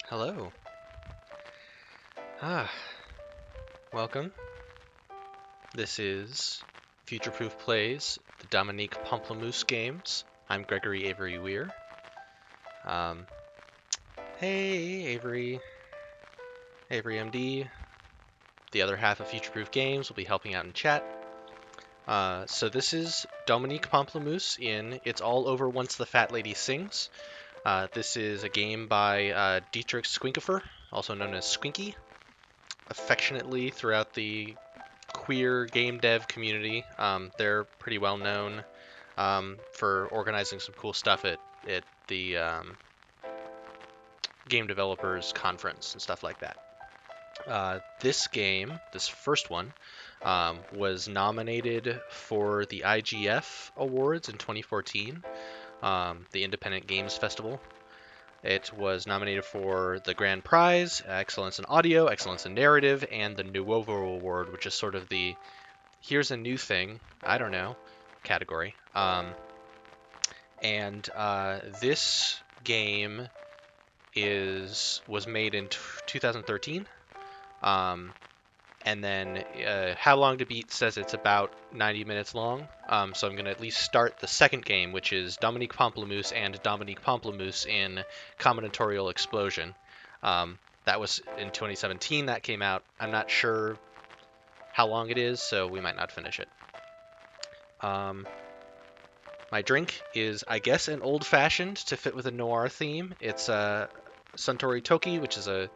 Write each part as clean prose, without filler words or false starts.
Hello. Ah, welcome. This is Future Proof Plays, the Dominique Pamplemousse games. I'm Gregory Avery Weir. Um, hey, Avery. Avery MD. The other half of Future Proof Games will be helping out in chat. So this is Dominique Pamplemousse in It's All Over Once the Fat Lady Sings. This is a game by Dietrich Squinkifer, also known as Squinky, affectionately throughout the queer game dev community. They're pretty well known for organizing some cool stuff at the Game Developers Conference and stuff like that. This game, this first one, was nominated for the IGF Awards in 2014, the Independent Games Festival. It was nominated for the Grand Prize, Excellence in Audio, Excellence in Narrative, and the Nuovo Award, which is sort of the here's a new thing, I don't know, category. And this game was made in 2013. And then How Long to Beat says it's about 90 minutes long. So I'm going to at least start the second game, which is Dominique Pamplemousse and Dominique Pamplemousse in Combinatorial Explosion. That was in 2017 that came out. I'm not sure how long it is, so we might not finish it. My drink is, I guess, an old-fashioned to fit with a noir theme. It's a Suntory Toki, which is a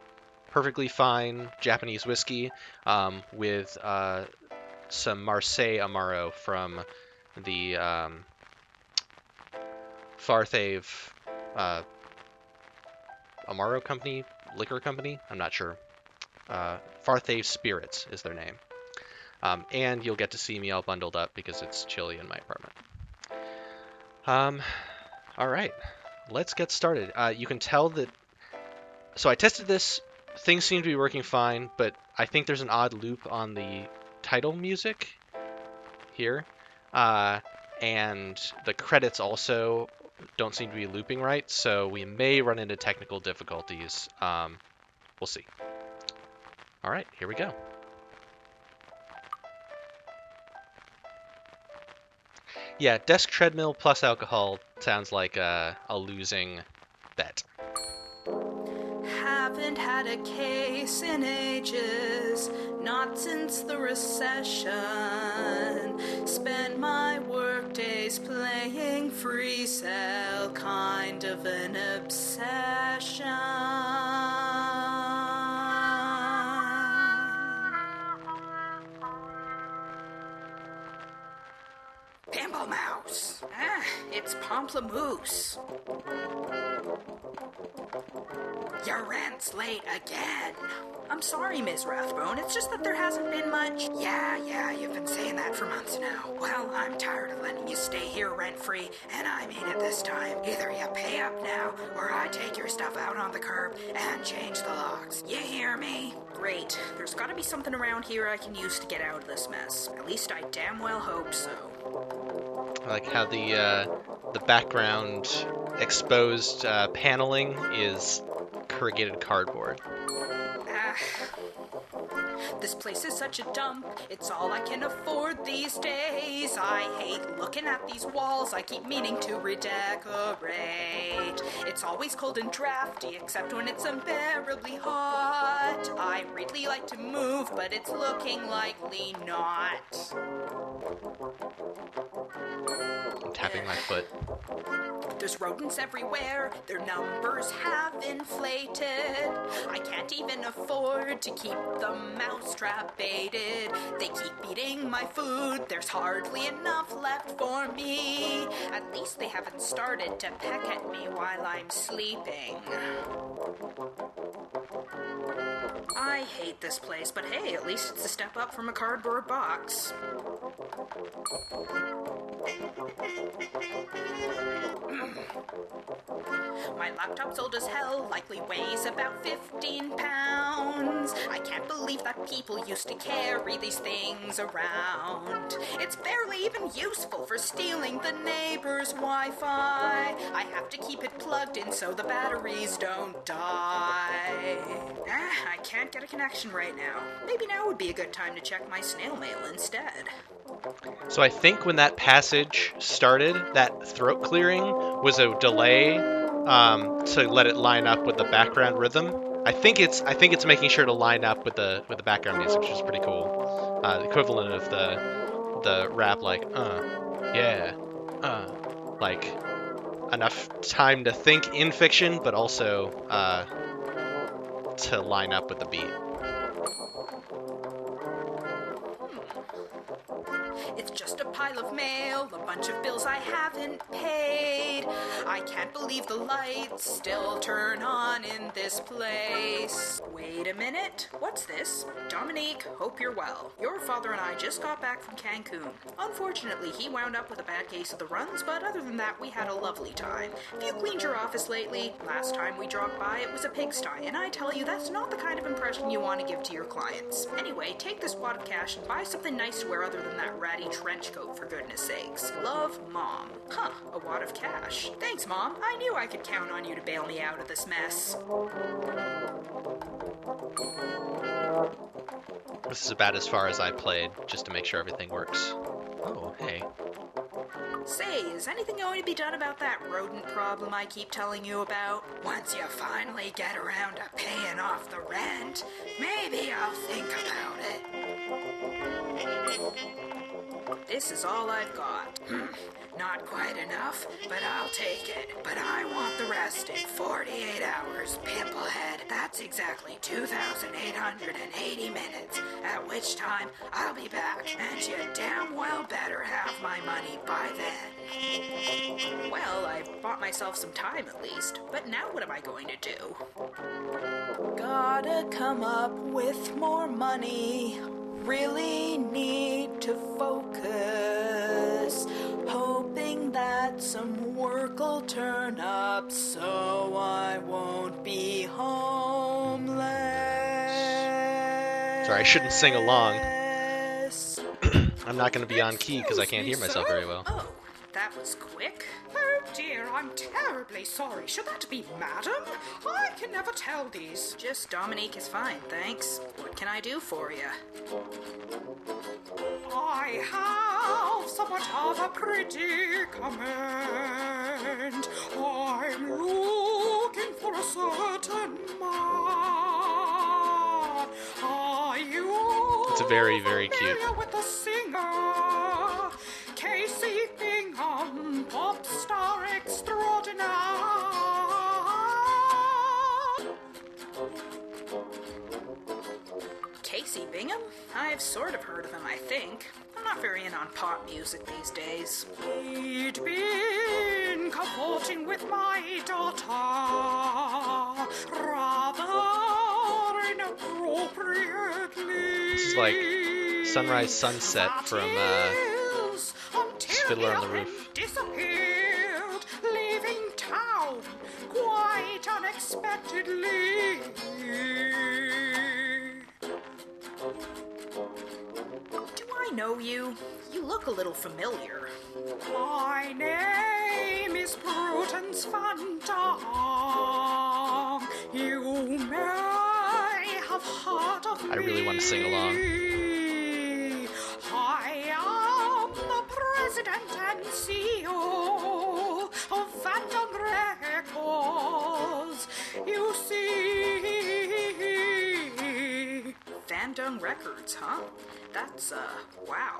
perfectly fine Japanese whiskey with some Marseille Amaro from the Farthave Amaro company, liquor company. I'm not sure. Farthave Spirits is their name. And you'll get to see me all bundled up because it's chilly in my apartment. All right, let's get started. You can tell that. So I tested this. Things seem to be working fine, but I think there's an odd loop on the title music here. And the credits also don't seem to be looping right, so we may run into technical difficulties. We'll see. All right, here we go. Yeah, desk treadmill plus alcohol sounds like a losing bet. Haven't had a case in ages, not since the recession. Spend my work days playing free cell, kind of an obsession. Pamplemousse. It's Pamplemousse. Your rent's late again. I'm sorry, Miss Rathbone. It's just that there hasn't been much. Yeah, you've been saying that for months now. Well, I'm tired of letting you stay here rent-free, and I mean it this time. Either you pay up now, or I take your stuff out on the curb and change the locks. You hear me? Great. There's gotta be something around here I can use to get out of this mess. At least I damn well hope so. I like how the background exposed paneling is corrugated cardboard. This place is such a dump. It's all I can afford these days. I hate looking at these walls I keep meaning to redecorate. It's always cold and drafty, except when it's unbearably hot. I really like to move, but it's looking likely not. I'm tapping my foot. There's rodents everywhere, their numbers have inflated. I can't even afford to keep the mousetrap baited. They keep eating my food, there's hardly enough left for me. At least they haven't started to peck at me while I'm sleeping. I hate this place, but hey, at least it's a step up from a cardboard box. My laptop's old as hell, likely weighs about 15 pounds. I can't believe that people used to carry these things around. It's barely even useful for stealing the neighbor's Wi-Fi. I have to keep it plugged in so the batteries don't die. I can't get a connection right now. Maybe now would be a good time to check my snail mail instead. So I think when that passage started, that throat clearing was a delay to let it line up with the background rhythm. I think it's making sure to line up with the background music, which is pretty cool. The equivalent of the rap, like yeah, like enough time to think in fiction, but also to line up with the beat. It's just a pile of mail, a bunch of bills I haven't paid. I can't believe the lights still turn on in this place. Wait a minute, what's this? Dominique, hope you're well. Your father and I just got back from Cancun. Unfortunately, he wound up with a bad case of the runs, but other than that, we had a lovely time. Have you cleaned your office lately? Last time we dropped by, it was a pigsty, and I tell you, that's not the kind of impression you want to give to your clients. Anyway, take this wad of cash and buy something nice to wear other than that ratty trench coat, for goodness sakes. Love, Mom. Huh, a wad of cash. Thanks, Mom. I knew I could count on you to bail me out of this mess. This is about as far as I played, just to make sure everything works. Oh, hey. Say, is anything going to be done about that rodent problem I keep telling you about? Once you finally get around to paying off the rent, maybe I'll think about it. This is all I've got. Not quite enough, but I'll take it. But I want the rest in 48 hours, Pimplehead. That's exactly 2,880 minutes, at which time I'll be back, and you damn well better have my money by then. Well, I've bought myself some time at least, but now what am I going to do? Gotta come up with more money. Really need to focus, hoping that some work will turn up so I won't be homeless. Sorry, I shouldn't sing along. I'm not going to be on key because I can't hear myself very well. Oh, that was quick. Oh dear, I'm terribly sorry. Should that be madam? I can never tell these. Just Dominique is fine, thanks. What can I do for you? I have somewhat of a predicament. I'm looking for a certain man. Are you It's very, very cute. with the singer? Casey Bingham, pop star extraordinaire. Casey Bingham? I've sort of heard of him, I think. I'm not very in on pop music these days. He'd been cavorting with my daughter rather inappropriately. This is like Sunrise Sunset from Fiddler on the Roof. Disappeared, leaving town quite unexpectedly. Do I know you? You look a little familiar. My name is Prudence Van Dam. You may have heard of me. I really want to sing along. I am the president and CEO of Phantom Records. You see, Phantom Records, huh? That's, wow.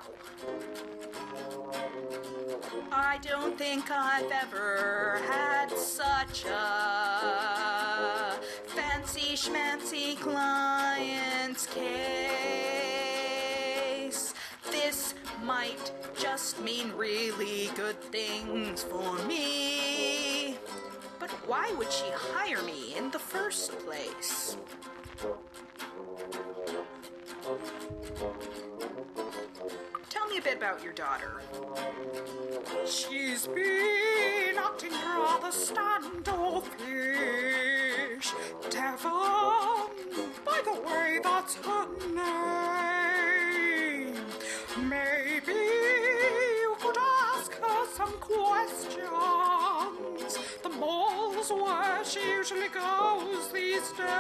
I don't think I've ever had such a fancy schmancy client's case. This might just mean really good things for me. But why would she hire me in the first place? Tell me a bit about your daughter. She's been acting rather rather standoffish. Devon, by the way, that's her name. Maybe you could ask her some questions. The mall's where she usually goes these days.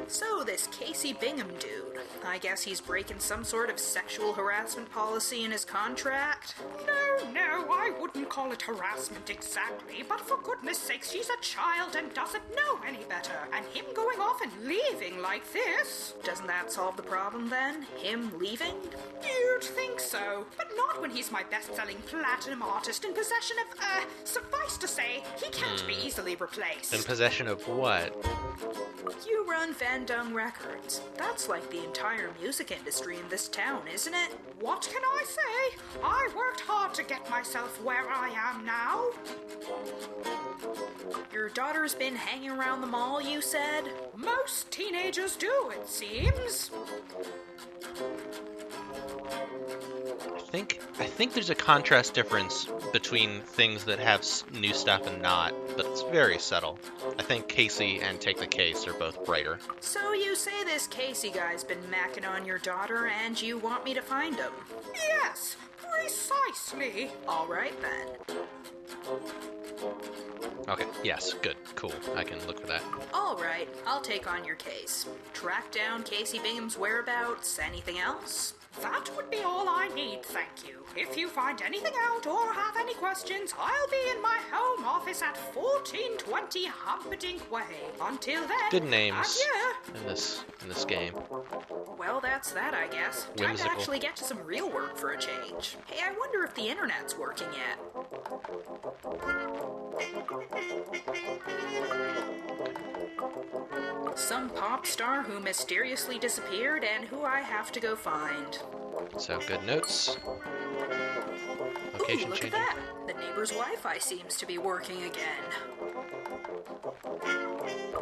So, this Casey Bingham dude, I guess he's breaking some sort of sexual harassment policy in his contract? No, I wouldn't call it harassment exactly, but for goodness sakes, she's a child and doesn't know any better. And him going off and leaving like this, doesn't that solve the problem then? Him leaving? You'd think so, but not when he's my best-selling platinum artist in possession of, suffice to say, he can't be easily replaced. In possession of what? You run Van Dung Records. That's like the entire music industry in this town, isn't it? What can I say? I worked hard to get myself where I am now. Your daughter's been hanging around the mall, you said? Most teenagers do, it seems. I think there's a contrast difference between things that have new stuff and not, but it's very subtle. I think Casey and Take the Case are both brighter. So you say this Casey guy's been macking on your daughter and you want me to find him? Yes, precisely. All right then. Okay, yes, good, cool. I can look for that. All right, I'll take on your case. Track down Casey Bingham's whereabouts. Anything else? That would be all I need, thank you. If you find anything out or have any questions, I'll be in my home office at 1420 Humperdinck Way. Until then, good names adieu. in this game. Well, that's that, I guess. Time Whimsical. to actually get to some real work for a change. Hey, I wonder if the internet's working yet. Some pop star who mysteriously disappeared and who I have to go find. So, good notes. Location Ooh, look changing. at that. The neighbor's Wi-Fi seems to be working again.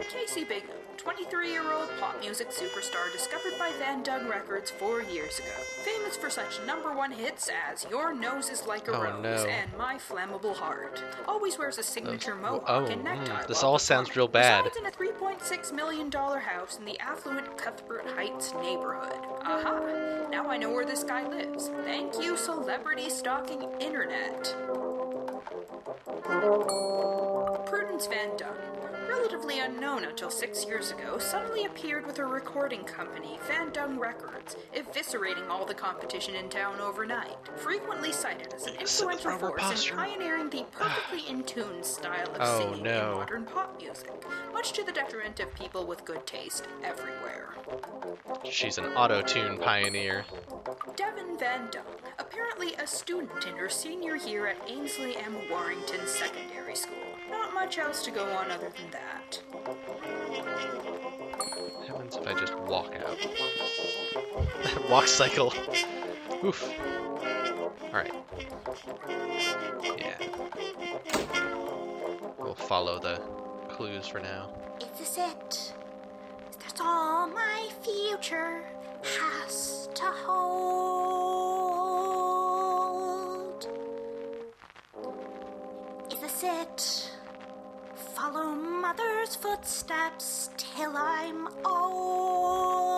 Casey Bingham, 23-year-old pop music superstar discovered by Van Dung Records 4 years ago. Famous for such #1 hits as Your Nose is Like a Rose no. and My Flammable Heart. Always wears a signature mohawk and necktie. This while all sounds performing. real bad. Resides in a $3.6 million house in the affluent Cuthbert Heights neighborhood. Aha! Now I know where this guy lives. Thank you, celebrity stalking internet. Prudence Van Dung, relatively unknown until 6 years ago, suddenly appeared with her recording company, Van Dung Records, eviscerating all the competition in town overnight. Frequently cited as an influential force in pioneering the perfectly in tune style of singing in modern pop music, much to the detriment of people with good taste everywhere. She's an auto-tune pioneer. Devon Van Dung, apparently a student in her senior year at Ainsley M. Warrington Secondary School. Not much else to go on other than that. What happens if I just walk out? Walk cycle. Oof. Alright. Yeah. We'll follow the clues for now. Is this it? That's all my future has to hold. Is this it? Follow mother's footsteps till I'm old.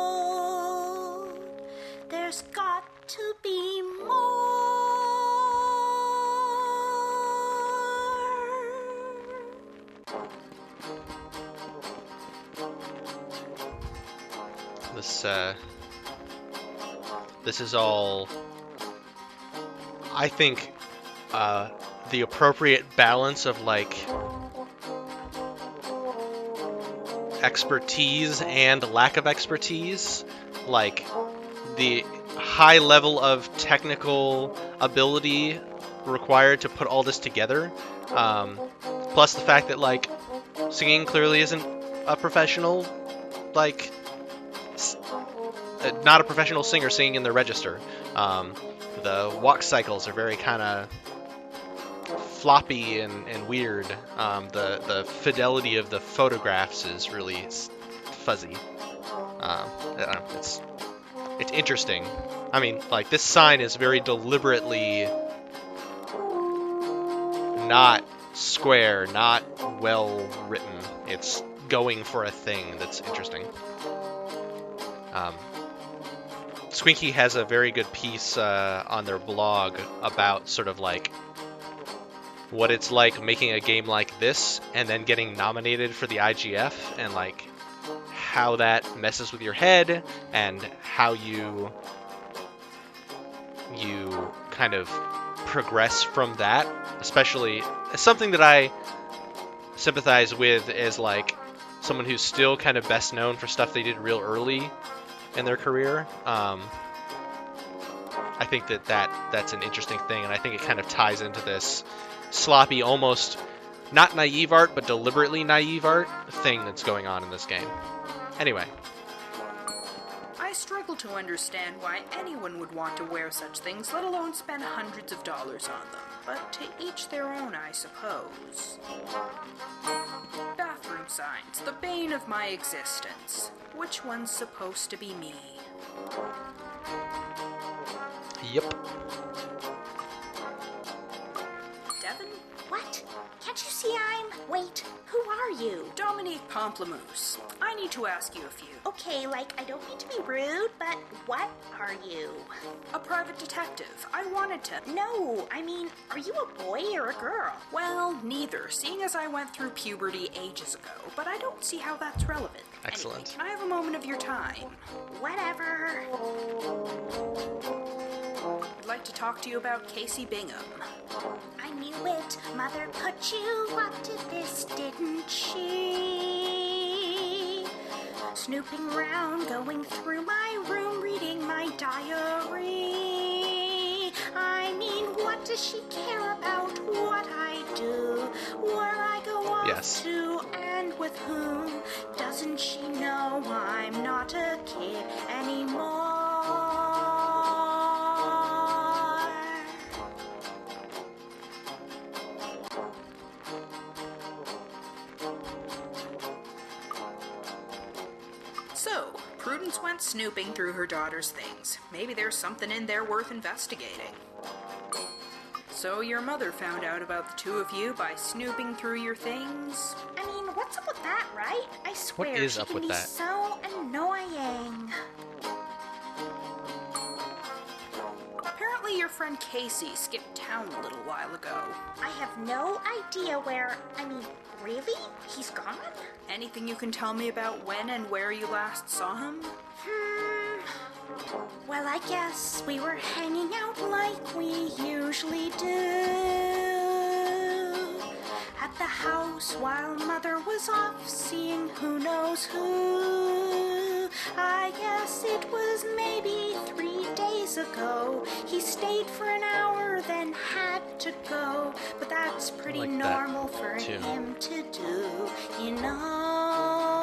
There's got to be more. This is all, I think, the appropriate balance of, like, expertise and lack of expertise. Like, the high level of technical ability required to put all this together, plus the fact that, like, singing clearly isn't a professional, like, not a professional singer singing in the register. The walk cycles are very kind of floppy and weird. The fidelity of the photographs is really fuzzy. I don't know, it's interesting. I mean, like, this sign is very deliberately not square, not well written. It's going for a thing that's interesting. Squinky has a very good piece on their blog about sort of like what it's like making a game like this and then getting nominated for the IGF, and like how that messes with your head and how you kind of progress from that. Especially something that I sympathize with as like someone who's still kind of best known for stuff they did real early in their career. I think that's an interesting thing, and I think it kind of ties into this sloppy, almost not naive art, but deliberately naive art thing that's going on in this game. Anyway. I struggle to understand why anyone would want to wear such things, let alone spend hundreds of dollars on them. But to each their own, I suppose. Bathroom signs, the bane of my existence. Which one's supposed to be me? Yep. Devin? What? Can't you see I'm... Wait, who are you? Dominique Pamplemousse. I need to ask you a few. Okay, like, I don't mean to be rude, but what are you? A private detective. I wanted to... No, I mean, are you a boy or a girl? Well, neither, seeing as I went through puberty ages ago, but I don't see how that's relevant. Excellent. Anyway, can I have a moment of your time? Whatever. I'd like to talk to you about Casey Bingham. I knew it. Mother put you up to this, didn't she? Snooping around, going through my room, reading my diary. I mean, what does she care about what I do? Where I go off to and with whom? Doesn't she know I'm not a kid anymore? So, Prudence went snooping through her daughter's things. Maybe there's something in there worth investigating. So your mother found out about the two of you by snooping through your things? I mean, what's up with that, right? I swear, What is she up can with be that? so annoying. Apparently your friend Casey skipped town a little while ago. I have no idea where... I mean, really? He's gone? Anything you can tell me about when and where you last saw him? Well, I guess we were hanging out like we usually do at the house while Mother was off seeing who knows who. I guess it was maybe 3 days ago. He stayed for an hour, then had to go. But that's pretty Like that, normal for too. him to do, you know.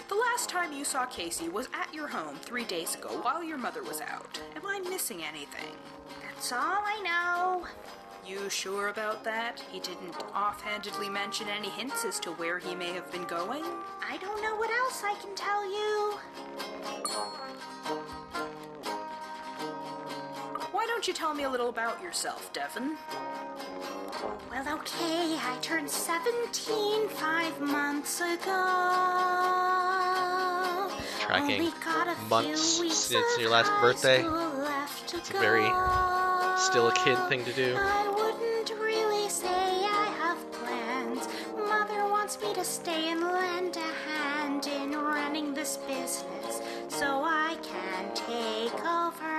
The last time you saw Casey was at your home 3 days ago while your mother was out. Am I missing anything? That's all I know. You sure about that? He didn't offhandedly mention any hints as to where he may have been going? I don't know what else I can tell you. Why don't you tell me a little about yourself, Devin? Well, okay, I turned 17 5 months ago. Tracking Only got a months few weeks since of your last high birthday. school left to It's a go. very still a kid thing to do. I wouldn't really say I have plans. Mother wants me to stay and lend a hand in running this business so I can take over.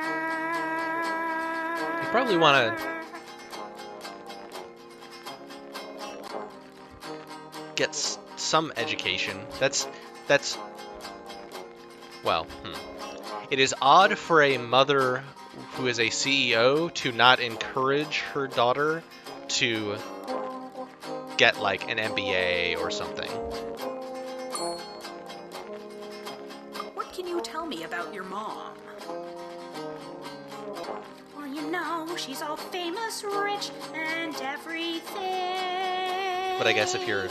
You probably want to get some education. That's well, It is odd for a mother who is a CEO to not encourage her daughter to get like an MBA or something. What can you tell me about your mom? Well, you know, she's all famous, rich, and everything. But I guess if you're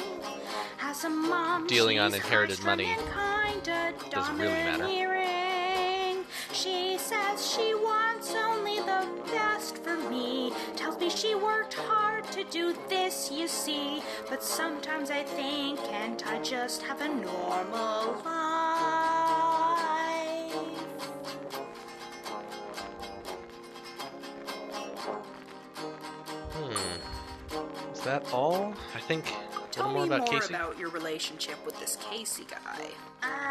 As a mom, dealing on she's inherited high-strung money, and kinda doesn't really matter. domineering. She says she wants only the best for me. Tells me she worked hard to do this, you see. But sometimes I think, can't I just have a normal life? Is that all? I think a Tell little more me about more Casey. about your relationship with this Casey guy.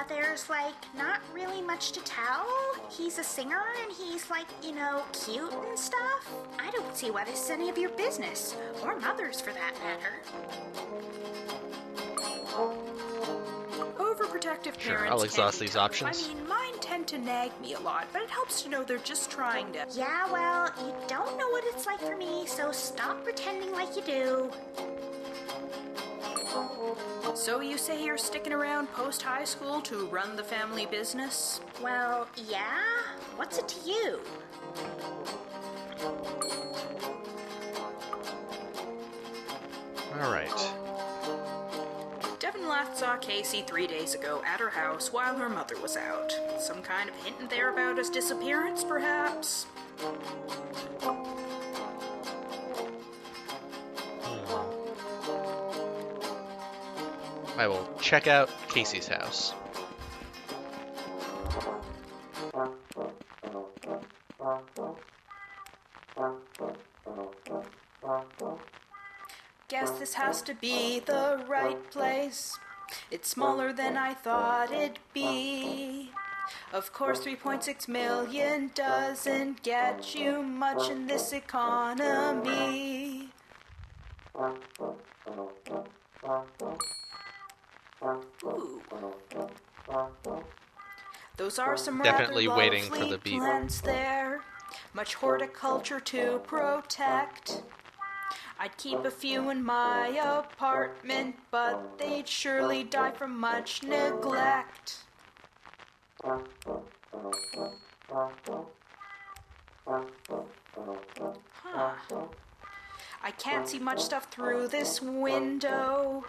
There's not really much to tell. He's a singer and he's cute and stuff. I don't see why this is any of your business, or mother's for that matter. Overprotective Sure, parents I'll can exhaust be these tough. options. I mean, mine tend to nag me a lot, but it helps to know they're just trying to... Yeah, well, you don't know what it's like for me, so stop pretending like you do. So you say you're sticking around post-high school to run the family business? Well, yeah? What's it to you? All right. Devin last saw Casey 3 days ago at her house while her mother was out. Some kind of hint in there about his disappearance, perhaps? I will check out Casey's house. Guess this has to be the right place. It's smaller than I thought it'd be. Of course, 3.6 million doesn't get you much in this economy. Ooh. Those are some Definitely rather waiting for lovely the beep. plants there. Much horticulture to protect. I'd keep a few in my apartment, but they'd surely die from much neglect. Huh. I can't see much stuff through this window.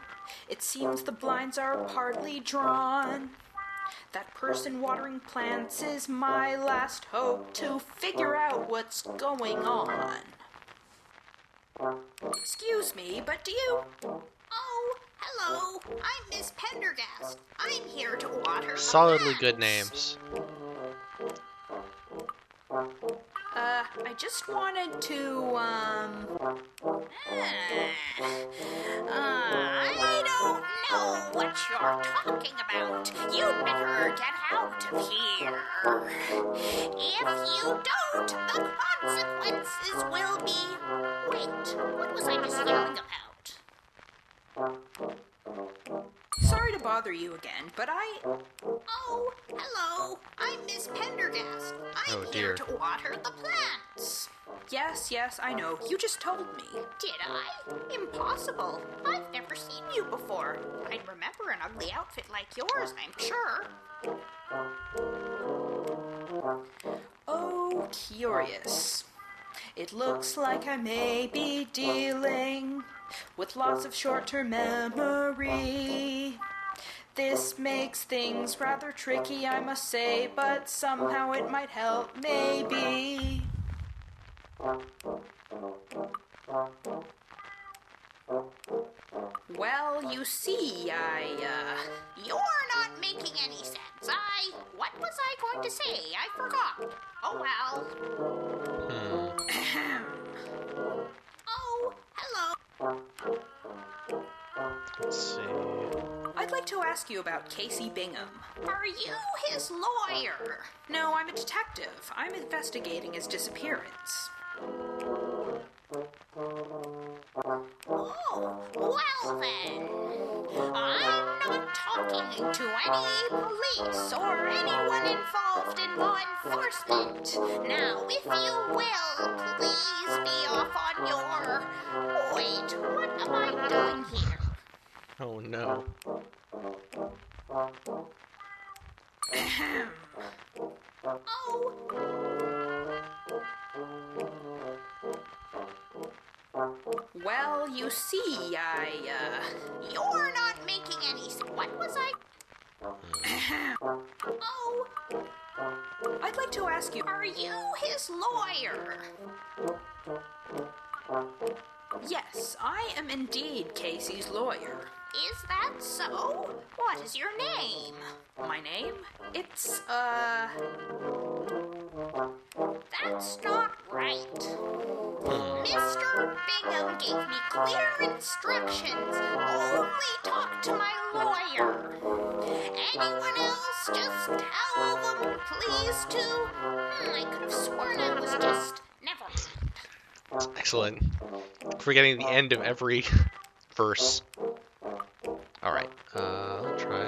It seems the blinds are partly drawn. That person watering plants is my last hope to figure out what's going on. Excuse me, but do you... Oh, hello. I'm Miss Pendergast. I'm here to water the Solidly plants. good names. I just wanted to, I don't know what you're talking about. You'd better get out of here. If you don't, the consequences will be... Wait, what was I just yelling about? Sorry to bother you again, but Oh, hello. I'm Miss Pendergast. I'm Oh, here dear. to water the plants. Yes, I know. You just told me. Did I? Impossible. I've never seen you before. I'd remember an ugly outfit like yours, I'm sure. Oh, curious. It looks like I may be dealing with lots of short-term memory. This makes things rather tricky, I must say, but somehow it might help, maybe. Well, you see, You're not making any sense. What was I going to say? I forgot. Oh well. Oh, hello. Let's see. I'd like to ask you about Casey Bingham. Are you his lawyer? No, I'm a detective. I'm investigating his disappearance. Oh, well then. I'm not talking to any police or anyone involved in law enforcement. Now, if you will, please be off on your... Wait, what am I doing here? Oh no. Oh, Well, you see, You're not making any... What was I... Oh, I'd like to ask you, are you his lawyer? yes, I am indeed Casey's lawyer. Is that so? What is your name? My name? It's, That's not right. Mr. Bingham gave me clear instructions. Only talk to my lawyer. Anyone else, just tell them, please, to... I could have sworn I was just... Never mind. Excellent. Forgetting the end of every verse. Alright, I'll try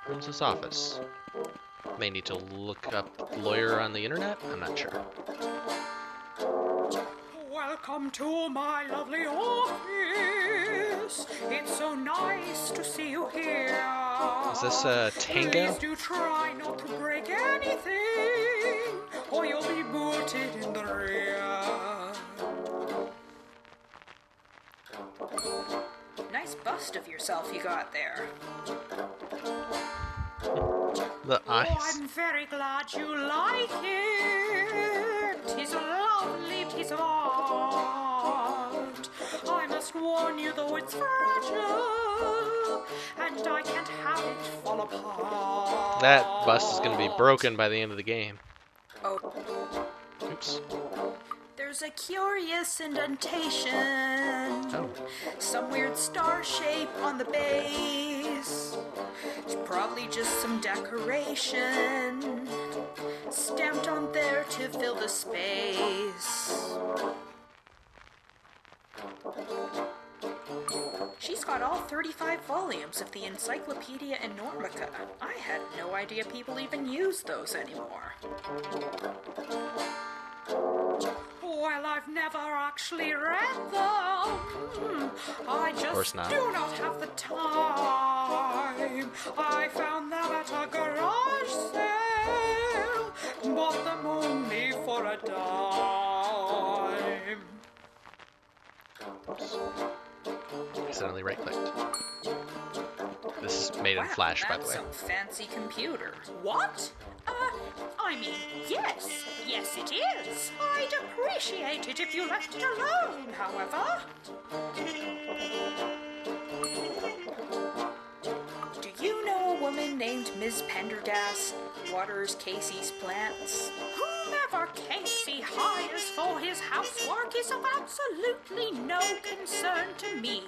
Holmes's office. May need to look up lawyer on the internet? I'm not sure. welcome to my lovely office. It's so nice to see you here. Is this Tango? Please do try not to break anything, or you'll be booted in the rear. Nice bust of yourself you got there. The eyes. Oh, I'm very glad you like it. It's a lovely piece of art. I must warn you, though, it's fragile, and I can't have it fall apart. That bust is going to be broken by the end of the game. Oh. Oops. There's a curious indentation. Oh. Some weird star shape on the base. It's probably just some decoration stamped on there to fill the space. She's got all 35 volumes of the Encyclopedia Enormica. I had no idea people even use those anymore. Well, I've never actually read them. I just do not have the time. I found them at a garage sale, bought them only for a dime. Accidentally right-clicked. This is made in Flash, by the way. That's some fancy computer. What? I mean, yes, it is. I'd appreciate it if you left it alone, however. Do you know a woman named Ms. Pendergast waters Casey's plants? Whomever Casey hires for his housework is of absolutely no concern to me.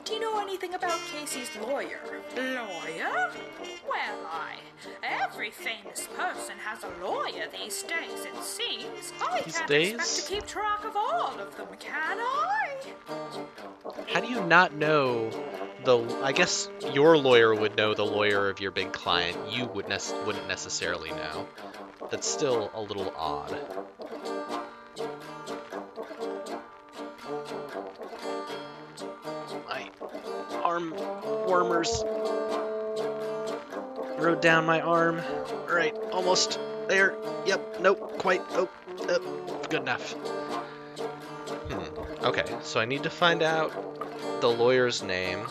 Do you know anything about Casey's lawyer? Lawyer? Well, every famous person has a lawyer these days, it seems. I can't expect to keep track of all of them, can I? How do you not know I guess your lawyer would know the lawyer of your big client. You wouldn't necessarily know. That's still a little odd. My arm warmers rode down my arm. Alright, almost there. Yep, nope, quite. Oh, good enough. Okay, so I need to find out the lawyer's name.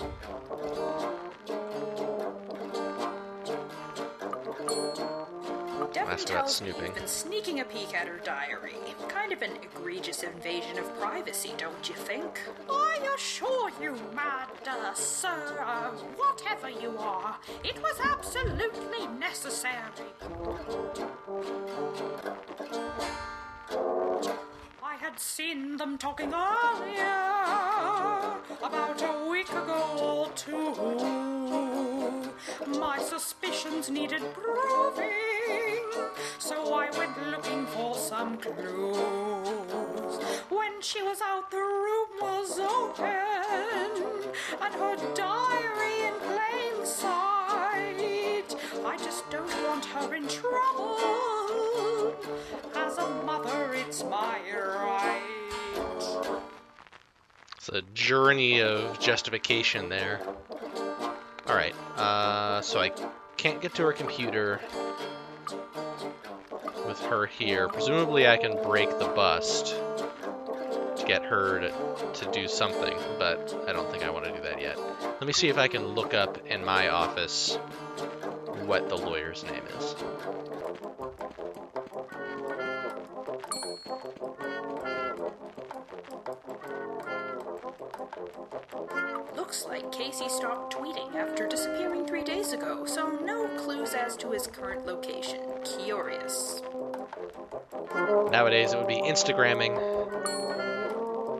Devin tells me you've been sneaking a peek at her diary. Kind of an egregious invasion of privacy, don't you think? I assure you, mad sir, whatever you are, it was absolutely necessary. I had seen them talking earlier, about a week ago or two. My suspicions needed proving, so I went looking for some clues. When she was out, the room was open, and her diary in plain sight. I just don't want her in trouble. As a mother, it's my right. It's a journey of justification there. Alright, so I can't get to her computer with her here. Presumably I can break the bust. get her to do something, but I don't think I want to do that yet. Let me see if I can look up in my office what the lawyer's name is. Looks like Casey stopped tweeting after disappearing 3 days ago, so no clues as to his current location. Curious. Nowadays it would be Instagramming.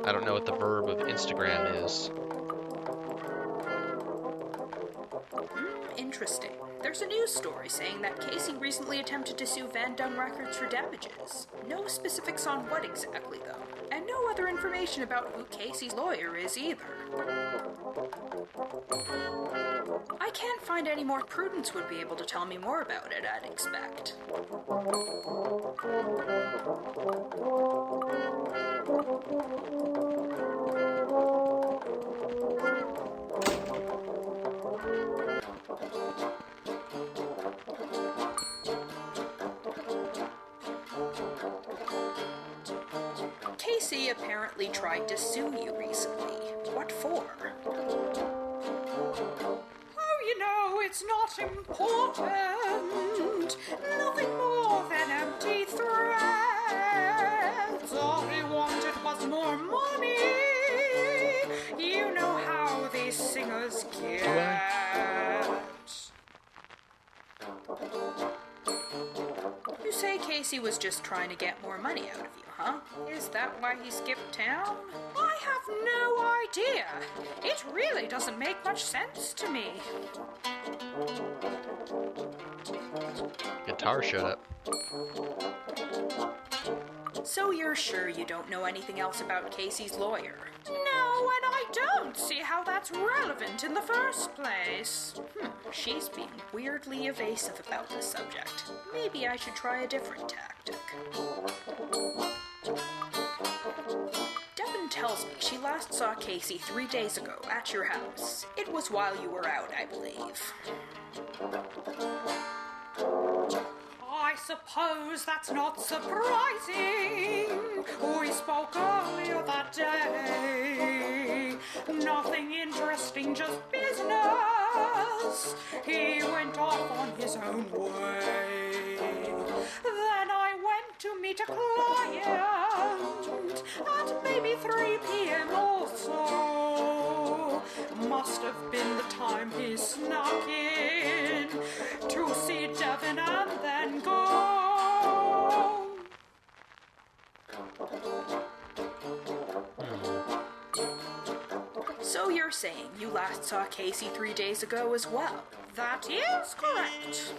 I don't know what the verb of Instagram is. Interesting. There's a news story saying that Casey recently attempted to sue Van Dung Records for damages. No specifics on what exactly, though. And no other information about who Casey's lawyer is either. I can't find any more. Prudence would be able to tell me more about it, I'd expect. Casey apparently tried to sue you recently. What for? Oh, you know, it's not important. Nothing more than empty threats. All he wanted was more money. You know how these singers get. You say Casey was just trying to get more money out of you, huh? Is that why he skipped town? I have no idea. It really doesn't make much sense to me. Guitar showed up. So you're sure you don't know anything else about Casey's lawyer? No, and I don't see how that's relevant in the first place. She's being weirdly evasive about this subject. Maybe I should try a different tactic. Devin tells me she last saw Casey 3 days ago at your house. It was while you were out, I believe. I suppose that's not surprising. We spoke earlier that day. Nothing interesting, just business. He went off on his own way. Then I went to meet a client at maybe 3 p.m. or so. Must have been the time he snuck in to see Devin and then go. So you're saying you last saw Casey 3 days ago as well? That is correct.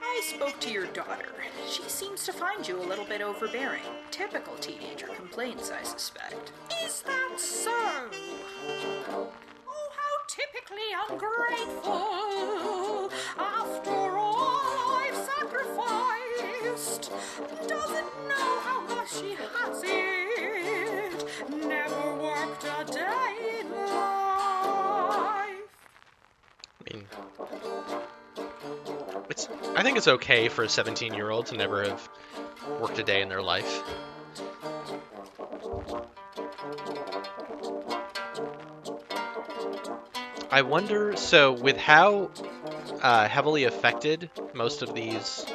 I spoke to your daughter. She seems to find you a little bit overbearing. Typical teenager complaints, I suspect. Is that so? Oh, how typically ungrateful. After all I've sacrificed. Doesn't know how much she has it. Never worked a day in life. I think it's okay for a 17-year-old to never have worked a day in their life. I wonder, so with how heavily affected most of these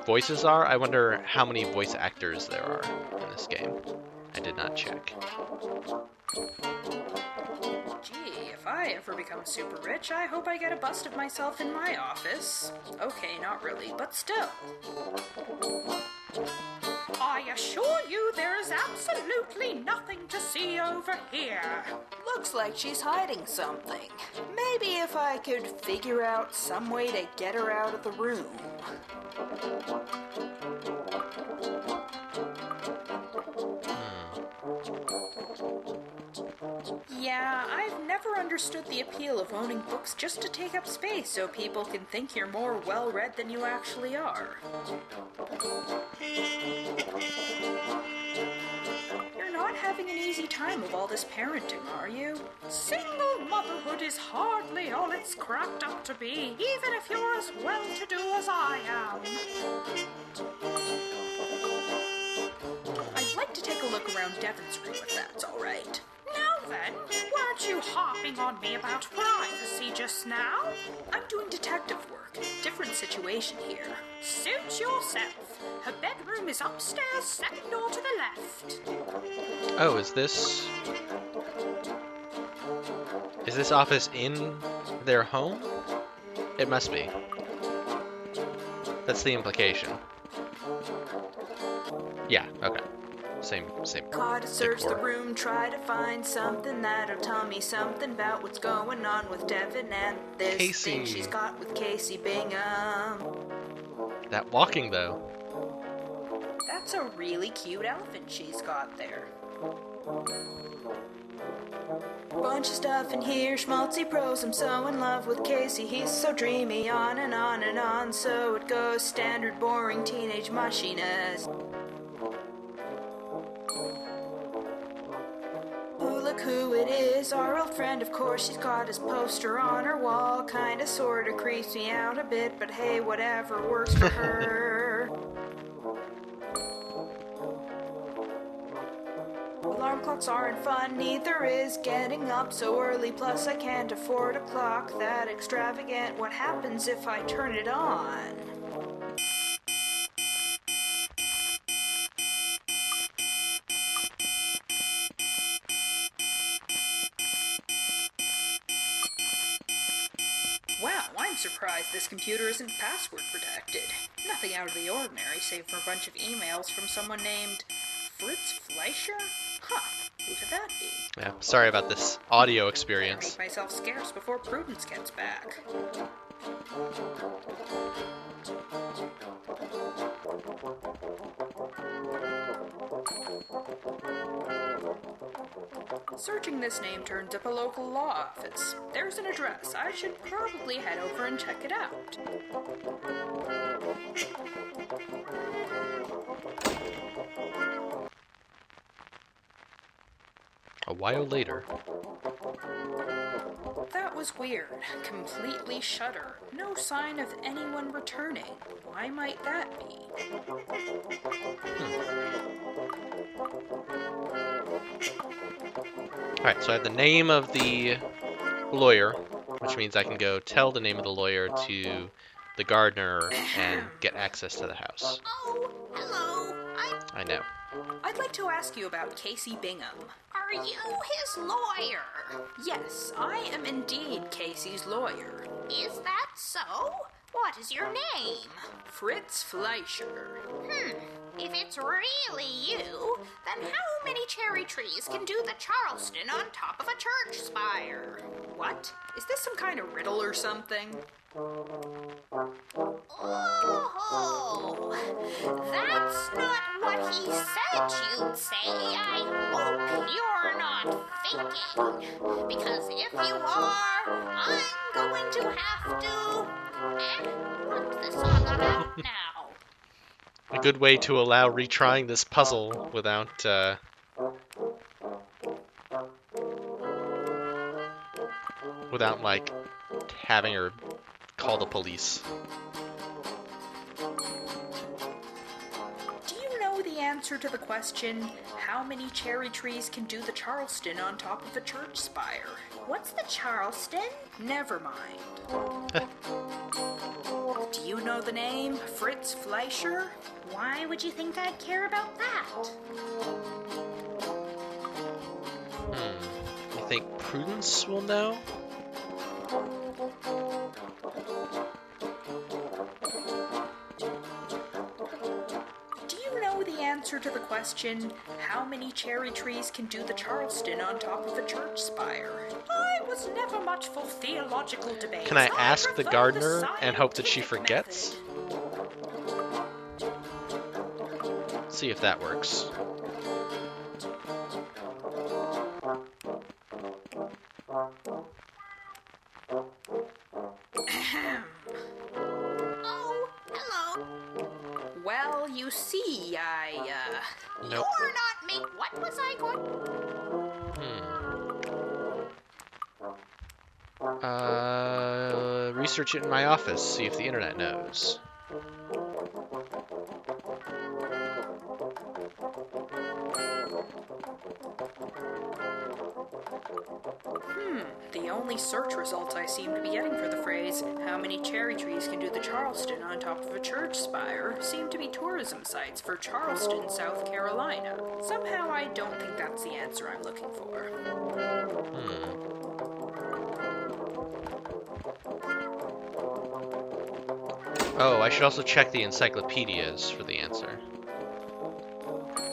voices are, I wonder how many voice actors there are in this game. I did not check. Gee, if I ever become super rich, I hope I get a bust of myself in my office. Okay, not really, but still. I assure you there is absolutely nothing to see over here. Looks like she's hiding something. Maybe if I could figure out some way to get her out of the room. Yeah, I've never understood the appeal of owning books just to take up space so people can think you're more well-read than you actually are. You're not having an easy time with all this parenting, are you? Single motherhood is hardly all it's cracked up to be, even if you're as well-to-do as I am. around Devon's room if that's all right. Now then, weren't you harping on me about privacy just now? I'm doing detective work. Different situation here. Suit yourself. Her bedroom is upstairs, second door to the left. Oh, is this office in their home? It must be. That's the implication. Yeah, okay. Same. Gotta search the decor. room, try to find something that'll tell me something about what's going on with Devon and this Casey. thing she's got with Casey Bingham. That walking, though. That's a really cute elephant she's got there. Bunch of stuff in here, schmaltzy prose. I'm so in love with Casey, he's so dreamy. On and on and on, so it goes. Standard boring teenage mushiness. Ooh, look who it is, our old friend, of course. She's got his poster on her wall. Kinda sorta creeps me out a bit, but hey, whatever works for her. Alarm clocks aren't fun, neither is getting up so early. Plus I can't afford a clock that extravagant. What happens if I turn it on? Wow, I'm surprised this computer isn't password protected. Nothing out of the ordinary, save for a bunch of emails from someone named Fritz Fleischer? Huh, who could that be? Yeah, sorry about this audio experience. Make myself scarce before Prudence gets back. Searching this name turns up a local law office. There's an address. I should probably head over and check it out. A while later. That was weird. Completely shutter. No sign of anyone returning. Why might that be? Alright, so I have the name of the lawyer, which means I can go tell the name of the lawyer to the gardener and get access to the house. Oh, hello. I know. I'd like to ask you about Casey Bingham. Are you his lawyer? Yes, I am indeed Casey's lawyer. Is that so? What is your name? Fritz Fleischer. If it's really you, then how many cherry trees can do the Charleston on top of a church spire? What? Is this some kind of riddle or something? Oh, that's not what he said you'd say. I hope you're not faking. Because if you are, I'm going to have to put this on the map now. A good way to allow retrying this puzzle without, like, having her call the police. Do you know the answer to the question, how many cherry trees can do the Charleston on top of a church spire? What's the Charleston? Never mind. Do you know the name Fritz Fleischer? Why would you think I'd care about that? You think Prudence will know? Do you know the answer to the question, how many cherry trees can do the Charleston on top of a church spire? I was never much for theological debates. Can I ask the prefer gardener and hope that she scientific forgets? method. See if that works. Oh, hello. Well, you see, Nope. You're not me. What was I going? Research it in my office, see if the internet knows. The only search results I seem to be getting for the phrase, "How many cherry trees can do the Charleston on top of a church spire?" seem to be tourism sites for Charleston, South Carolina. Somehow I don't think that's the answer I'm looking for. Oh, I should also check the encyclopedias for the answer.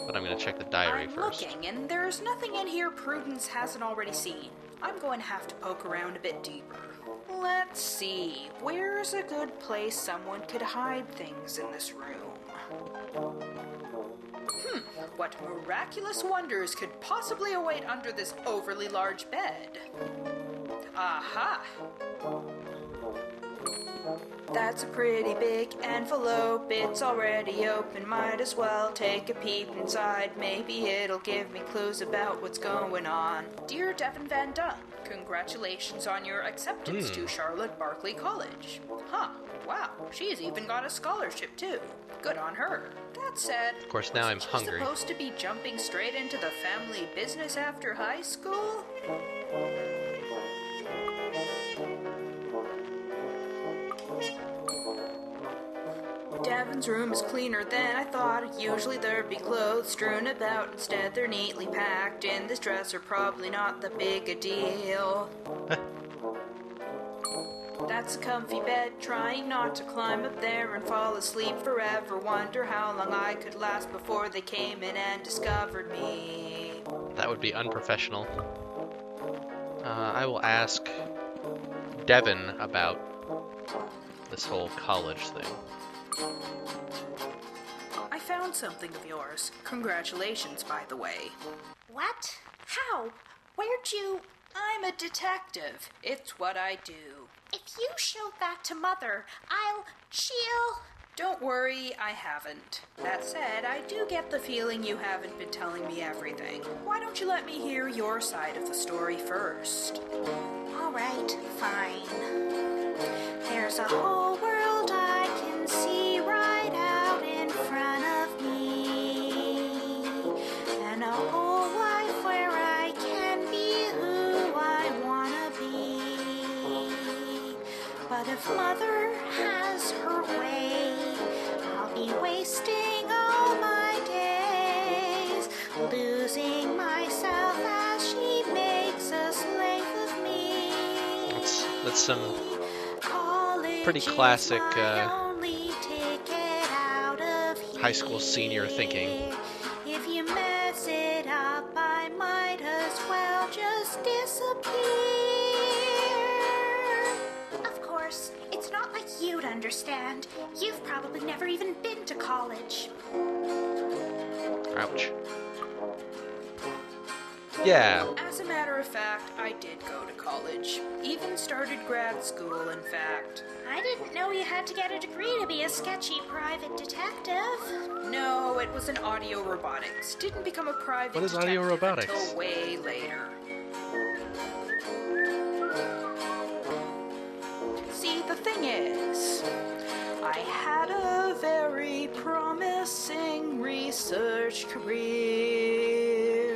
But I'm going to check the diary I'm first. looking, and there's nothing in here Prudence hasn't already seen. I'm going to have to poke around a bit deeper. Let's see, where's a good place someone could hide things in this room? What miraculous wonders could possibly await under this overly large bed? Aha! That's a pretty big envelope, it's already open, might as well take a peep inside, maybe it'll give me clues about what's going on. Dear Devin Van Dunn, congratulations on your acceptance to Charlotte Barkley College. Wow, she's even got a scholarship too. Good on her. That said, Of course, now I'm wasn't she hungry. supposed to be jumping straight into the family business after high school? Devin's room is cleaner than I thought. Usually there'd be clothes strewn about. Instead, they're neatly packed in this dresser. Probably not that big a deal. That's a comfy bed. Trying not to climb up there and fall asleep forever. Wonder how long I could last before they came in and discovered me. That would be unprofessional. I will ask Devin about this whole college thing. I found something of yours. Congratulations, by the way. What? How? Where'd you... I'm a detective. It's what I do. If you show that to Mother, she'll... Don't worry, I haven't. That said, I do get the feeling you haven't been telling me everything. Why don't you let me hear your side of the story first? All right, fine. There's a whole world I can see right out in front of me, and a whole life where I can be who I wanna be. But if Mother has her way, I'll be wasting all my days, losing myself as she makes a slave of me. That's some pretty classic high school senior thinking. If you mess it up, I might as well just disappear. Of course, it's not like you'd understand. You've probably never even been to college. Ouch. Yeah. As a matter of fact, I did go to college. Even started grad school, in fact. I didn't know you had to get a degree to be a sketchy private detective. No, it was in audio robotics. Didn't become a private What is detective audio robotics? until way later. See, the thing is, I had a very promising research career.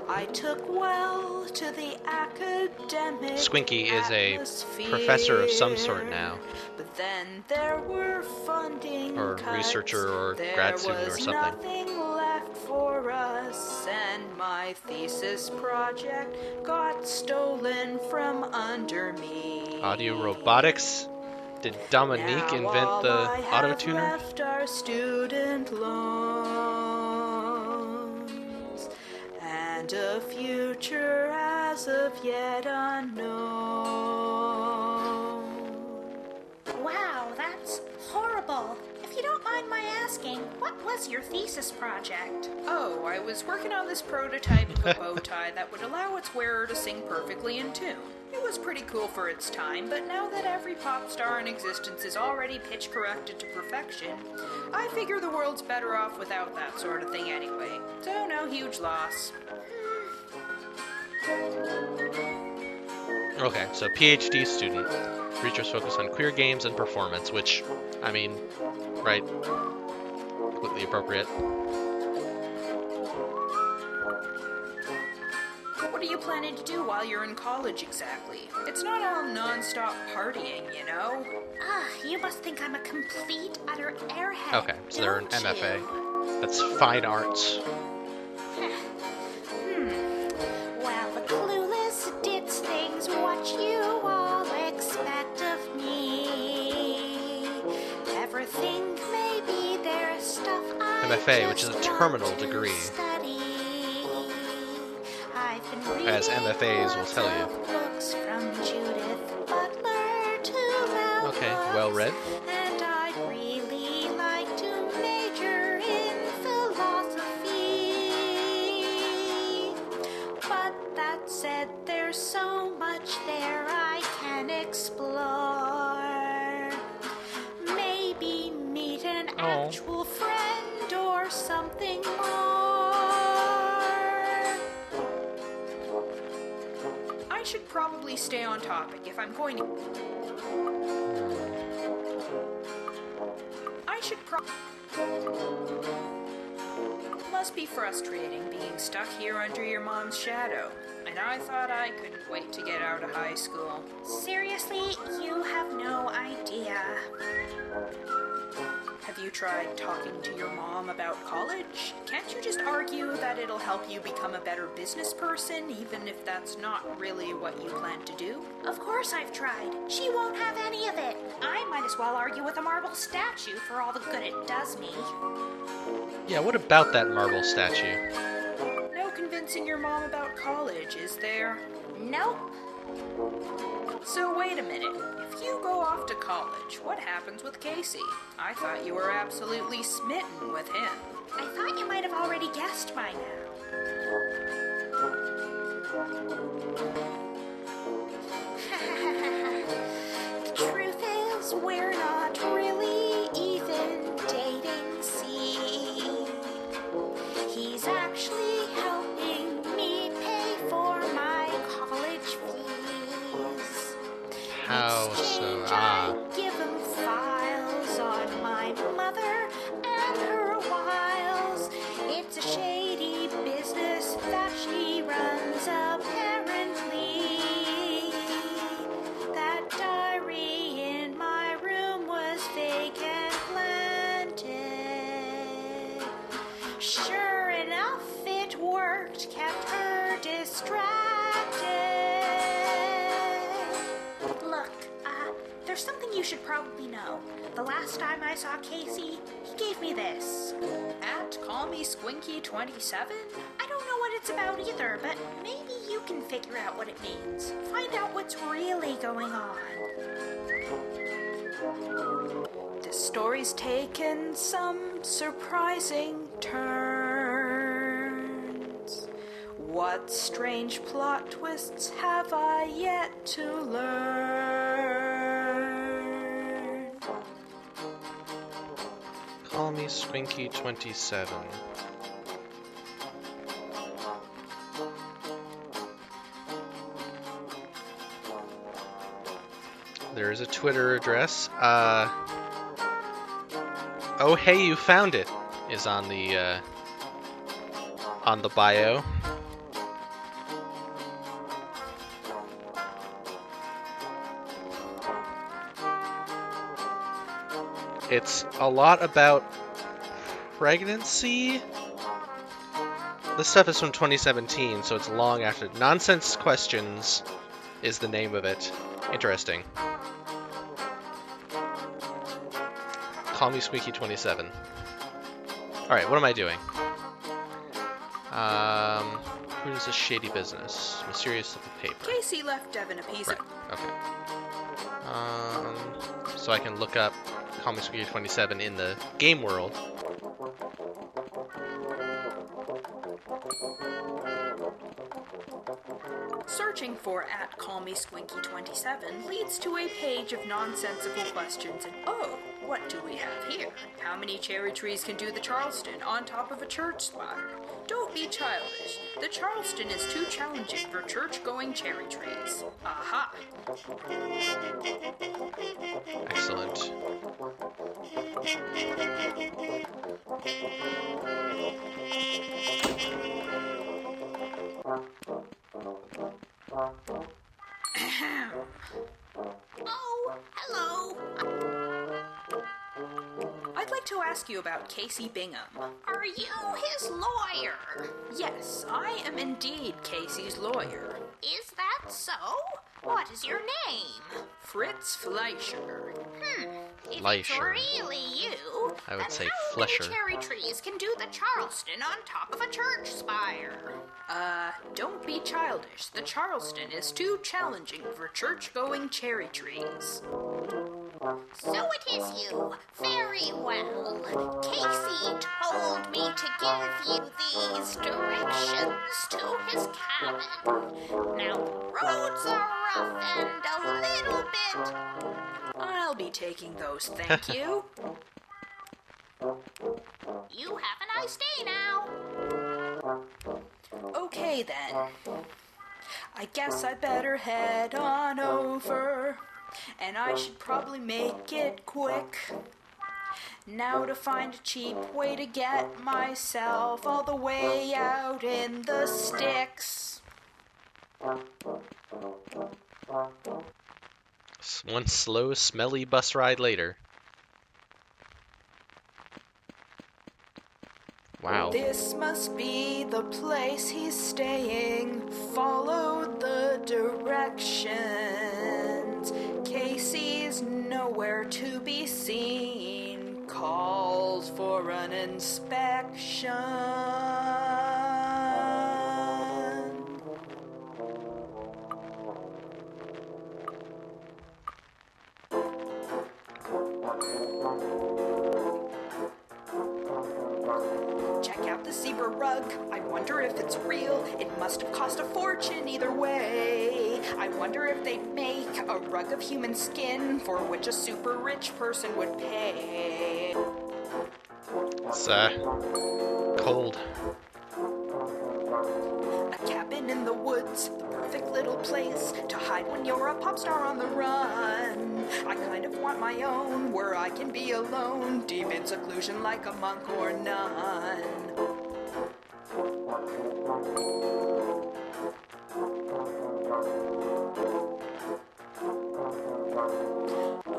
I took well to the academic Squinky is a atmosphere, professor of some sort now. But then there were funding Or cuts. researcher or grad student or something. There was nothing left for us, and my thesis project got stolen from under me. Audio robotics? Did Dominique Now invent all the I have auto tuner? left are student loans and a future as of yet unknown. Wow, that's horrible. If you don't mind my asking, what was your thesis project? Oh, I was working on this prototype of a bow tie that would allow its wearer to sing perfectly in tune. It was pretty cool for its time, but now that every pop star in existence is already pitch corrected to perfection, I figure the world's better off without that sort of thing anyway. So no huge loss. Okay, so PhD student. Research focused on queer games and performance, which, I mean, right, completely appropriate. What are you planning to do while you're in college exactly? It's not all non-stop partying, you know? You must think I'm a complete, utter airhead. Okay, so they're an don't MFA. you? That's fine arts. Well, the clueless ditz things what you all expect of me. Ever think maybe there's stuff I MFA, which is a just terminal want to degree. study. I've been As reading MFAs will lots tell of you. books from Judith Butler to Mel Okay, Brooks, well read. and I'd really like to major in philosophy. But that said, there's so much there I can explore. Maybe meet an actual friend or something more. I should probably stay on topic if I'm going to... Must be frustrating being stuck here under your mom's shadow. And I thought I couldn't wait to get out of high school. Seriously, you have no idea. Have you tried talking to your mom about college? Can't you just argue that it'll help you become a better business person, even if that's not really what you plan to do? Of course I've tried. She won't have any of it. I might as well argue with a marble statue for all the good it does me. Yeah, what about that marble statue? No convincing your mom about college, is there? Nope. So wait a minute. If you go off to college, what happens with Casey? I thought you were absolutely smitten with him. I thought you might have already guessed by now. The truth is, we're not really even dating, see. He's actually helping me pay for my college fees. How so? Give him files on my mother and her wiles. It's a shady business that she runs, apparently. That diary in my room was fake and planted. Sure enough, it worked, kept her distracted. Look, there's something you should probably know. The last time I saw Casey, he gave me this. At Call Me Squinky 27? I don't know what it's about either, but maybe you can figure out what it means. Find out what's really going on. This story's taken some surprising turns. What strange plot twists have I yet to learn? Call me Squinky27. There is a Twitter address. Oh hey, you found it is on the bio. It's a lot about pregnancy. This stuff is from 2017, so it's long after. Nonsense Questions is the name of it. Interesting. Call me Squeaky27. Alright, what am I doing? Who's a shady business? Mysterious slip of paper. Casey left Devin a piece Right, okay. So I can look up Call me Squeaky27 in the game world. Searching for at Call Me Squinky27 leads to a page of nonsensical questions and oh, what do we have here? How many cherry trees can do the Charleston on top of a church spire? Don't be childish. The Charleston is too challenging for church-going cherry trees. Aha! Excellent. Oh, hello. I'd like to ask you about Casey Bingham. Are you his lawyer? Yes, I am indeed Casey's lawyer. Is that so? What is your name? Fritz Fleischer. If Fleischer. it's really you, I would then say how Flesher. many cherry trees can do the Charleston on top of a church spire? Don't be childish. The Charleston is too challenging for church-going cherry trees. So it is you. Very well. Casey told me to give you these directions to his cabin. Now, the roads are rough and a little bit... I'll be taking those, thank you. You have a nice day now. Okay then. I guess I better head on over. And I should probably make it quick. Now to find a cheap way to get myself all the way out in the sticks. One slow, smelly bus ride later. Wow. This must be the place he's staying. Follow the directions. Casey's nowhere to be seen. Calls for an inspection. Check out the zebra rug. I wonder if it's real. It must have cost a fortune either way. I wonder if they'd make a rug of human skin for which a super rich person would pay. It's cold. A cabin in the woods, the perfect little place to hide when you're a pop star on the run. I kind of want my own, where I can be alone, deep in seclusion like a monk or nun.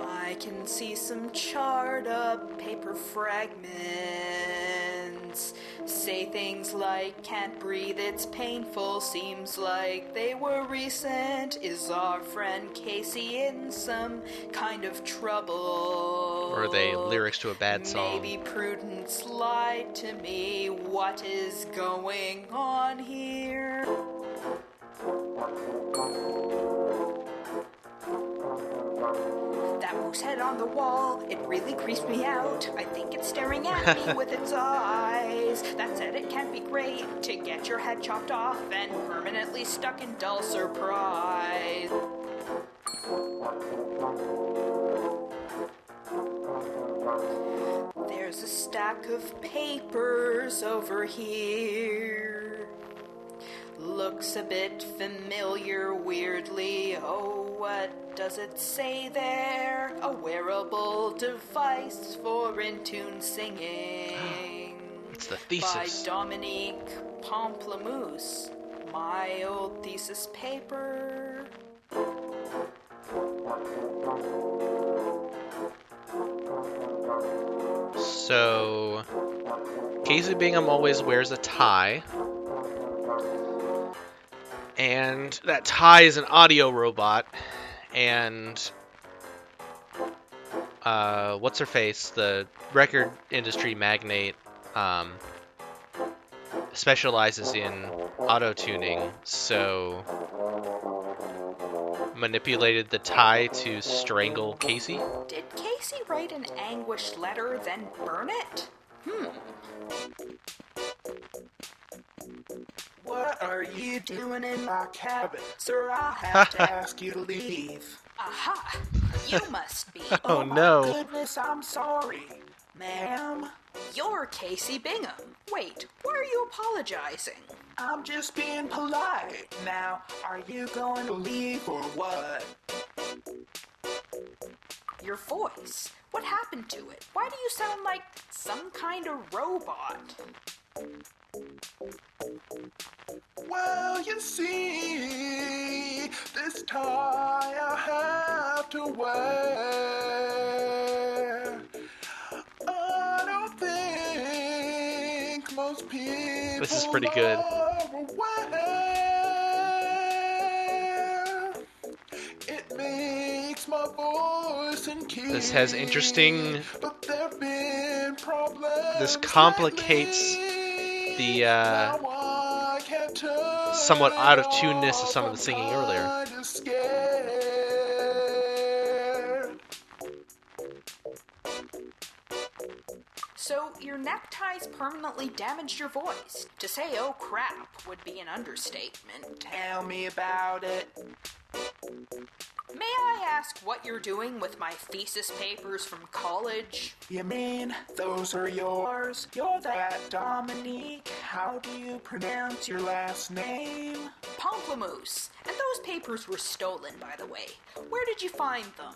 I can see some charred up paper fragments. Say things like, can't breathe, it's painful, seems like they were recent. Is our friend Casey in some kind of trouble? Or are they lyrics to a bad song? Maybe Prudence lied to me. What is going on here? That moose head on the wall, it really creeps me out. I think it's staring at me with its eyes. That said, it can't be great to get your head chopped off and permanently stuck in dull surprise. There's a stack of papers over here. Looks a bit familiar, weirdly. Oh, what does it say there? A wearable device for in-tune singing. It's the thesis. By Dominique Pamplemousse. My old thesis paper. So, Casey Bingham always wears a tie. And that tie is an audio robot. And what's her face? The record industry magnate specializes in auto tuning, so manipulated the tie to strangle Casey. Did Casey write an anguished letter, then burn it? What are you doing in my cabin? Sir, I'll have to ask you to leave. Aha! You must be. Oh my no. goodness, I'm sorry. Ma'am, You're Casey Bingham. Wait, why are you apologizing? I'm just being polite. Now, are you going to leave or what? Your voice. What happened to it? Why do you sound like some kind of robot? Well, you see, tie I have to wear. I don't think most people This is pretty good. are aware. It makes my voice and keys. This has interesting. But there've been problems. This complicates the somewhat out of tuneness of some of the singing earlier. So, your neckties permanently damaged your voice. To say, oh crap, would be an understatement. Tell me about it. May I ask what you're doing with my thesis papers from college? You mean those are yours? You're that Dominique. How do you pronounce your last name? Pamplemousse. And those papers were stolen, by the way. Where did you find them?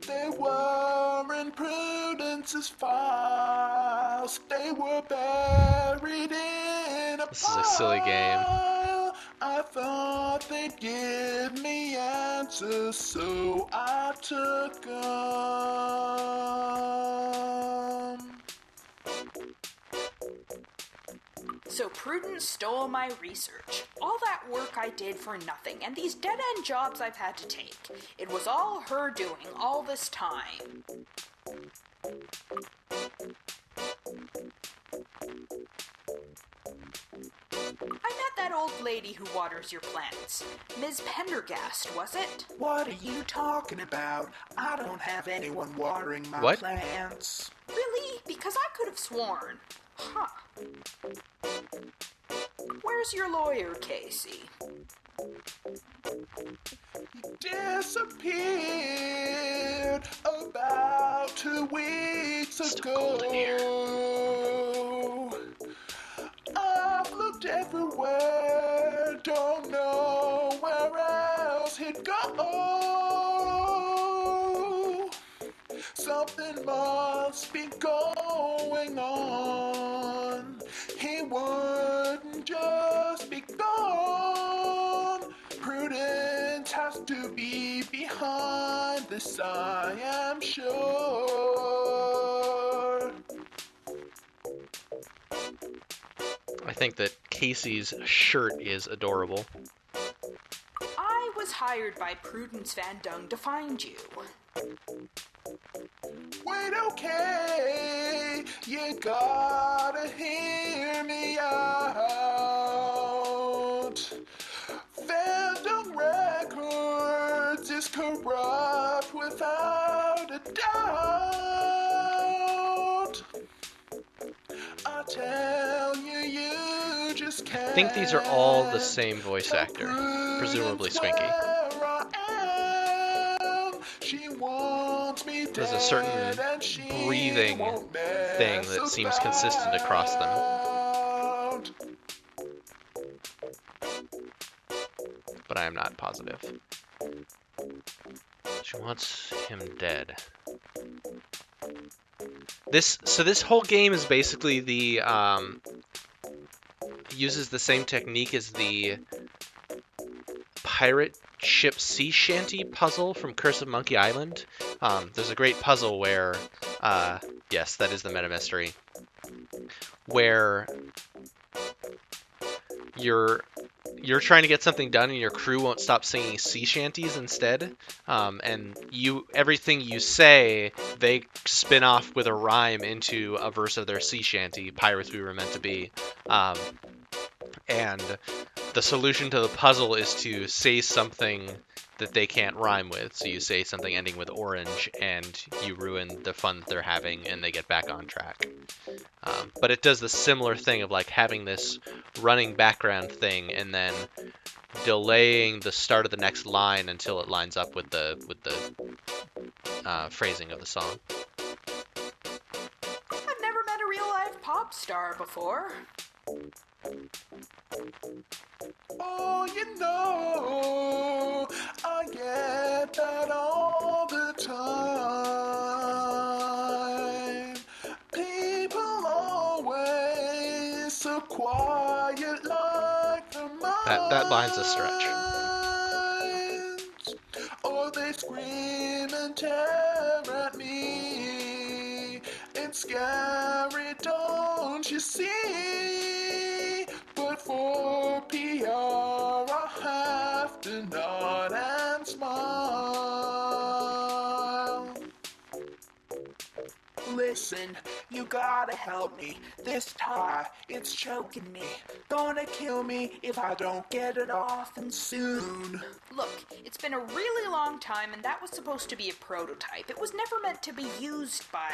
They were in Prudence's files. They were buried in a This is a silly game. pile. I thought they'd give me answers, so I took them. So Prudence stole my research. All that work I did for nothing, and these dead-end jobs I've had to take. It was all her doing all this time. I met that old lady who waters your plants. Ms. Pendergast, was it? What are you talking about? I don't have anyone watering my What? plants. Really? Because I could have sworn. Huh. Where's your lawyer, Casey? Disappeared about 2 weeks Still ago. cold in here. I've looked everywhere, don't know where else he'd go. Something must be going on. He wouldn't just be gone. Prudence has to be behind this, I am sure. I think that Casey's shirt is adorable. I was hired by Prudence Van Dung to find you. Wait, okay, you gotta hear me out. Phantom Records is corrupt without a doubt. I tell you, you just can't. I think these are all the same voice actor, presumably Squinky. There's a certain breathing thing that seems consistent across them. But I am not positive. She wants him dead. This whole game is basically the uses the same technique as the pirate ship sea shanty puzzle from Curse of Monkey Island. There's a great puzzle where, yes, that is the meta mystery, where you're trying to get something done and your crew won't stop singing sea shanties instead, and everything you say, they spin off with a rhyme into a verse of their sea shanty, Pirates We Were Meant to Be, and the solution to the puzzle is to say something that they can't rhyme with. So you say something ending with orange, and you ruin the fun that they're having, and they get back on track. But it does the similar thing of like having this running background thing, and then delaying the start of the next line until it lines up with the phrasing of the song. I've never met a real life pop star before. Oh, you know, I get that all the time. People always so quiet like the That line's a stretch. squint and tear at me. It's scary, don't you see? But for PR, I have to nod and smile. Listen, you gotta help me. This tie, it's choking me. Gonna kill me if I don't get it off and soon. Look, it's been a really long time, and that was supposed to be a prototype. It was never meant to be used by...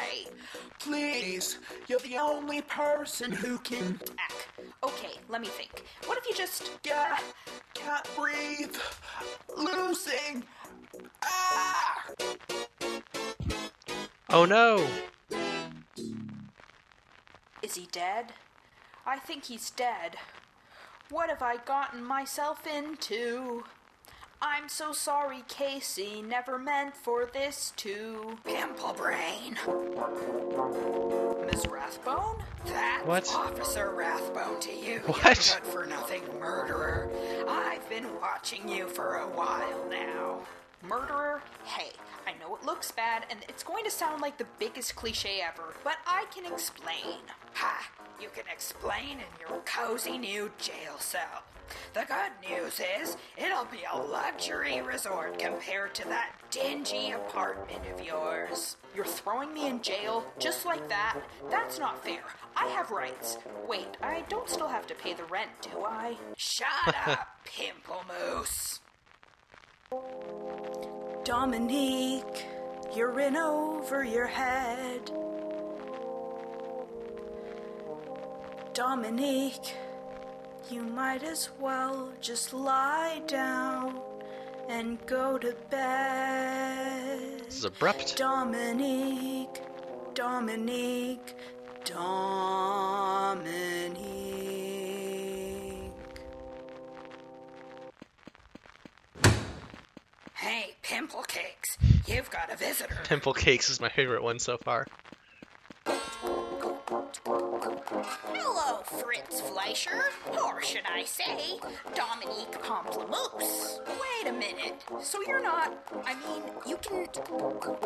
Please, you're the only person who can... Ack. Okay, let me think. What if you just... Yeah, can't breathe. Losing. Ah! Oh no! Is he dead? I think he's dead. What have I gotten myself into? I'm so sorry, Casey. Never meant for this to... Pimple brain. Miss Rathbone? That's What? Officer Rathbone to you, What? you good-for-nothing murderer. I've been watching you for a while now. Murderer? Hey, I know it looks bad, and it's going to sound like the biggest cliche ever, but I can explain. Ha! You can explain in your cozy new jail cell. The good news is, it'll be a luxury resort compared to that dingy apartment of yours. You're throwing me in jail just like that? That's not fair. I have rights. Wait, I don't still have to pay the rent, do I? Shut up, Pamplemousse. Dominique, you're in over your head. Dominique, you might as well just lie down and go to bed. This is abrupt. Dominique, Dominique, Dominique. Hey, Pimple Cakes, you've got a visitor. Pimple Cakes is my favorite one so far. Hello, Fritz Fleischer, or should I say, Dominique Pamplemousse. Wait a minute, so you're not, you can...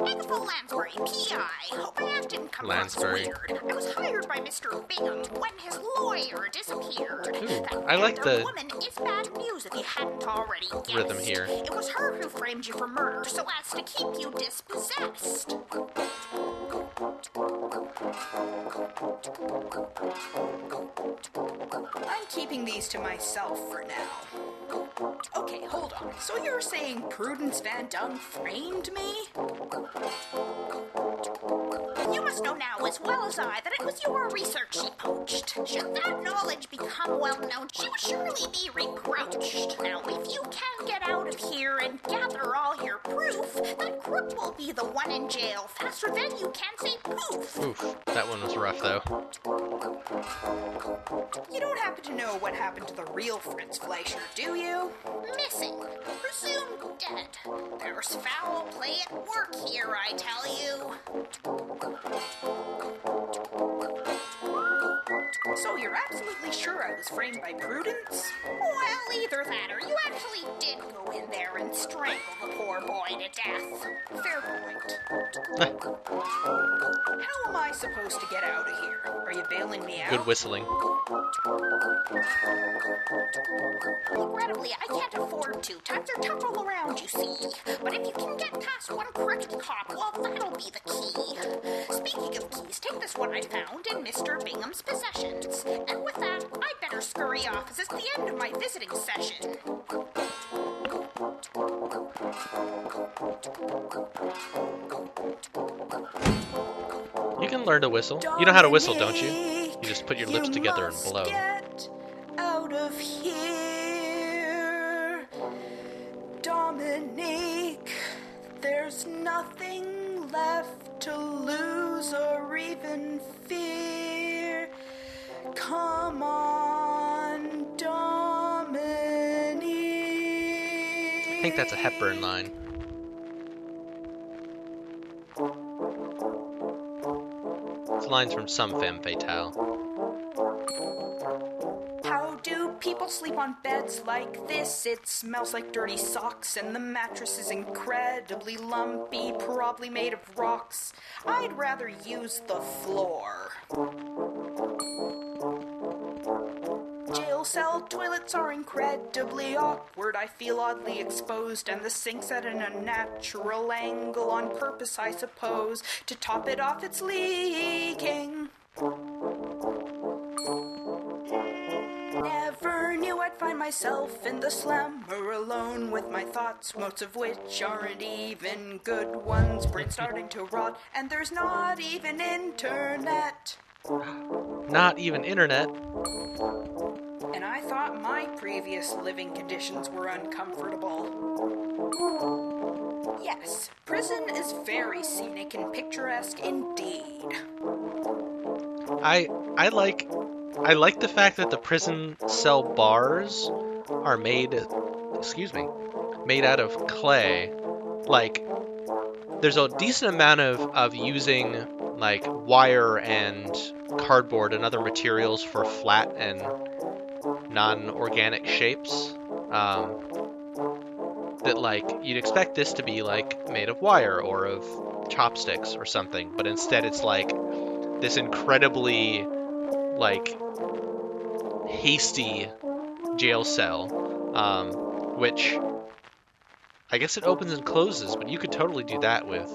Agatha Lansbury, P.I. Hope my act didn't come across as Lansbury. weird. I was hired by Mr. Bingham when his lawyer disappeared. Ooh, That I like other the woman is bad news if you hadn't already guessed. rhythm here. It was her who framed you for murder so as to keep you dispossessed. I'm keeping these to myself for now. Okay, hold on. So you're saying Prudence Van Dung framed me? You must know now as well as I that it was your research she poached. Should that knowledge become well known, she would surely be reproached. Now, if you can get out of here and gather all your proof, that crook will be the one in jail faster than you can say poof. Oof, that one was rough though. You don't happen to know what happened to the real Fritz Fleischer, do you? Missing. Presumed dead. There's foul play at work here, I tell you. So you're absolutely sure I was framed by Prudence? Well, either that or you actually did go in there and strangle the poor boy to death. Fair point. How am I supposed to get out of here? Are you bailing me out? Good whistling. Regrettably, I can't afford to. Times are tough all around, you see. But if you can get past one crooked cop, well, that'll be the key. Speaking of keys, take this one I found in Mr. Bingham's possessions. And with that, I'd better scurry off, as it's the end of my visiting session. You can learn to whistle. You know how to whistle, don't you? You just put your lips together and blow. Get out of here, Dominique. There's nothing left to lose or even fear. Come on, Dominique. I think that's a Hepburn line. It's lines from some femme fatale. How do People sleep on beds like this. It smells like dirty socks, and the mattress is incredibly lumpy, probably made of rocks. I'd rather use the floor. Jail cell toilets are incredibly awkward. I feel oddly exposed, and the sink's at an unnatural angle on purpose, I suppose. To top it off, it's leaking. Never knew I'd find myself in the slammer alone with my thoughts, most of which aren't even good ones. Brain starting to rot, and there's not even internet. Not even internet. And I thought my previous living conditions were uncomfortable. Yes, prison is very scenic and picturesque indeed. I like the fact that the prison cell bars are made out of clay. Like, there's a decent amount of using like wire and cardboard and other materials for flat and non-organic shapes. That like you'd expect this to be like made of wire or of chopsticks or something, but instead it's like this incredibly like hasty jail cell, which I guess it opens and closes, but you could totally do that with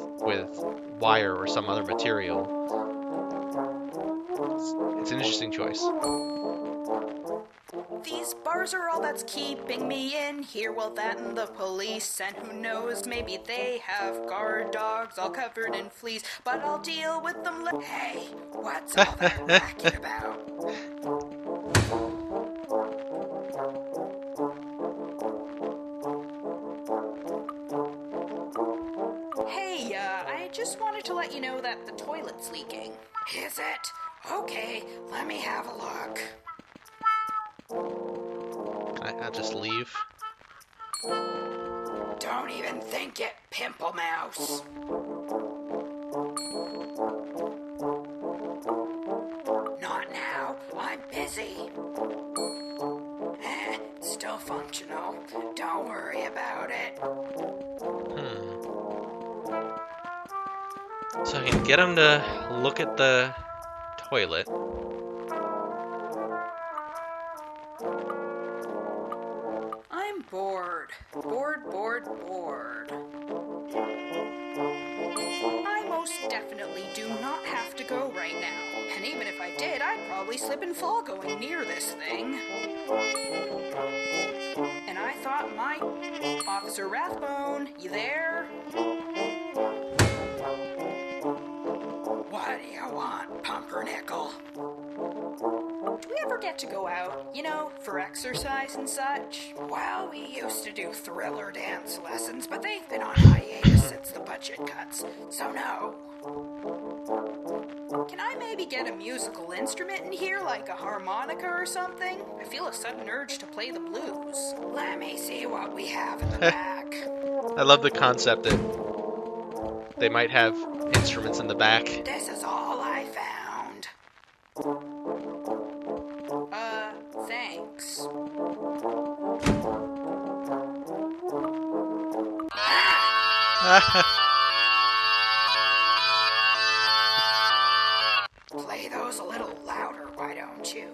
wire or some other material. It's an interesting choice. These bars are all that's keeping me in here. Well, that and the police, and who knows, maybe they have guard dogs all covered in fleas, but I'll deal with them Hey, what's all that racket about? Hey, I just wanted to let you know that the toilet's leaking. Is it? Okay, let me have a look. I'll just leave. Don't even think it, Pamplemousse. Not now, I'm busy. It's still functional. Don't worry about it. So I can get him to look at the toilet. I'm bored. Bored. I most definitely do not have to go right now. And even if I did, I'd probably slip and fall going near this thing. And I thought Officer Rathbone, you there? What do you want, Pumpernickel? Do we ever get to go out, you know, for exercise and such? Well, we used to do thriller dance lessons, but they've been on hiatus since the budget cuts, so no. Can I maybe get a musical instrument in here, like a harmonica or something? I feel a sudden urge to play the blues. Let me see what we have in the back. I love the concept that they might have instruments in the back. This is all I found. Thanks. Play those a little louder, why don't you?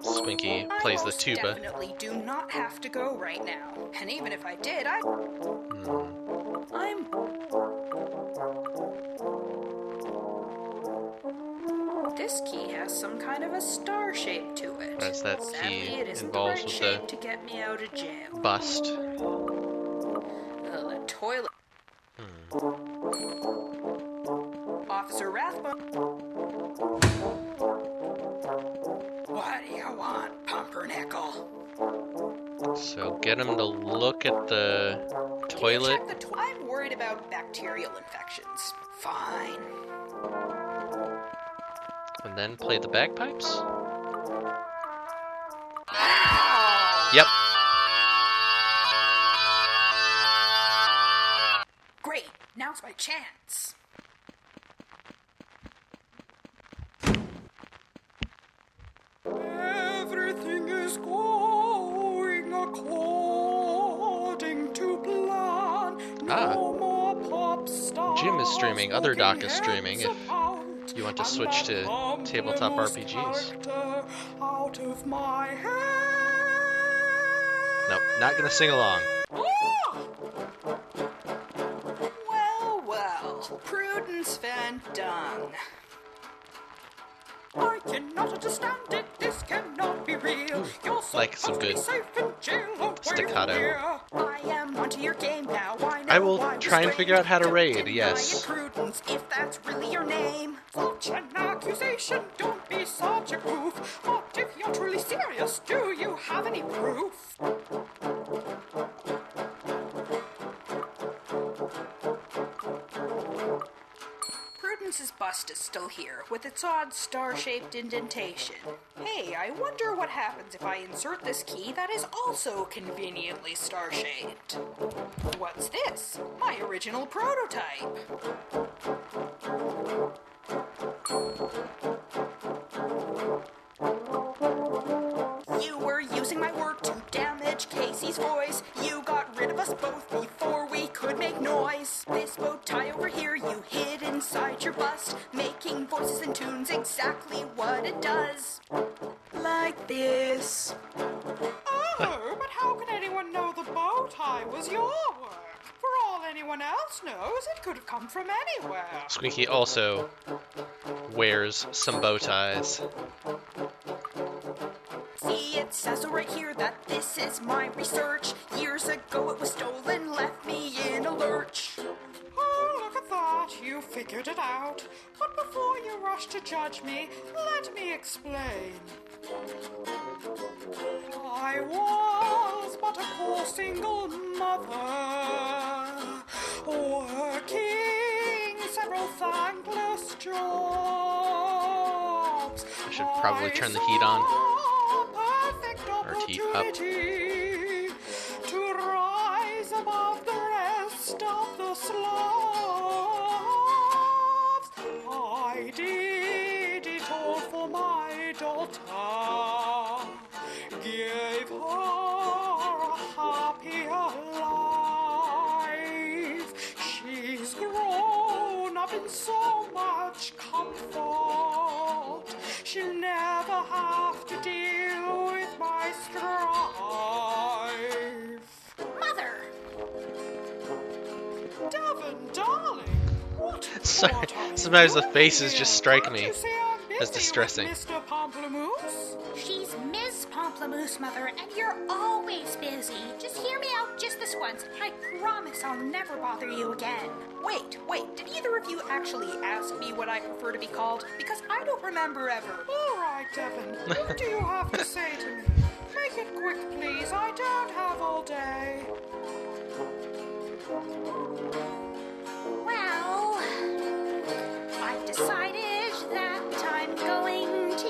Squinky plays the I most tuba. definitely do not have to go right now. And even if I did, This key has some kind of a star shape to it. As that Sadly, key it isn't involves the right with shape the to get me out of jail. bust. The toilet. Officer Rathbone. What do you want, Pumpernickel? So get him to look at the toilet. Check the I'm worried about bacterial infections. Fine. And then play the bagpipes? Ow! Yep. Great, now's my chance. Everything no more pop stars. Jim is streaming, other doc is poking streaming, heads if about, you want to and switch that to tabletop Pamplemousse RPGs. character out of my head. Nope, not gonna sing along. Well, well, Prudence Van Dung. I cannot understand it, this cannot be real. You're like some supposed to be good safe in jail away staccato. from here. I am onto your game now. I will try and figure out how to raid, Don't deny yes. it, Prudence, if that's really your name. Such an accusation, don't be such a goof. But if you're truly serious, do you have any proof? Prudence's bust is still here, with its odd star-shaped indentation. Hey, I wonder what happens if I insert this key that is also conveniently star-shaped. What's this? My original prototype. You were using my work to damage Casey's voice. You got rid of us both before we could make noise. This bow tie over here you hid inside your bust, making voices and tunes exactly what it does. Like this. Oh, but how can anyone know the bow tie was your work? For all anyone else knows, it could have come from anywhere. Squinky also wears some bow ties. See, it says so right here that this is my research. Years ago it was stolen, left me in a lurch. Oh, look at that, you figured it out. But before you rush to judge me, let me explain. I was but a poor single mother, working several thankless jobs. I should probably turn the heat on. Or heat up. To rise above the rest of the slobs. I did it all for my daughter, gave her a happier life. She's grown up in so much comfort, she'll never have to deal with my strife. Mother! Devon, darling, what? Sorry, sometimes the faces just strike me as distressing. Mr. Pamplemousse? She's Ms. Pamplemousse, Mother, and you're always busy. Just hear me out just this once. I promise I'll never bother you again. Wait, did either of you actually ask me what I prefer to be called? Because I don't remember ever. All right, Devon, what do you have to say to me? Make it quick, please. I don't have all day. Well, I've decided that I'm going to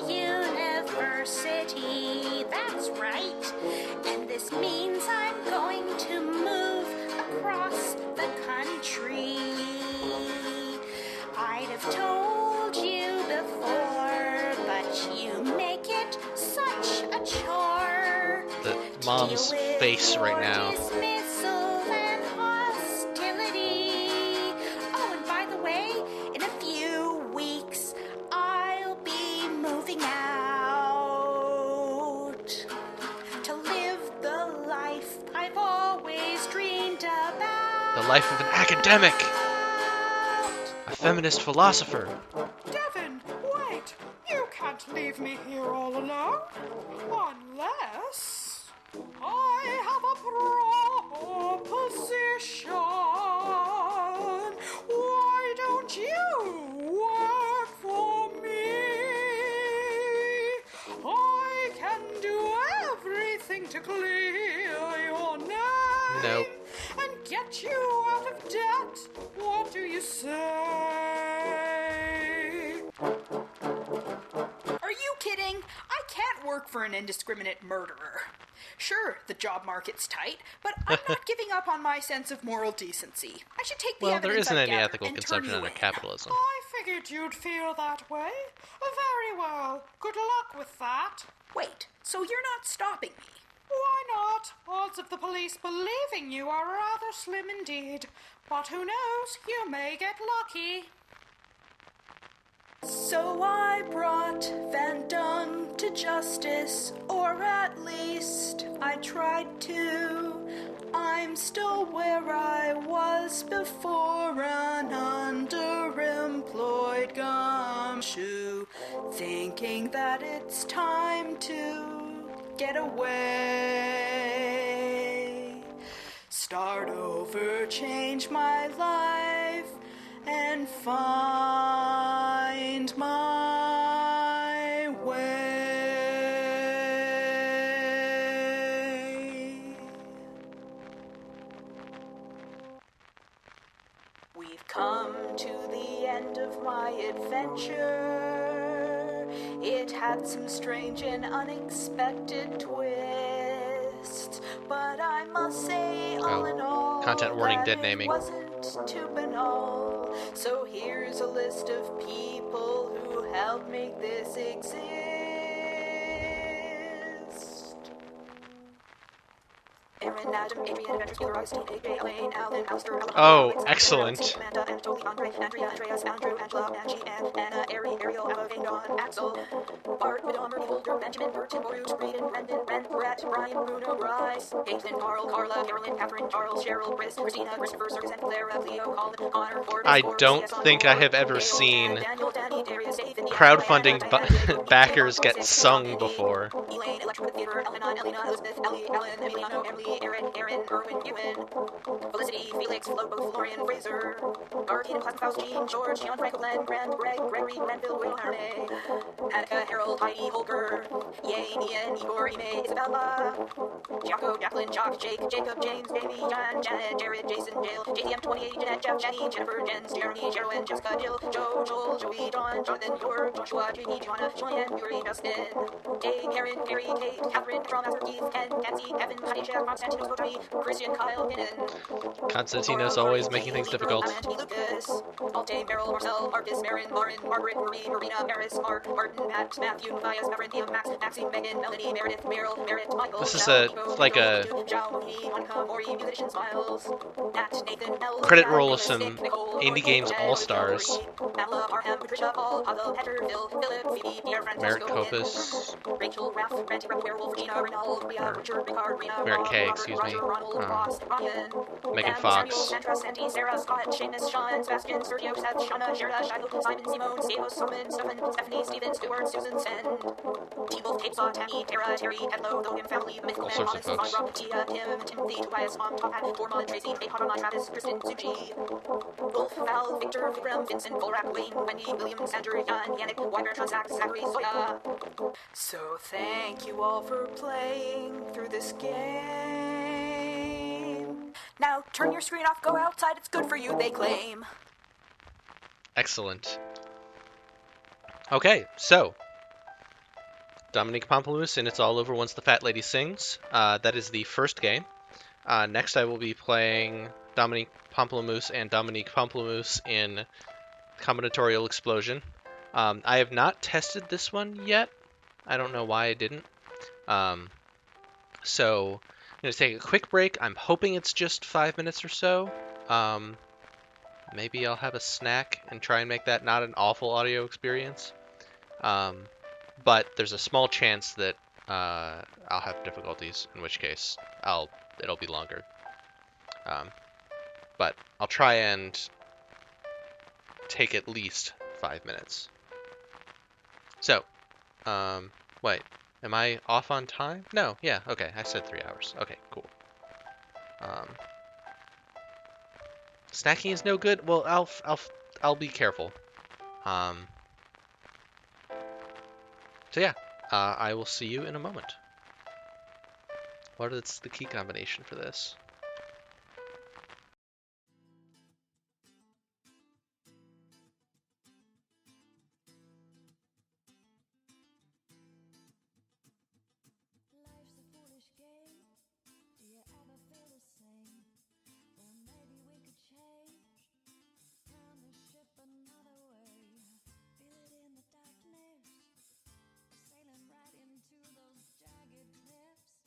university. That's right. And this means I'm going to move across the country. I'd have told you before, but you make it such a chore. The mom's face right now. Dismissal and hostility. Oh, and by the way, in a few weeks, I'll be moving out to live the life I've always dreamed about. The life of an academic! A feminist philosopher! Devon, wait! You can't leave me here all alone. Unless I have a proposition. Why don't you work for me? I can do everything to clear your name. Nope. And get you out of debt. What do you say? Are you kidding? I can't work for an indiscriminate murderer. Sure, the job market's tight, but I'm not giving up on my sense of moral decency. I should take the Well, there evidence isn't I've any gathered ethical and turn consumption you under in. capitalism. I figured you'd feel that way. Very well. Good luck with that. Wait, so you're not stopping me? Why not? Odds of the police believing you are rather slim indeed. But who knows, you may get lucky. So I brought Van Dung to justice, or at least I tried to. I'm still where I was before, an underemployed gumshoe, thinking that it's time to get away. Start over, change my life, and find my way. We've come to the end of my adventure. It had some strange and unexpected twists, but I must say, all in all, content warning, that dead naming. It wasn't too banal. So here's a list of people who helped make this exist. Aaron, Adam, Adrian, Adventures, Keeler, Augustine, AJ, Elaine, Alan, Alistair, Alan, Oh, Alex, excellent. Amanda, and Toby, Andre, Andrea, Andreas, Andrew, Angela, Angie, Anna, Ariel, Emma, Vagon, Axel, Bart, Vidal, Murray, Holder, Benjamin, Burton, Borus, Breeden, Brendan, Brent, Brett, Brian, Bruno, Bryce, Caitlin, Carl, Carla, Carolyn, Catherine, Charles, Cheryl, Chris, Christina, Christopher, Circus, and Clara, Cleo, Colin, Connor, Forbes, I Forbes, don't CS, think I Ford, have ever Dale, seen Daniel, Danny, Darius, David, crowdfunding Diana, Jacob, backers get Joseph, sung Andy, before. Elaine, Electric Theater, Elena, Elena, Elizabeth, Ellie, Ellen, Emiliano, Emily, Aaron, Aaron, Erwin, Ewan, Felicity, Felix, Flobo, Florian, Fraser, Guardian, Plasma Faust, Jean, George, Sean, Franco, Glenn, Grant, Greg, Gregory, Grenville, Will, Harney, Annika, Harold, Heidi, Holger, Yay, Ian, Igor, Ime, Isabella, Jaco, Jacqueline, Jock, Jake, Jacob, James, Jamie, John, Janet, Jared, Jason, Jill, JTM 28, Jeanette, Jeff, Jenny, Jennifer, Jens, Jeremy, Sherwin, Jessica, Jill, Joe, Joel, Joey, John, Jonathan, Yor, Joshua, Jamie, Joanna, Julian, Yuri, Justin, Dave, Karen, Gary, Kate, Catherine, Petrol, Master, Keith, Ken, Nancy, Evan, Khadijah, Konstantinos, Botami, Christian, Kyle, Pinnan, Konstantinos always making things difficult. Lucas, Alte, Merrill, Marcel, Marcus, Marin, Lauren, Margaret, Marie, Marina, Paris, Mark, Martin, Matt, Matthew, Matthias, Maverick, Liam, Max, Maxine, Megan, Melanie, Meredith, Meryl, Merritt, Michael, This is Mel, a Nico, like Joe, a Zhao, Moni, Monica, Maury, Musician, Smiles, Nat, Nathan, Nell, credit Chad, roll of Nicholas, some Nick, Nicole, Indie Michael, Games Ted, All-Stars. Lori, Pamela, Parham, Patricia, Paul, Pavel, Petter, Phil, Philip, Phoebe, Pierre, Merritt Francesco, Copus. Rachel, Ralph, Brent, Werewolf, Regina, Rinald, Ria, Richard, Ricard, Rena, Merritt Rob, K, Robert, excuse Roger, me. Ronald, Ross, Ryan, Megan Pam, Fox. Samuel, Sandra, Sandy, Sarah, Scott, Seamus, Sean, Sebastian, Sergio, Seth, Shauna, Sherda, Shiloh, Simon, Simone, Steos, Solomon, Stefan, Stephanie, Steven, Stewart, Susan, Send, T-Wolf, Kate, Saw, Tammy, Tara, Terry, Pedlo, Logan, Family, The Mythical All Man, sorts of Thomas, folks. Von, Rob, Tia, Tim, Timothy, Tobias, Mom, Top Hat, Tormod, Tracy, Kate, Hotton, Travis, Kristen, Suji, Wolf, Val, Victor, Vikram, Vincent, Volrak, Wayne, Wendy, William, Sandra, Jan, Yannick, Wyber, Transact, Zachary, Soya. So thank you all for playing through this game. Now turn your screen off, go outside, it's good for you, they claim. Excellent. Okay, so Dominique Pamplemousse and It's All Over Once the Fat Lady Sings. That is the first game. Next I will be playing Dominique Pamplemousse and Dominique Pamplemousse in Combinatorial Explosion. I have not tested this one yet. I don't know why I didn't. So I'm going to take a quick break. I'm hoping it's just 5 minutes or so. Maybe I'll have a snack and try and make that not an awful audio experience. But there's a small chance that I'll have difficulties, in which case it'll be longer. But I'll try and take at least 5 minutes. So, wait, am I off on time? No, yeah, okay, I said 3 hours. Okay, cool. Snacking is no good. Well, I'll be careful. So yeah, I will see you in a moment. What is the key combination for this? Life's a foolish game. Do you ever feel the same? Well, maybe we could change. Turn the ship another way. Feel it in the darkness. Sailing right into those jagged cliffs.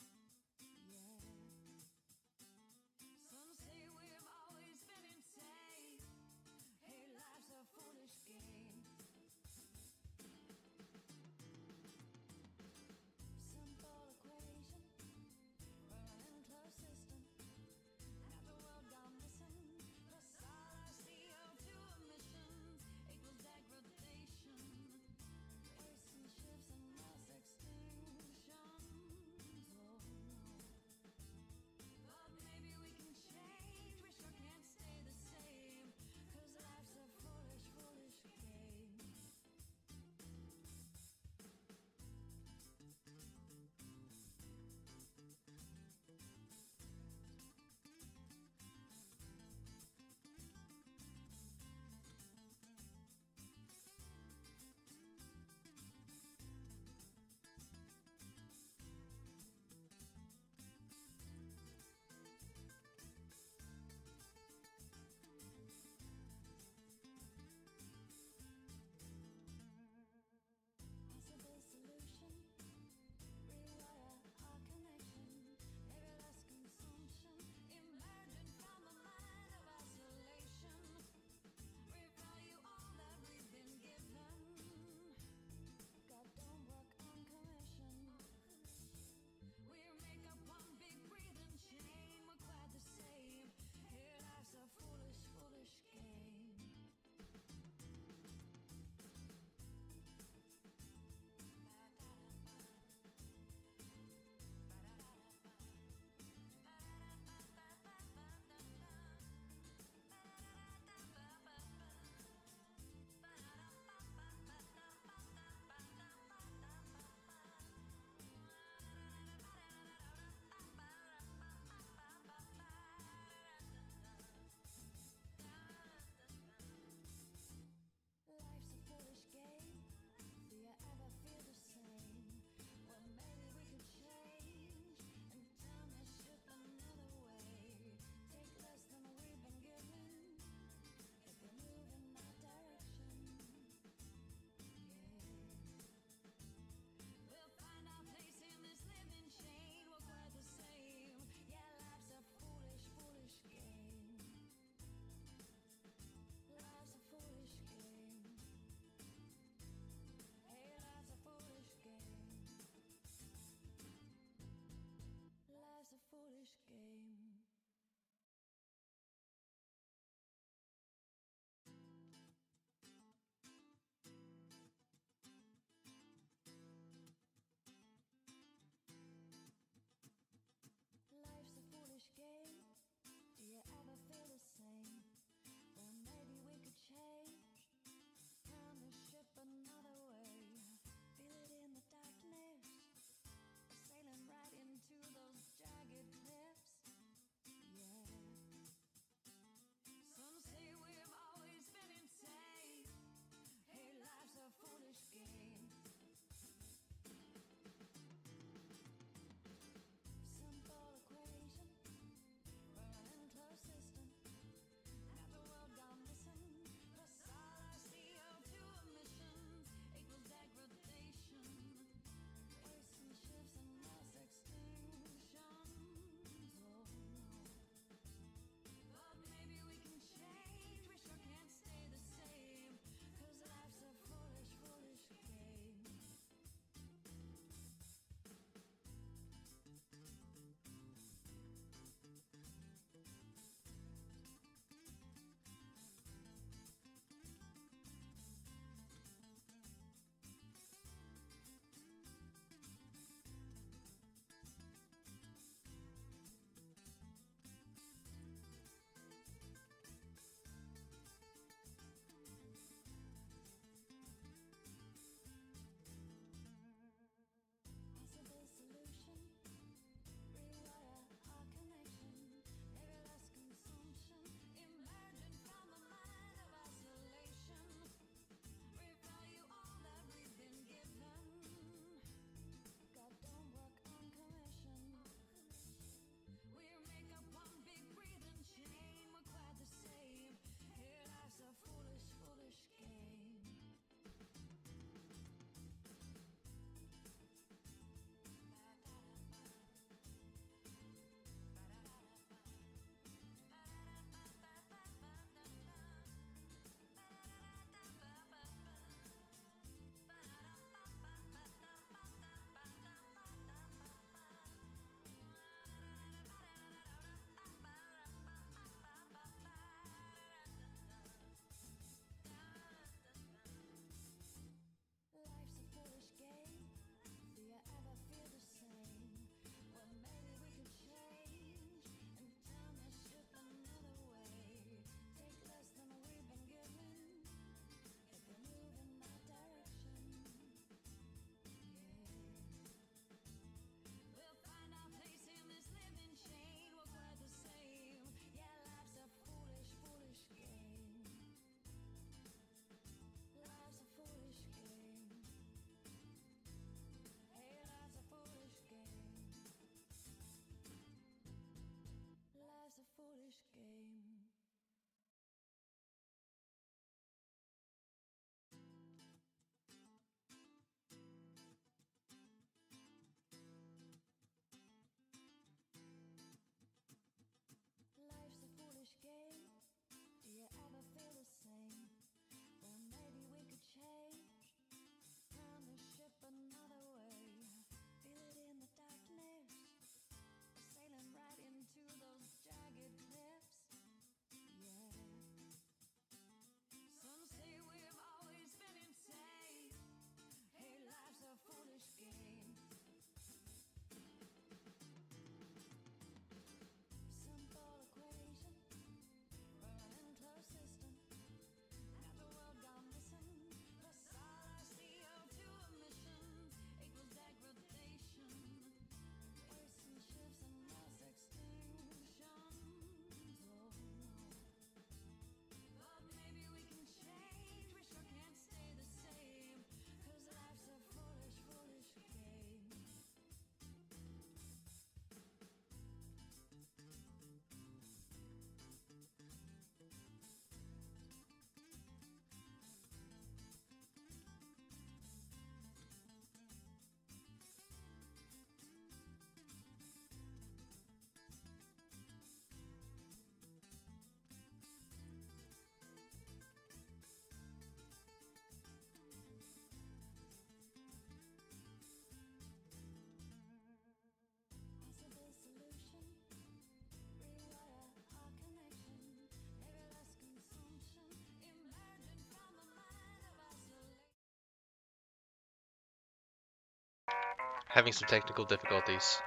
having some technical difficulties.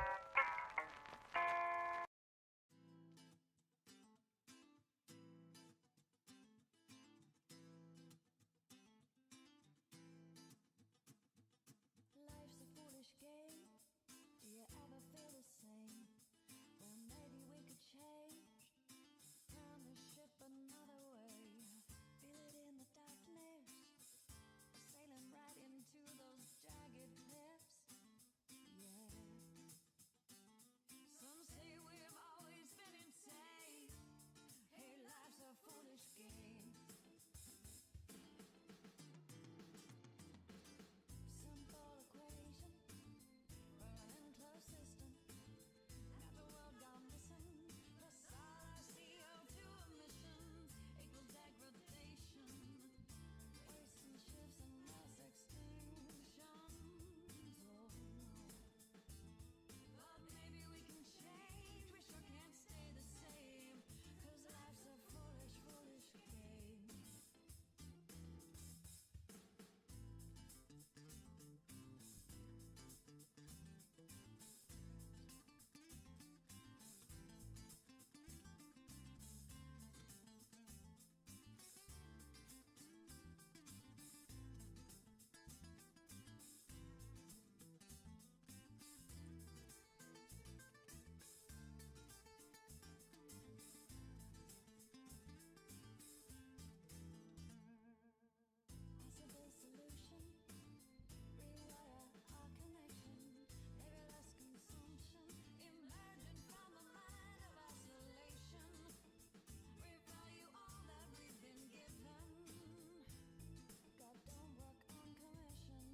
Life's a foolish game. Do you ever feel the same? Well, maybe we could change. Turn the ship another way. Feel it in the darkness. Sailing right into those jagged cliffs. Yeah. Some say we've always been insane. Hey, life's a foolish game. Simple equation, running close system. Have the world gone missing? Plus all our CO2 emissions equals degradation. Wasting ships and mass extinctions. Oh no. But maybe we can change. We sure can't stay the same. 'Cause life's a foolish, foolish game. Possible solution. Rewire our connection. Maybe less consumption. Emerging from the mind of isolation. Revalue all that we've been given. God don't work on commission.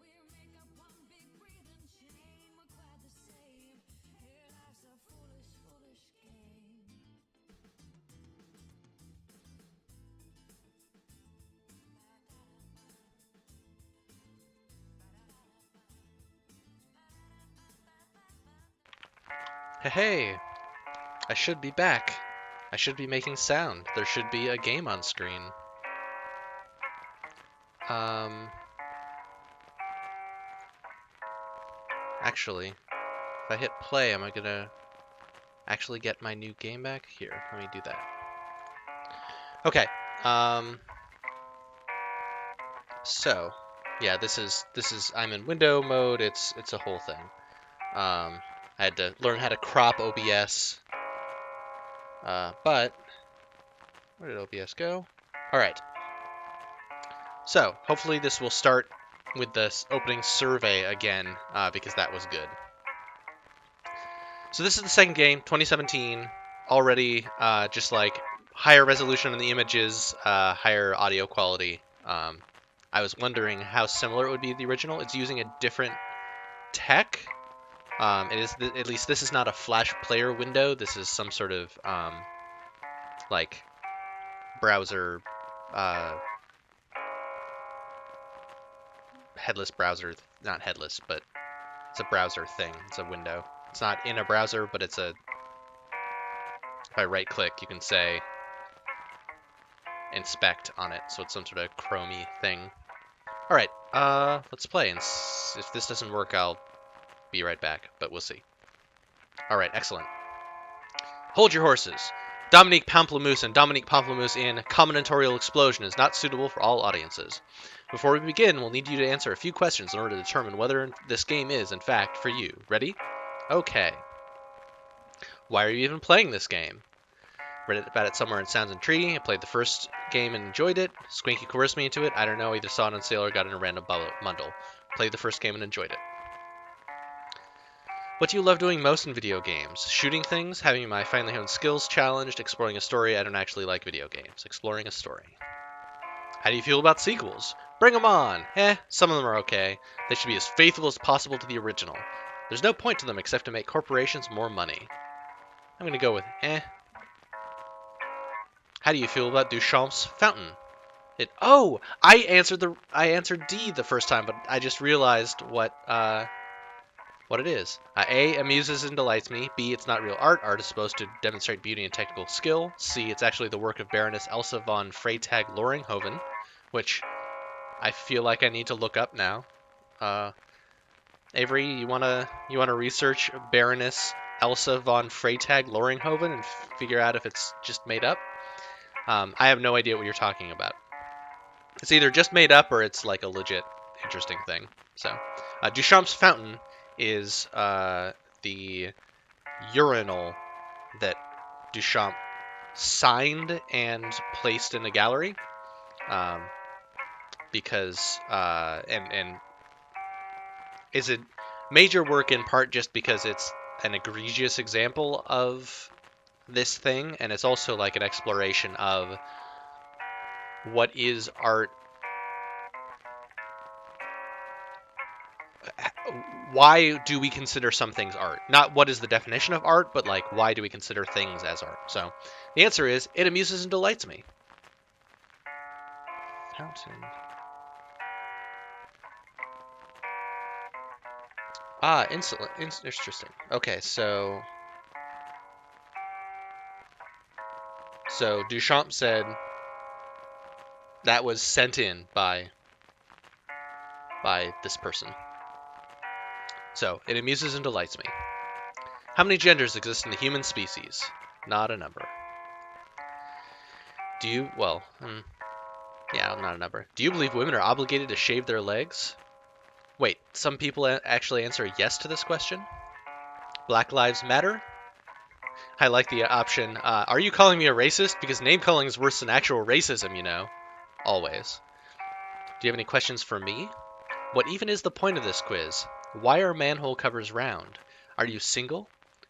We make up one big breathing chain. We're quite the same. Here life's a foolish, foolish game. Hey, I should be back. I should be making sound. There should be a game on screen. Actually, if I hit play, am I gonna actually get my new game back? Here, let me do that. Okay, so, yeah, this is, I'm in window mode, it's a whole thing. I had to learn how to crop OBS, but, where did OBS go? Alright, so, hopefully this will start with this opening survey again, because that was good. So this is the second game, 2017, already just like higher resolution on the images, higher audio quality. I was wondering how similar it would be to the original. It's using a different tech. It is at least this is not a Flash player window. This is some sort of like browser, headless browser. Not headless, but it's a browser thing. It's a window. It's not in a browser, but it's a. If I right click, you can say inspect on it, so it's some sort of Chromey thing. All right, let's play, and if this doesn't work, I'll be right back, but we'll see. All right, excellent. Hold your horses. Dominique Pamplemousse and Dominique Pamplemousse in Combinatorial Explosion is not suitable for all audiences. Before we begin, we'll need you to answer a few questions in order to determine whether this game is, in fact, for you. Ready? Okay. Why are you even playing this game? Read about it somewhere in Sounds Intriguing. I played the first game and enjoyed it. Squinky coerced me into it. I don't know, either saw it on sale or got it in a random bundle. Played the first game and enjoyed it. What do you love doing most in video games? Shooting things, having my finely honed skills challenged, exploring a story. I don't actually like video games. Exploring a story. How do you feel about sequels? Bring them on! Some of them are okay. They should be as faithful as possible to the original. There's no point to them except to make corporations more money. I'm gonna go with How do you feel about Duchamp's Fountain? I answered D the first time, but I just realized what it is. A, amuses and delights me. B, it's not real art. Art is supposed to demonstrate beauty and technical skill. C, it's actually the work of Baroness Elsa von Freytag-Loringhoven, which I feel like I need to look up now. Avery, you wanna research Baroness Elsa von Freytag Loringhoven and figure out if it's just made up? I have no idea what you're talking about. It's either just made up or it's like a legit interesting thing. So, Duchamp's fountain is the urinal that Duchamp signed and placed in a gallery, because and is a major work in part just because it's an egregious example of this thing, and it's also like an exploration of what is art. Why do we consider some things art? Not what is the definition of art, but like why do we consider things as art? So the answer is it amuses and delights me. Fountain. Ah, interesting. Okay, so Duchamp said that was sent in by this person. So, it amuses and delights me. How many genders exist in the human species? Not a number. Do you, well, yeah, not a number. Do you believe women are obligated to shave their legs? Wait, some people actually answer yes to this question? Black Lives Matter? I like the option, are you calling me a racist? Because name calling is worse than actual racism, you know. Always. Do you have any questions for me? What even is the point of this quiz? Why are manhole covers round? Are you single?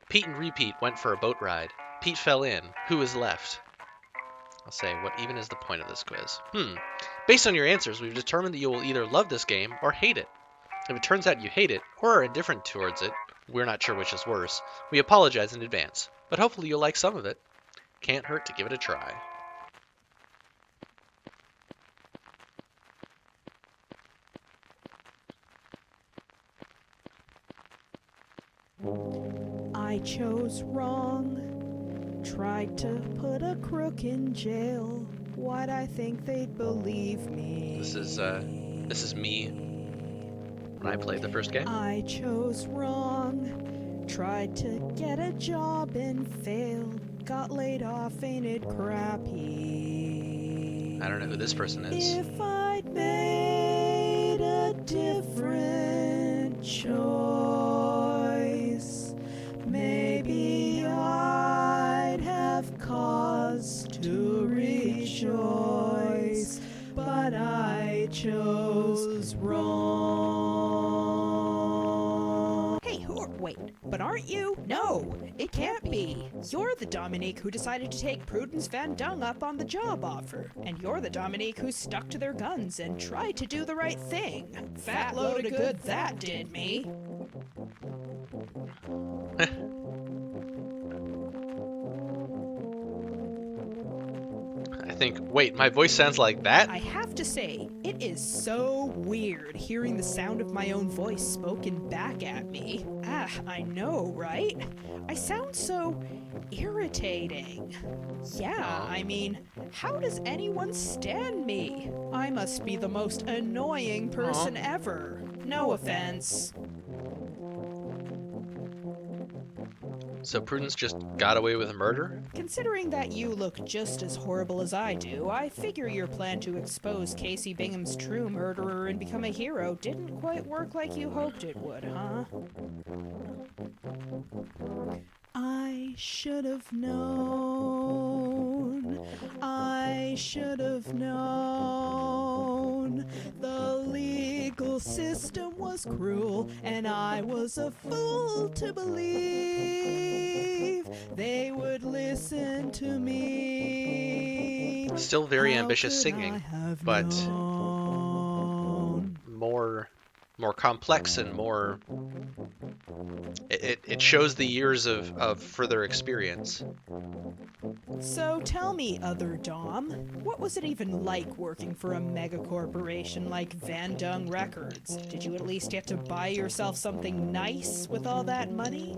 Pete and Repeat went for a boat ride. Pete fell in. Who is left? I'll say, what even is the point of this quiz? Based on your answers, we've determined that you will either love this game or hate it. If it turns out you hate it or are indifferent towards it, we're not sure which is worse. We apologize in advance, but hopefully you'll like some of it. Can't hurt to give it a try. I chose wrong. Tried to put a crook in jail. Why'd I think they'd believe me? This is me when I played the first game. I chose wrong. Tried to get a job and failed. Got laid off, ain't it crappy? I don't know who this person is. If I'd made a different choice, maybe I'd have cause to rejoice, but I chose wrong. Hey, wait, but aren't you? No, it can't be. You're the Dominique who decided to take Prudence Van Dung up on the job offer, and you're the Dominique who stuck to their guns and tried to do the right thing. Fat load of good that did me. I think, wait, my voice sounds like that? I have to say, it is so weird hearing the sound of my own voice spoken back at me. I know, right? I sound so irritating. Yeah, I mean, how does anyone stand me? I must be the most annoying person ever. No offense. So Prudence just got away with murder? Considering that you look just as horrible as I do, I figure your plan to expose Casey Bingham's true murderer and become a hero didn't quite work like you hoped it would, huh? I should have known. I should have known. The legal system was cruel, and I was a fool to believe they would listen to me. Still very ambitious How could singing, I have but known? more complex and more. It shows the years of further experience. So tell me, other Dom, what was it even like working for a mega corporation like Van Dung Records? Did you at least get to buy yourself something nice with all that money?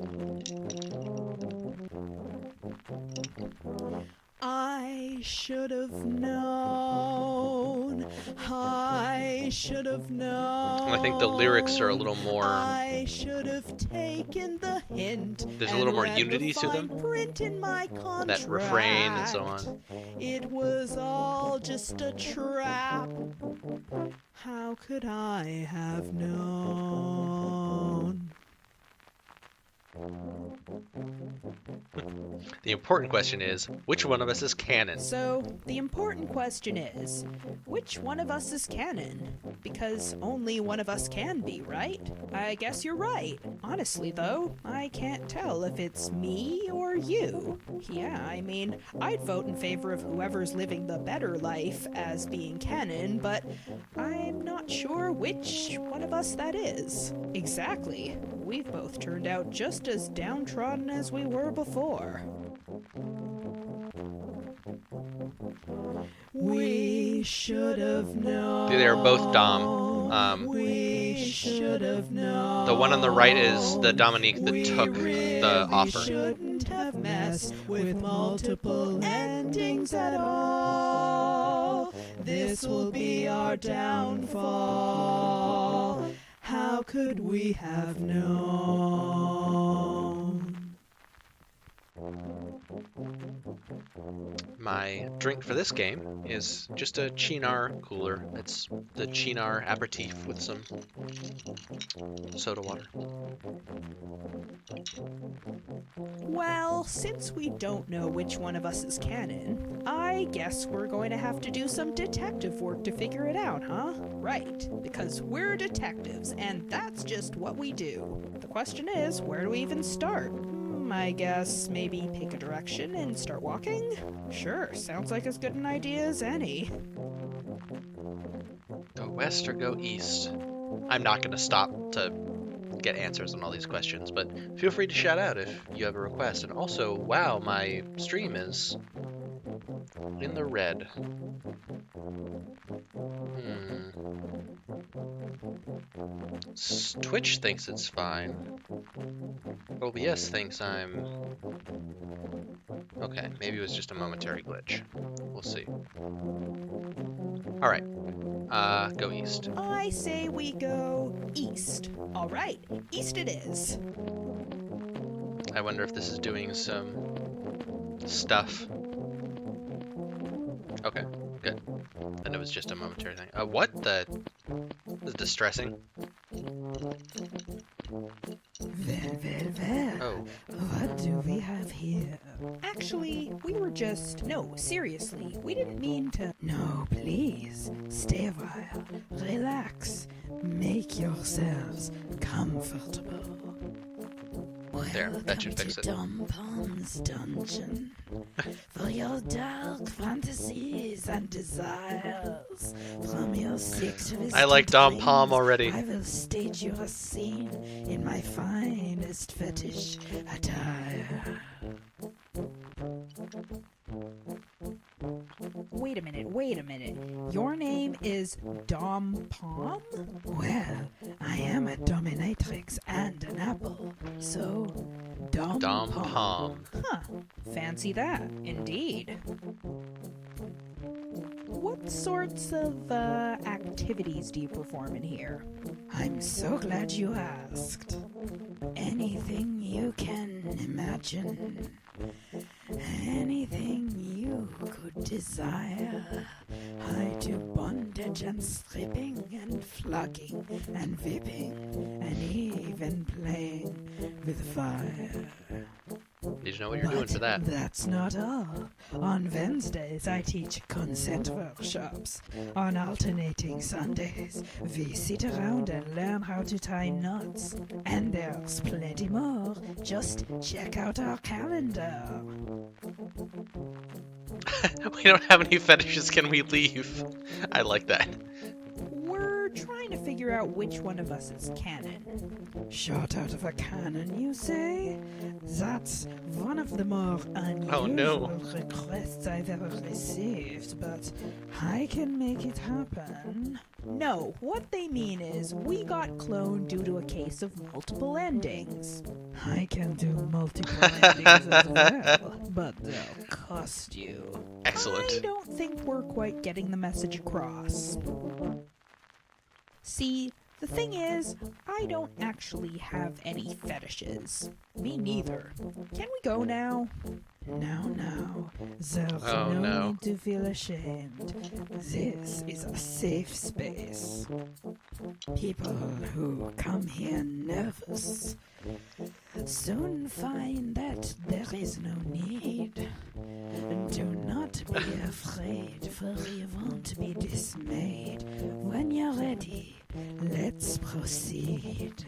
I should have known. I should have known. I think the lyrics are a little more. I should have taken the hint. There's a little more and read unity the to them. fine print in my contract. That refrain and so on. It was all just a trap. How could I have known? The important question is, which one of us is canon? So, the important question is, which one of us is canon? Because only one of us can be, right? I guess you're right. Honestly, though, I can't tell if it's me or you. Yeah, I mean, I'd vote in favor of whoever's living the better life as being canon, but I'm not sure which one of us that is. Exactly. We've both turned out just as downtrodden as we were before. We should have known. They're both Dom. We should have known. The one on the right is the Dominique that took the offer. We shouldn't have messed with multiple endings at all. This will be our downfall. How could we have known? My drink for this game is just a Chinar cooler. It's the Chinar aperitif with some soda water. Well, since we don't know which one of us is canon, I guess we're going to have to do some detective work to figure it out, huh? Right, because we're detectives, and that's just what we do. The question is, where do we even start? I guess maybe pick a direction and start walking? Sure, sounds like as good an idea as any. Go west or go east? I'm not going to stop to get answers on all these questions, but feel free to shout out if you have a request. And also, wow, my stream is in the red. Twitch thinks it's fine. OBS thinks I'm... Okay, maybe it was just a momentary glitch. We'll see. Alright, go east. I say we go east. All right, east it is. I wonder if this is doing some stuff. Okay, good. Then it was just a momentary thing. What the? This is distressing. Well. Oh. What do we have here? Actually, we were just... No, seriously, we didn't mean to... No, please, stay a while. Relax. Make yourselves comfortable. There, that should fix it. Dom Palm's dungeon. For your dark fantasies and desires. From your sexual I like Dom Palm already. I will stage you a scene in my finest fetish attire. Wait a minute. Your name is Dom Palm? Well, I am a dominatrix and an apple, so Dom Palm. Huh, fancy that, indeed. What sorts of activities do you perform in here? I'm so glad you asked. Anything you can imagine. Anything you could desire. I do bondage and stripping and flogging and whipping and even playing with fire. Did you know what you're doing for that? That's not all. On Wednesdays, I teach consent workshops. On alternating Sundays, we sit around and learn how to tie knots. And there's plenty more. Just check out our calendar. We don't have any fetishes, can we leave? I like that. We're trying to figure out which one of us is canon. Shot out of a cannon, you say? That's one of the more unusual requests I've ever received, but I can make it happen. No, what they mean is we got cloned due to a case of multiple endings. I can do multiple endings as well, but they'll trust you. Excellent. I don't think we're quite getting the message across. See, the thing is, I don't actually have any fetishes. Me neither. Can we go now? Now. There's no need to feel ashamed. This is a safe space. People who come here nervous soon find that there is no need. Do not be afraid, for you won't be dismayed. When you're ready, let's proceed.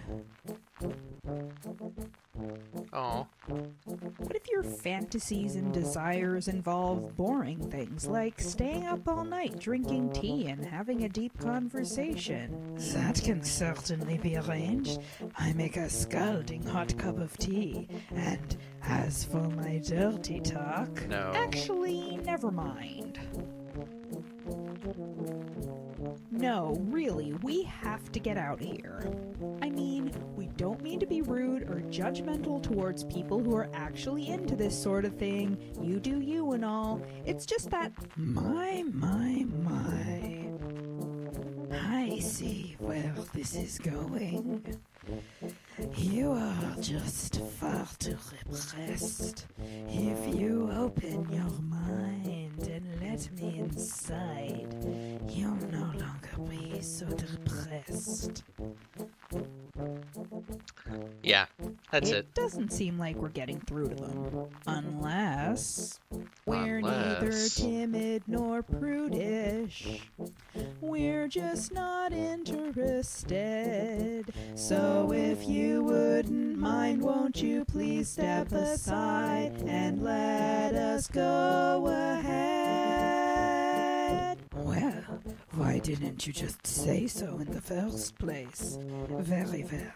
Oh. What if your fantasies and desires involve boring things like staying up all night drinking tea and having a deep conversation? That can certainly be arranged. I make a scalding hot cup of tea. And as for my dirty talk, No. actually, never mind. No, really, we have to get out of here. I mean, we don't mean to be rude or judgmental towards people who are actually into this sort of thing. You do you and all. It's just that, my. I see where this is going. You are just far too repressed. If you open your mind and let me inside, you'll no longer be so depressed. Yeah, that's it. It doesn't seem like we're getting through to them. Unless we're neither timid nor prudish. We're just not interested. So if you wouldn't mind, won't you please step aside and let us go ahead? Well, why didn't you just say so in the first place? Very well.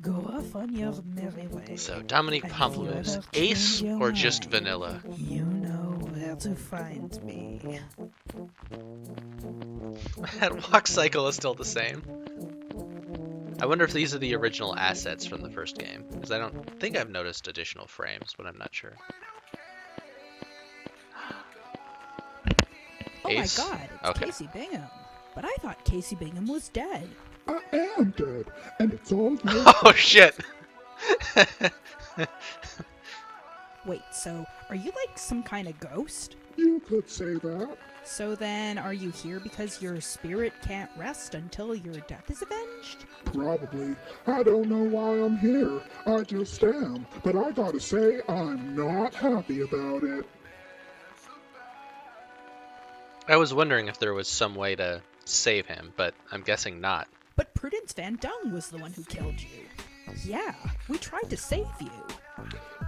Go off on your merry way. So, Dominique Pamplemousse, ace or just vanilla? You know where to find me. That walk cycle is still the same. I wonder if these are the original assets from the first game, because I don't think I've noticed additional frames, but I'm not sure. Ace? Oh my god, it's Okay. Casey Bingham. But I thought Casey Bingham was dead. I am dead, and it's all your Oh shit! Wait, so are you like some kind of ghost? You could say that. So then, are you here because your spirit can't rest until your death is avenged? Probably. I don't know why I'm here. I just am. But I gotta say, I'm not happy about it. I was wondering if there was some way to save him, but I'm guessing not. But Prudence Van Dung was the one who killed you. Yeah, we tried to save you.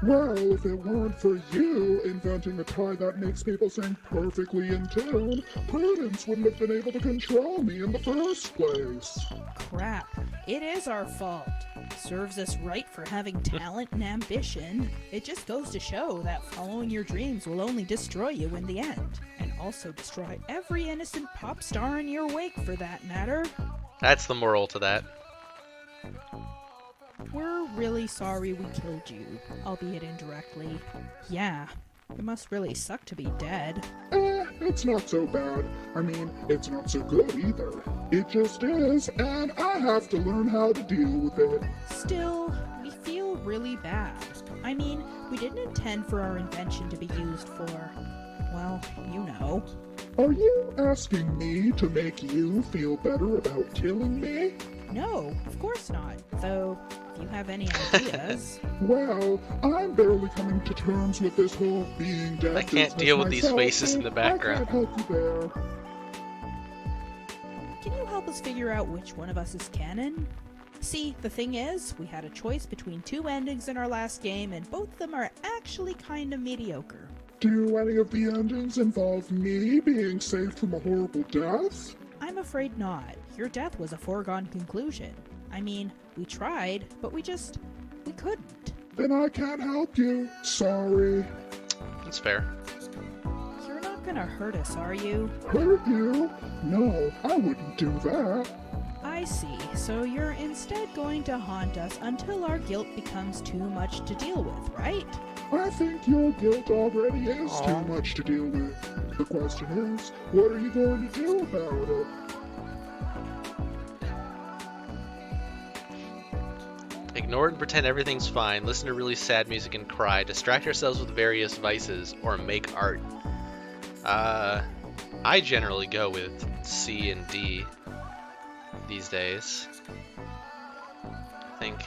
Well, if it weren't for you inventing a tie that makes people sing perfectly in tune, Prudence wouldn't have been able to control me in the first place. Crap, it is our fault. Serves us right for having talent and ambition. It just goes to show that following your dreams will only destroy you in the end. And also destroy every innocent pop star in your wake, for that matter. That's the moral to that. We're really sorry we killed you, albeit indirectly. Yeah, it must really suck to be dead. It's not so bad. I mean, it's not so good either. It just is, and I have to learn how to deal with it. Still, we feel really bad. I mean, we didn't intend for our invention to be used for, well, you know. Are you asking me to make you feel better about killing me? No, of course not. Though, if you have any ideas... Well, I'm barely coming to terms with this whole being dead I can't business deal with these myself, faces in so the background. I can't help you there. Can you help us figure out which one of us is canon? See, the thing is, we had a choice between two endings in our last game, and both of them are actually kinda mediocre. Do any of the endings involve me being saved from a horrible death? I'm afraid not. Your death was a foregone conclusion. I mean, we tried, but we couldn't. Then I can't help you. Sorry. That's fair. You're not gonna hurt us, are you? Hurt you? No, I wouldn't do that. I I see. So you're instead going to haunt us until our guilt becomes too much to deal with, right? I think your guilt already is too much to deal with. The question is, what are you going to do about it? Ignore it and pretend everything's fine, listen to really sad music and cry, distract ourselves with various vices, or make art. I generally go with C and D these days. I think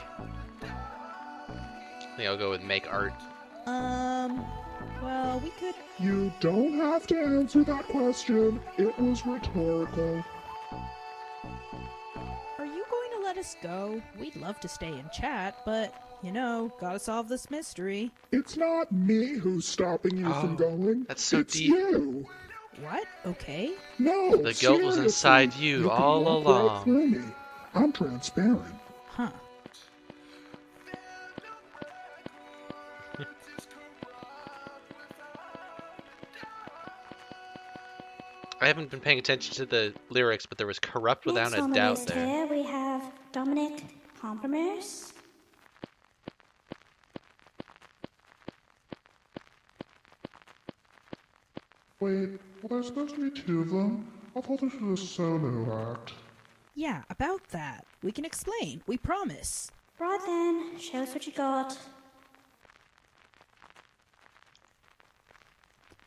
I'll go with make art. Well, we could... You don't have to answer that question. It was rhetorical. Are you going to let us go? We'd love to stay and chat, but, you know, gotta solve this mystery. It's not me who's stopping you from going. That's so it's deep. You. What? Okay. No, The guilt was seriously. inside you can all walk right along. through me. I'm transparent. Huh. I haven't been paying attention to the lyrics, but there was corrupt without Next a on the doubt list there. here we have Dominique Pamplemousse. Wait, well, there's supposed to be two of them. I thought this was a solo act. Yeah, about that. We can explain. We promise. Right then, show us what you got.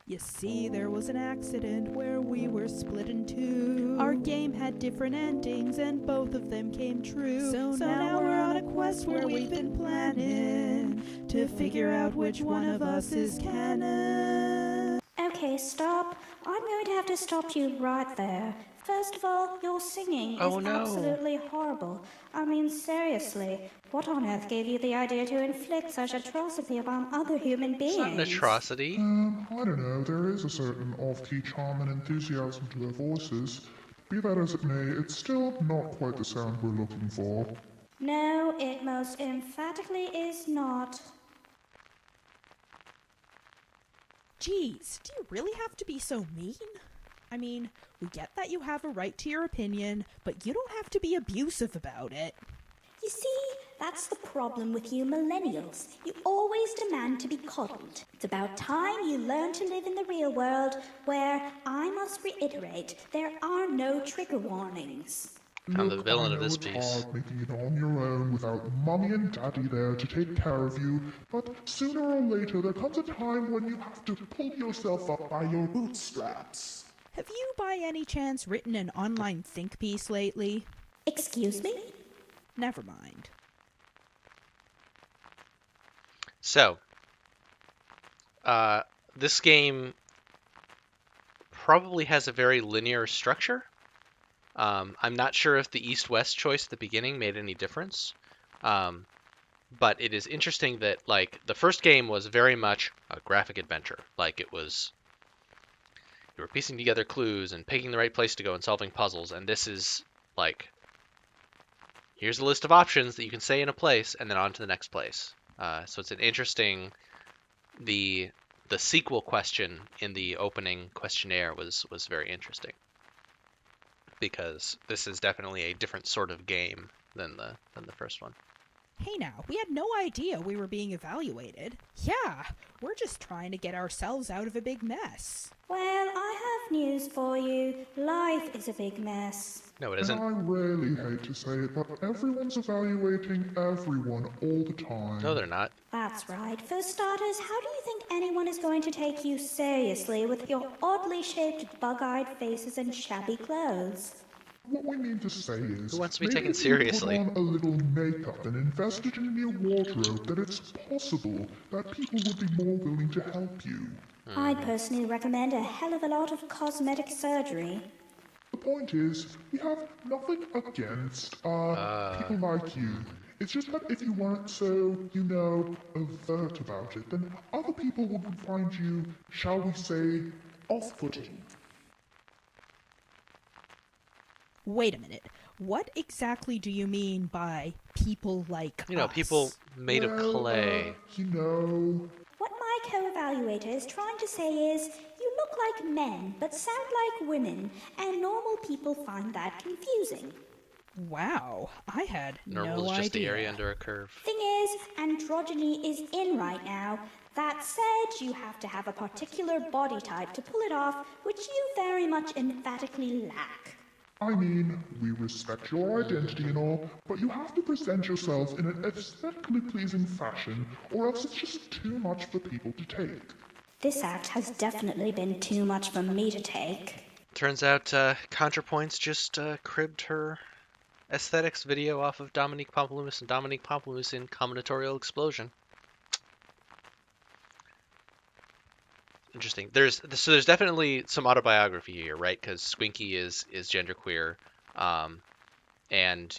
You see, there was an accident where we were split in two. Our game had different endings and both of them came true. So now we're on a quest where we've been planning to figure out which one of us is canon. Okay, stop. I'm going to have to stop you right there. First of all, your singing Oh, is no. absolutely horrible. I mean, seriously, what on earth gave you the idea to inflict such atrocity upon other human beings? It's not an atrocity. I don't know, there is a certain off-key charm and enthusiasm to their voices. Be that as it may, it's still not quite the sound we're looking for. No, it most emphatically is not. Jeez, do you really have to be so mean? I mean, we get that you have a right to your opinion, but you don't have to be abusive about it. You see, that's the problem with you millennials. You always demand to be coddled. It's about time you learn to live in the real world, where, I must reiterate, there are no trigger warnings. I'm the Look, villain I of know this it's piece. hard making it on your own without mommy and daddy there to take care of you, but sooner or later there comes a time when you have to pull yourself up by your bootstraps. Have you by any chance written an online think piece lately? Excuse me? Never mind. So, this game probably has a very linear structure. I'm not sure if the east-west choice at the beginning made any difference. But it is interesting that, like, the first game was very much a graphic adventure. Like, it was... You were piecing together clues and picking the right place to go and solving puzzles. And this is, like... Here's a list of options that you can say in a place, and then on to the next place. So it's an interesting... The sequel question in the opening questionnaire was very interesting. Because this is definitely a different sort of game than the first one. Hey now, we had no idea we were being evaluated. Yeah, we're just trying to get ourselves out of a big mess. Well, I have news for you. Life is a big mess. No, it And isn't. I really hate to say it, but everyone's evaluating everyone all the time. No, they're not. That's right. For starters, how do you think anyone is going to take you seriously with your oddly shaped bug-eyed faces and shabby clothes? What we mean to say is, Who wants to be maybe taken if you seriously? put on a little makeup and invested in your wardrobe, then it's possible that people would be more willing to help you. I'd personally recommend a hell of a lot of cosmetic surgery. The point is, we have nothing against, people like you. It's just that if you weren't so, overt about it, then other people would find you, shall we say, off-putting. Wait a minute. What exactly do you mean by people like us? People made of clay. What my co-evaluator is trying to say is, you look like men, but sound like women, and normal people find that confusing. Wow, I had Normal no is just the idea. area under a curve. Thing is, androgyny is in right now. That said, you have to have a particular body type to pull it off, which you very much emphatically lack. I mean, we respect your identity and all, but you have to present yourselves in an aesthetically pleasing fashion, or else it's just too much for people to take. This act has definitely been too much for me to take. Turns out ContraPoints just cribbed her aesthetics video off of Dominique Pamplemousse and Dominique Pamplemousse in Combinatorial Explosion. Interesting. There's definitely some autobiography here, right? Because Squinky is genderqueer, and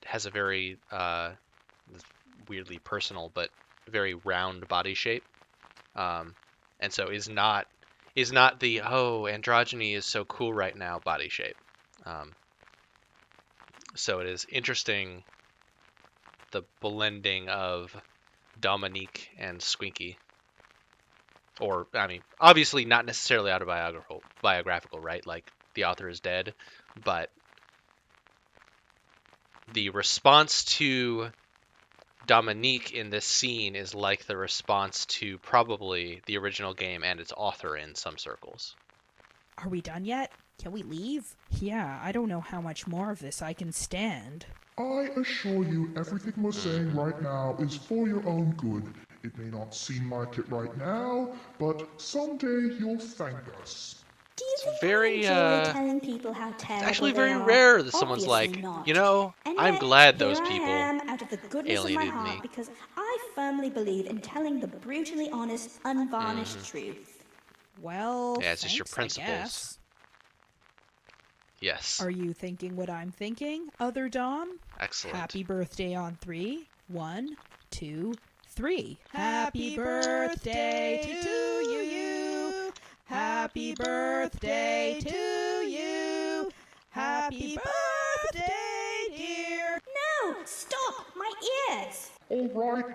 has a very weirdly personal but very round body shape, and so is not the androgyny is so cool right now body shape. So it is interesting the blending of Dominique and Squinky. Or, I mean, obviously not necessarily biographical, right? Like, the author is dead, but the response to Dominique in this scene is like the response to probably the original game and its author in some circles. Are we done yet? Can we leave? Yeah, I don't know how much more of this I can stand. I assure you, everything we're saying right now is for your own good. It may not seem like it right now, but someday you'll thank us. Do you think very, I enjoy telling people how terrible Actually they very are? rare that someone's Obviously like, not. you know, And I'm yet, glad those here people I am, out of the goodness of my alienated heart, me. because I firmly believe in telling the brutally honest, unvarnished truth. Well, Yeah, it's just your thanks, I principles. guess. Yes. Are you thinking what I'm thinking, other Dom? Excellent. Happy birthday on 3. 1, 2, 3. Happy birthday to you. Happy birthday to you. Happy birthday, dear. No! Stop! My ears! All right,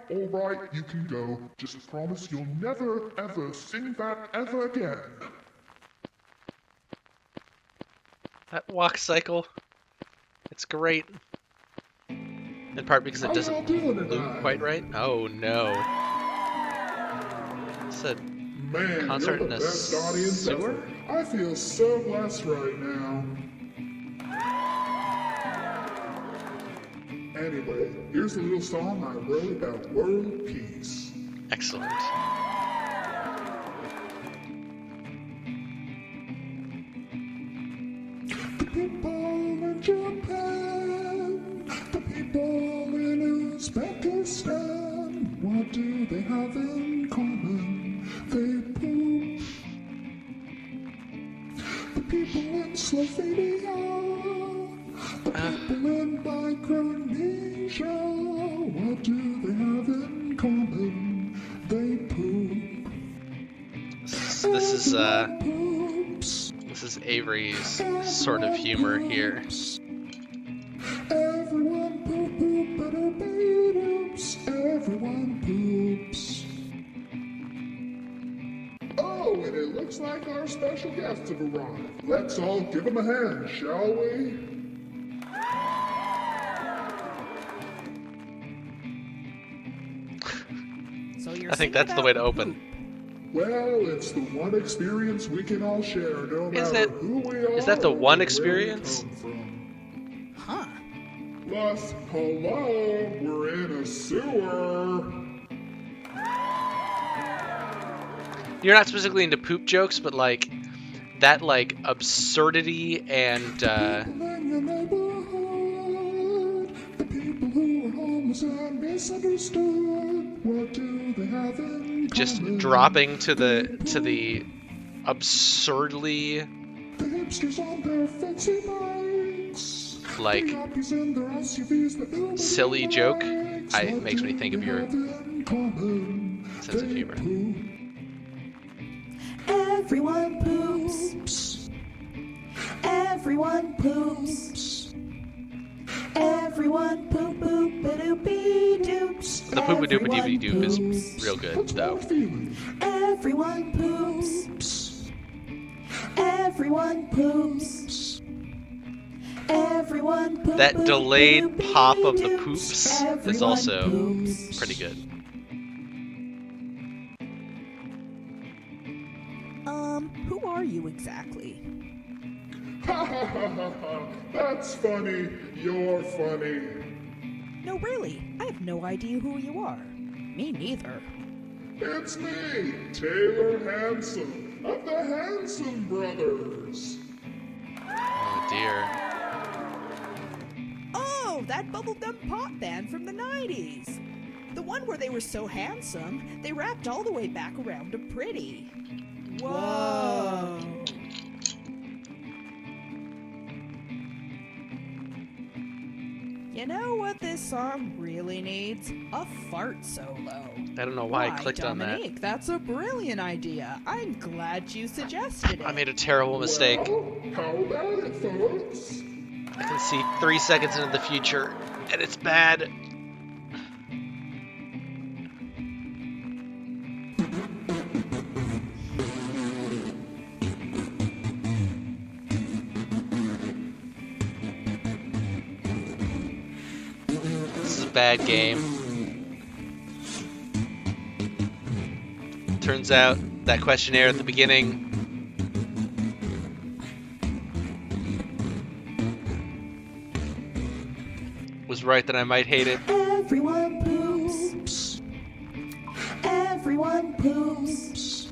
you can go. Just promise you'll never, ever sing that ever again. That walk cycle, it's great. In part because it doesn't loop quite right. Oh no. It's a Man, concert you're in the a best audience sewer? ever. I feel so blessed right now. Anyway, here's a little song I wrote about world peace. Excellent. The people in Japan, the people in Uzbekistan, what do they have in common? They poop. The people in Slovenia, the people in Micronesia, what do they have in common? They poop. This is Poops. this is Avery's sort of humor here. Everyone poop poop better beat oops. Everyone poops. Oh, and it looks like our special guests have arrived. Let's all give them a hand, shall we? So you're I think singing that's the about way to poop. open. Well, it's the one experience we can all share, no Is matter it- who we are. is that the or one where we experience? come from. Huh. Plus, hello, we're in a sewer. You're not specifically into poop jokes, but like that like absurdity and In your neighborhood, the people who are homeless and misunderstood, what do they have in just common? dropping to the absurdly The hipsters on their fancy bikes, like the yuppies in their SUVs that nobody silly joke, likes. it What makes me do think of they your have in common? sense of They humor. poop. Everyone poops. Everyone poops. Everyone poop poop doopy doops. The poopa doopa doopy Everyone doop is poops. real good What's though. more feeling? Everyone poops. Everyone poops. Everyone poop, That poop, delayed poop, pop of the poops. poops is Everyone also poops. pretty good. Who are you exactly? Ha ha ha ha ha! That's funny. You're funny. No, really, I have no idea who you are. Me neither. It's me, Taylor Hanson, of the Hanson Brothers. Oh dear. Oh, that bubblegum pop band from the 90s. The one where they were so handsome, they wrapped all the way back around to pretty. Whoa. You know what this song really needs? A fart solo. I don't know why I clicked on that. Dominique, that's a brilliant idea. I'm glad you suggested it. I made a terrible mistake. Well, how about it, folks? I can see 3 seconds into the future, and it's bad. This is a bad game. Turns out that questionnaire at the beginning was right that I might hate it. Everyone poops. Everyone poops.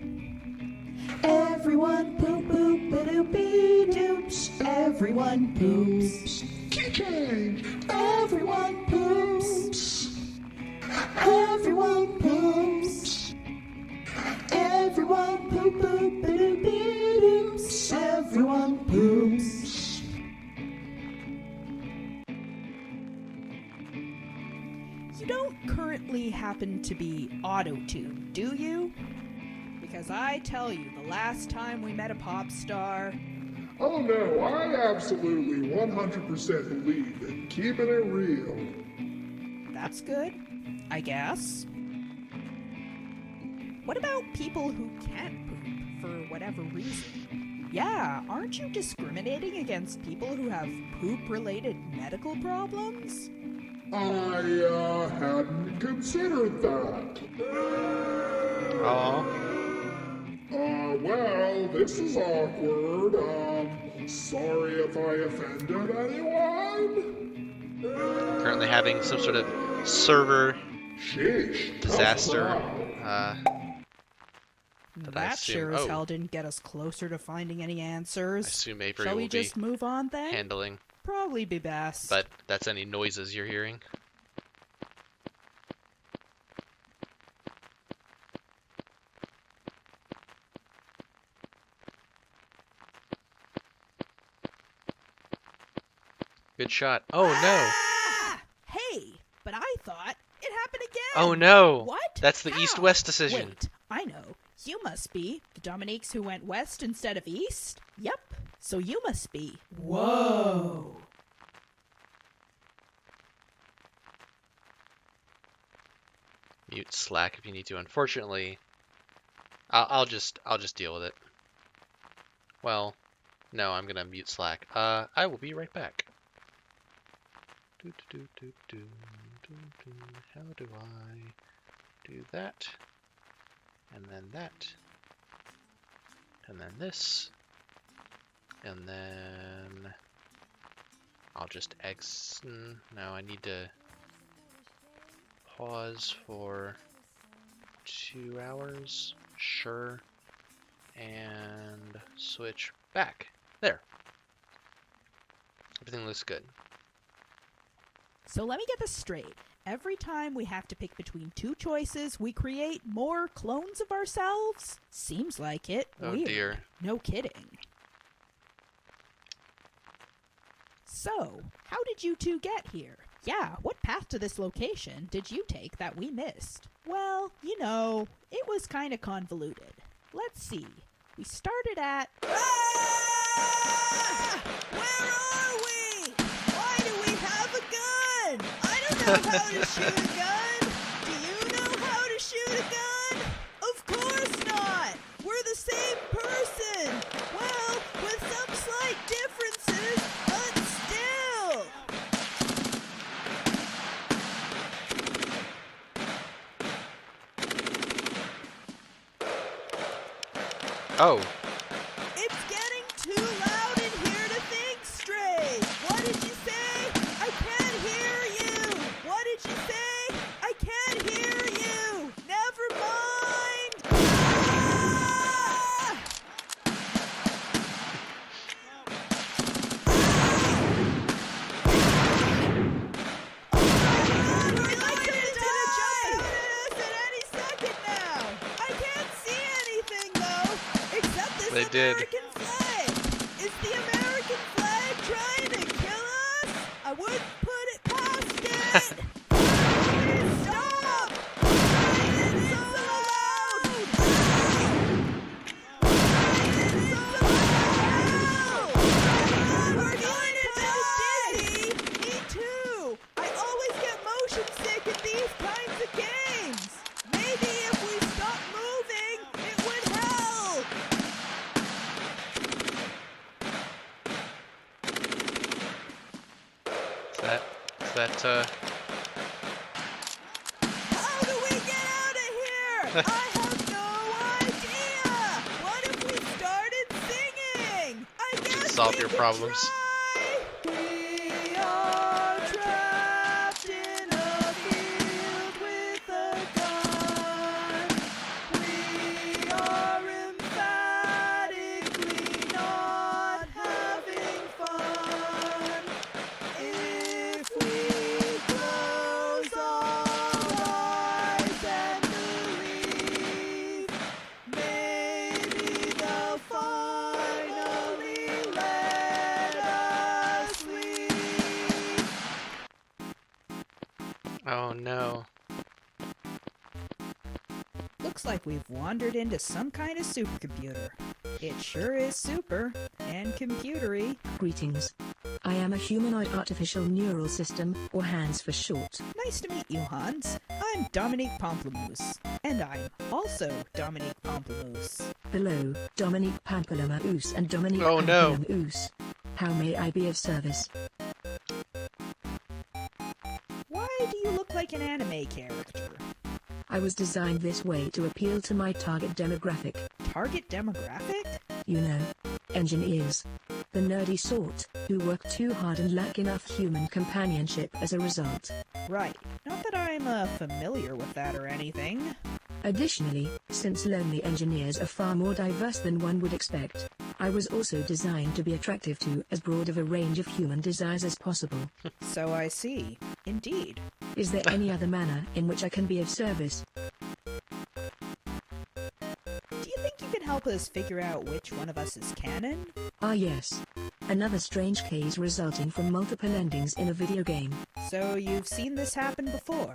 Everyone poop poop doopy doops. Everyone poops. Key change. Everyone poops. Everyone poops. Everyone poop poop doopy doops. Everyone poops. You don't currently happen to be auto-tuned, do you? Because I tell you, the last time we met a pop star, Oh no, I absolutely 100% believe in keeping it real. that's good, I guess. What about people who can't poop for whatever reason? Yeah, aren't you discriminating against people who have poop-related medical problems? I hadn't considered that. Oh, Well, this is awkward. Sorry if I offended anyone. currently having some sort of server Sheesh. tough disaster. crowd. That I That assume- sure as oh. hell didn't get us closer to finding any answers. I assume Avery Shall will we be just move on then? handling, Probably be best. but that's any noises you're hearing. Good shot. Oh no! Ah! Hey, but I thought it happened again. Oh no! What? That's the How? east-west decision. Wait, I know. You must be the Dominiques who went west instead of east? Yep. So you must be. Whoa. Mute Slack if you need to. Unfortunately, I'll just deal with it. Well, no, I'm gonna mute Slack. I will be right back. How do I do that? And then that. And then this. And then I'll just no, I need to pause for 2 hours. Sure. And switch back. There. Everything looks good. So let me get this straight. Every time we have to pick between two choices, we create more clones of ourselves? Seems like it. Oh Weird. dear. No kidding. So, how did you two get here? Yeah, what path to this location did you take that we missed? Well, you know, it was kinda convoluted. Let's see. We started at... Ah! Where are we? Why do we have a gun? I don't know how to shoot a gun. Do you know how to shoot a gun? Of course not. We're the same person. Well, with some slight differences, but still. Oh. It's getting too loud in here to think straight. What did you say? I can't hear you. What did you say? I can't hear you. Never mind. Ah! We're likely to jump at us at any second now. I can't see anything though, except this They did. American flag. Is the American flag trying to kill us? I wouldn't put it past it. Stop! It's so loud. It's so loud. We're going to die. Me too. I always get motion sick at these kinds of games. Maybe if we stop moving, it would help. Is that, How do we get out of here? I have no idea. What if we started singing? I guess solve we your could problems. try. We are trapped in a field with a gun. We are emphatically not having fun. If we close our eyes and believe, maybe they'll finally let us leave. oh no. Looks like we've wandered into some kind of supercomputer. It sure is super and computery. Greetings. I am a humanoid artificial neural system, or HANS for short. Nice to meet you, Hans. I'm Dominique Pamplemousse. And I'm also Dominique Pamplemousse. Hello, Dominique Pamplemousse and Dominique Oh, no. Pamplemousse. How may I be of service? Why do you look like an anime character? I was designed this way to appeal to my target demographic. Target demographic? You know, engineers. The nerdy sort, who work too hard and lack enough human companionship as a result. Right. Not that I'm familiar with that or anything. Additionally, since lonely engineers are far more diverse than one would expect, I was also designed to be attractive to as broad of a range of human desires as possible. So I see. Indeed. Is there any other manner in which I can be of service? Do you think you can help us figure out which one of us is canon? Ah yes. Another strange case resulting from multiple endings in a video game. So you've seen this happen before?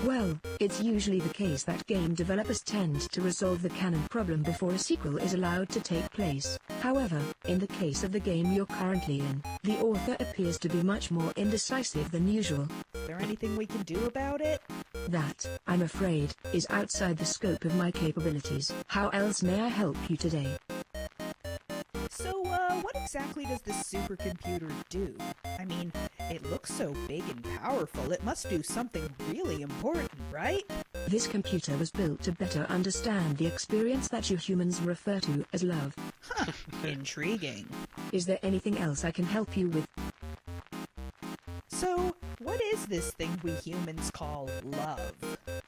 Well, it's usually the case that game developers tend to resolve the canon problem before a sequel is allowed to take place. However, in the case of the game you're currently in, the author appears to be much more indecisive than usual. Is there anything we can do about it? That, I'm afraid, is outside the scope of my capabilities. How else may I help you today? So, what exactly does this supercomputer do? I mean, it looks so big and powerful, it must do something really important, right? This computer was built to better understand the experience that you humans refer to as love. Huh, intriguing. Is there anything else I can help you with? So, what is this thing we humans call love?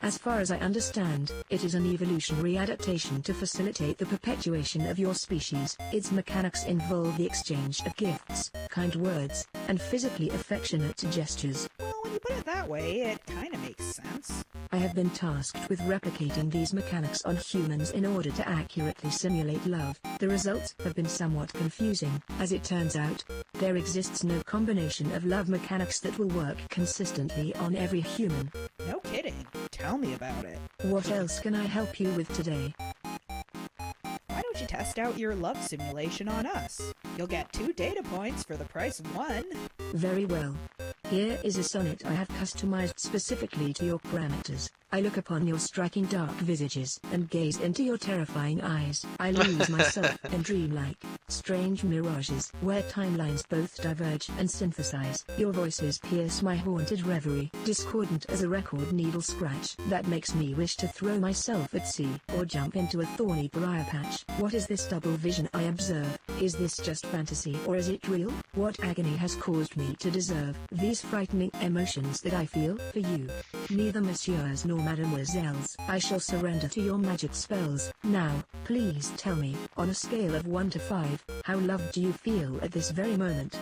As far as I understand, it is an evolutionary adaptation to facilitate the perpetuation of your species. Its mechanics involve the exchange of gifts, kind words, and physically affectionate gestures. Well, when you put it that way, it kinda makes sense. I have been tasked with replicating these mechanics on humans in order to accurately simulate love. The results have been somewhat confusing. As it turns out, there exists no combination of love mechanics that will work consistently on every human. No kidding. Tell me about it. What else can I help you with today? Why don't you test out your love simulation on us? You'll get 2 data points for the price of 1. Very well. Here is a sonnet I have customized specifically to your parameters. I look upon your striking dark visages and gaze into your terrifying eyes. I lose myself in dreamlike, strange mirages where timelines both diverge and synthesize. Your voices pierce my haunted reverie, discordant as a record needle scratch that makes me wish to throw myself at sea or jump into a thorny briar patch. What is this double vision I observe? Is this just fantasy or is it real? What agony has caused me to deserve these frightening emotions that I feel for you? Neither messieurs nor mademoiselles. I shall surrender to your magic spells. Now, please tell me, on a scale of 1 to 5, how loved do you feel at this very moment?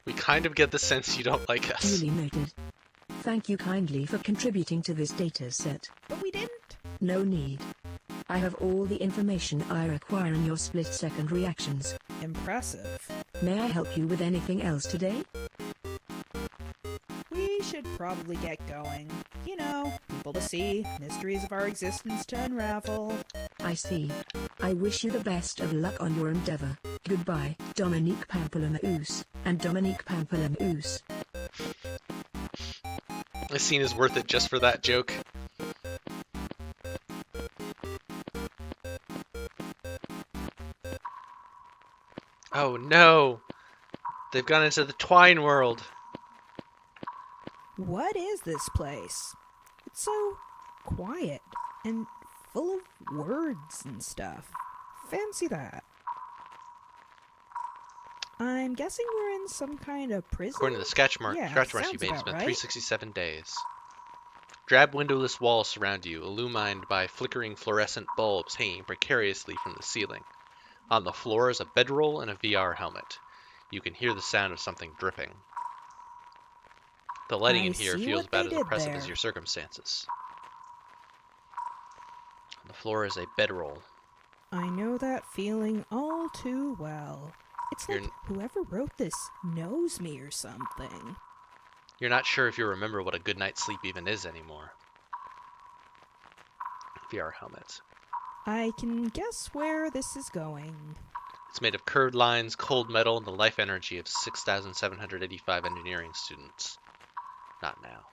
We kind of get the sense you don't like us. Duly noted. Thank you kindly for contributing to this data set. But we didn't. No need. I have all the information I require in your split-second reactions. Impressive. May I help you with anything else today? We should probably get going. You know, people to see, mysteries of our existence to unravel. I see. I wish you the best of luck on your endeavor. Goodbye, Dominique Pamplemousse, and Dominique Pamplemousse. This scene is worth it just for that joke. Oh no! They've gone into the Twine world. What is this place? It's so quiet and full of words and stuff. Fancy that. I'm guessing we're in some kind of prison? According to the scratch marks you made, sounds spent about right. 367 days. Drab windowless walls surround you, illumined by flickering fluorescent bulbs hanging precariously from the ceiling. On the floor is a bedroll and a VR helmet. You can hear the sound of something dripping. The lighting in here feels about as oppressive as your circumstances. On the floor is a bedroll. I know that feeling all too well. It's like whoever wrote this knows me or something. You're not sure if you remember what a good night's sleep even is anymore. VR helmet. I can guess where this is going. It's made of curved lines, cold metal, and the life energy of 6,785 engineering students. Not now.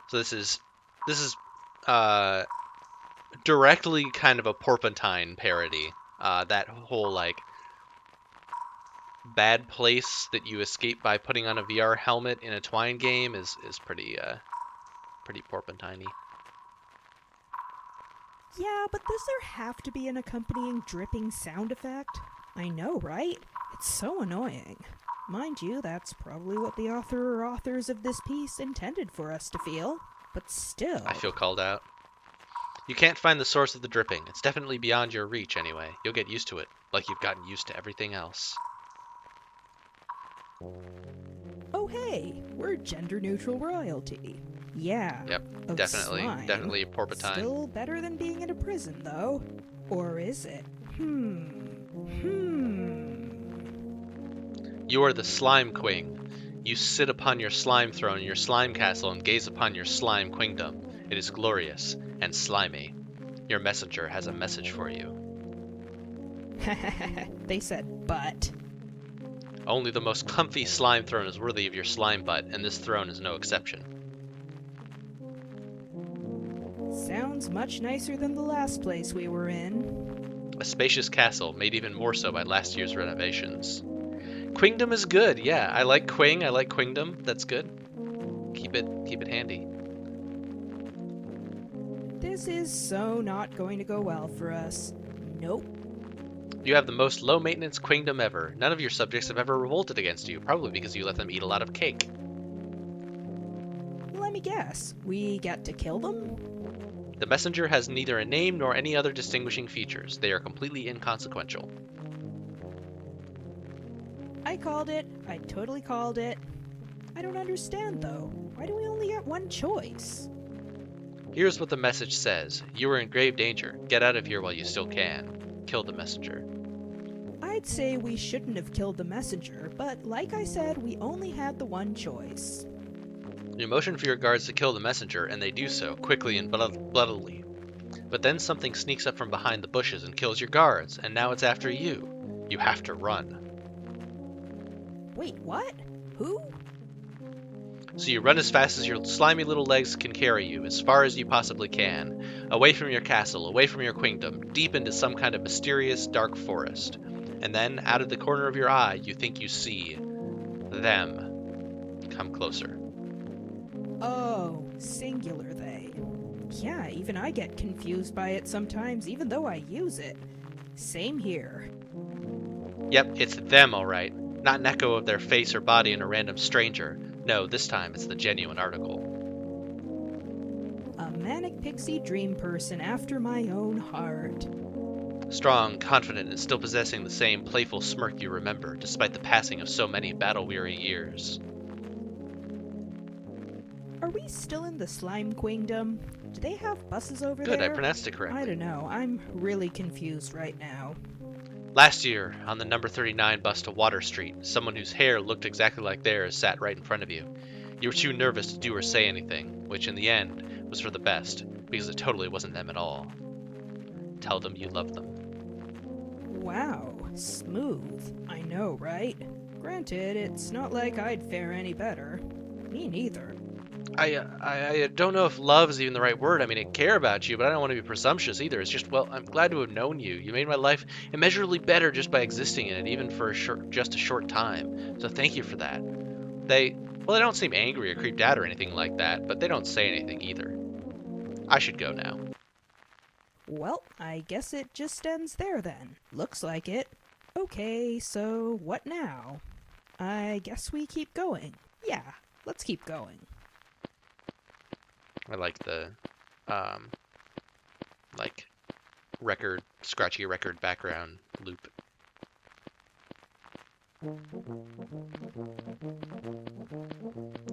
So this is directly kind of a Porpentine parody. That whole like bad place that you escape by putting on a VR helmet in a Twine game is pretty Porpentine-y. Yeah, but does there have to be an accompanying dripping sound effect? I know, right? It's so annoying. Mind you, that's probably what the author or authors of this piece intended for us to feel. But still... I feel called out. You can't find the source of the dripping. It's definitely beyond your reach anyway. You'll get used to it, like you've gotten used to everything else. Oh hey, we're gender-neutral royalty. Yeah. Yep, definitely a Porpentine. Still better than being in a prison, though. Or is it? You are the Slime Queen. You sit upon your slime throne in your slime castle and gaze upon your slime queendom. It is glorious and slimy. Your messenger has a message for you. They said butt. Only the most comfy slime throne is worthy of your slime butt, and this throne is no exception. Sounds much nicer than the last place we were in. A spacious castle, made even more so by last year's renovations. Queendom is good, yeah. I like Queen, I like Queendom. That's good. Keep it handy. This is so not going to go well for us. Nope. You have the most low-maintenance Queendom ever. None of your subjects have ever revolted against you, probably because you let them eat a lot of cake. Let me guess. We get to kill them? The messenger has neither a name nor any other distinguishing features. They are completely inconsequential. I called it. I totally called it. I don't understand, though. Why do we only get one choice? Here's what the message says. You are in grave danger. Get out of here while you still can. Kill the messenger. I'd say we shouldn't have killed the messenger, but like I said, we only had the one choice. You motion for your guards to kill the messenger, and they do so, quickly and bloodily. But then something sneaks up from behind the bushes and kills your guards, and now it's after you. You have to run. Wait, what? Who? So you run as fast as your slimy little legs can carry you, as far as you possibly can, away from your castle, away from your queendom, deep into some kind of mysterious dark forest. And then, out of the corner of your eye, you think you see them. Come closer. Oh, singular they. Yeah, even I get confused by it sometimes, even though I use it. Same here. Yep, it's them, all right. Not an echo of their face or body in a random stranger. No, this time it's the genuine article. A manic pixie dream person after my own heart. Strong, confident, and still possessing the same playful smirk you remember, despite the passing of so many battle-weary years. Are we still in the slime queendom? Do they have buses over there? Good, I pronounced it correctly. I don't know. I'm really confused right now. Last year, on the number 39 bus to Water Street, someone whose hair looked exactly like theirs sat right in front of you. You were too nervous to do or say anything, which in the end was for the best, because it totally wasn't them at all. Tell them you love them. Wow, smooth. I know, right? Granted, it's not like I'd fare any better. Me neither. I don't know if love is even the right word. I mean, I care about you, but I don't want to be presumptuous either. It's just, well, I'm glad to have known you. You made my life immeasurably better just by existing in it, even for just a short time. So thank you for that. They don't seem angry or creeped out or anything like that, but they don't say anything either. I should go now. Well, I guess it just ends there then. Looks like it. Okay, so what now? I guess we keep going. Yeah, let's keep going. I like the, scratchy record background loop.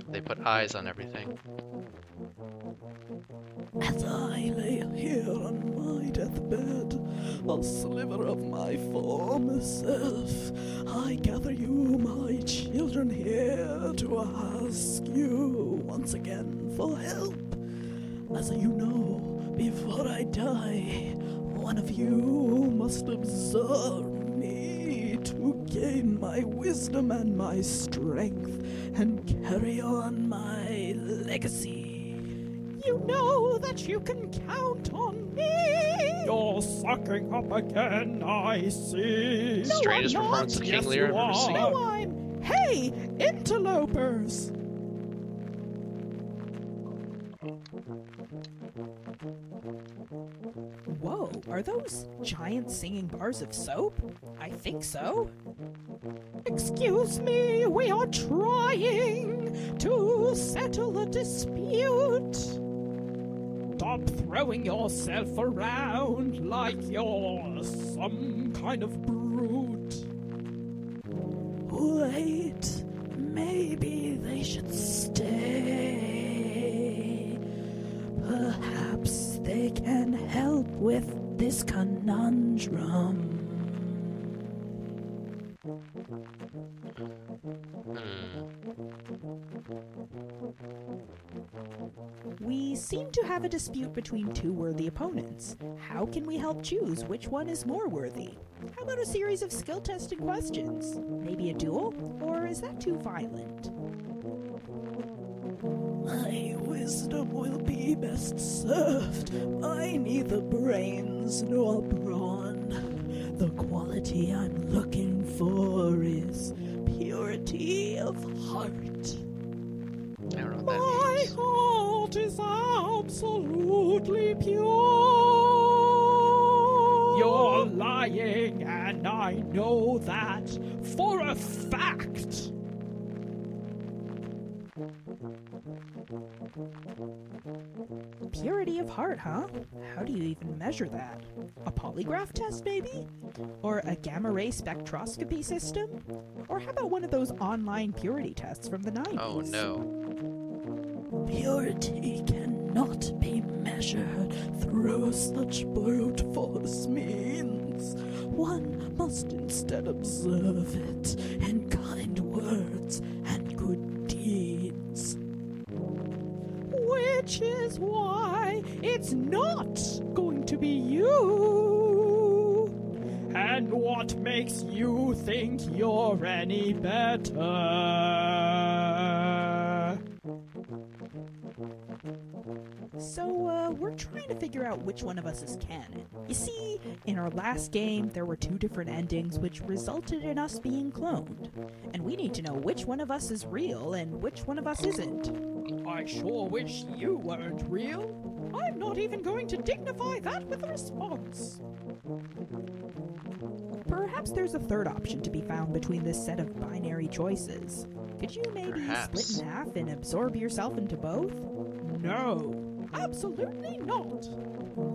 They put eyes on everything. As I lay here on my deathbed, a sliver of my former self, I gather you, my children, here to ask you once again for help. As you know, before I die, one of you must absorb me to gain my wisdom and my strength and carry on my legacy. You know that you can count on me. You're sucking up again, I see. Strangest performance of King Lear I've ever seen. No, I'm... Hey, interlopers! Whoa, are those giant singing bars of soap? I think so. Excuse me, we are trying to settle a dispute. Stop throwing yourself around like you're some kind of brute. Wait, maybe they should stay. Perhaps they can help with this conundrum. We seem to have a dispute between two worthy opponents. How can we help choose which one is more worthy? How about a series of skill testing questions? Maybe a duel? Or is that too violent? My wisdom will be best served by neither brains nor brawn. The quality I'm looking for is purity of heart. I don't know what that My means. heart is absolutely pure. You're lying, and I know that for a fact. Purity of heart, huh? How do you even measure that? A polygraph test, maybe? Or a gamma-ray spectroscopy system? Or how about one of those online purity tests from the 90s? Oh no. Purity cannot be measured through such brute force means. One must instead observe it in kind words and good deeds. Which is why it's not going to be you? And what makes you think you're any better? So, we're trying to figure out which one of us is canon. You see, in our last game, there were 2 different endings which resulted in us being cloned. And we need to know which one of us is real and which one of us isn't. I sure wish you weren't real. I'm not even going to dignify that with a response. Perhaps there's a third option to be found between this set of binary choices. Could you maybe split in half and absorb yourself into both? No, absolutely not.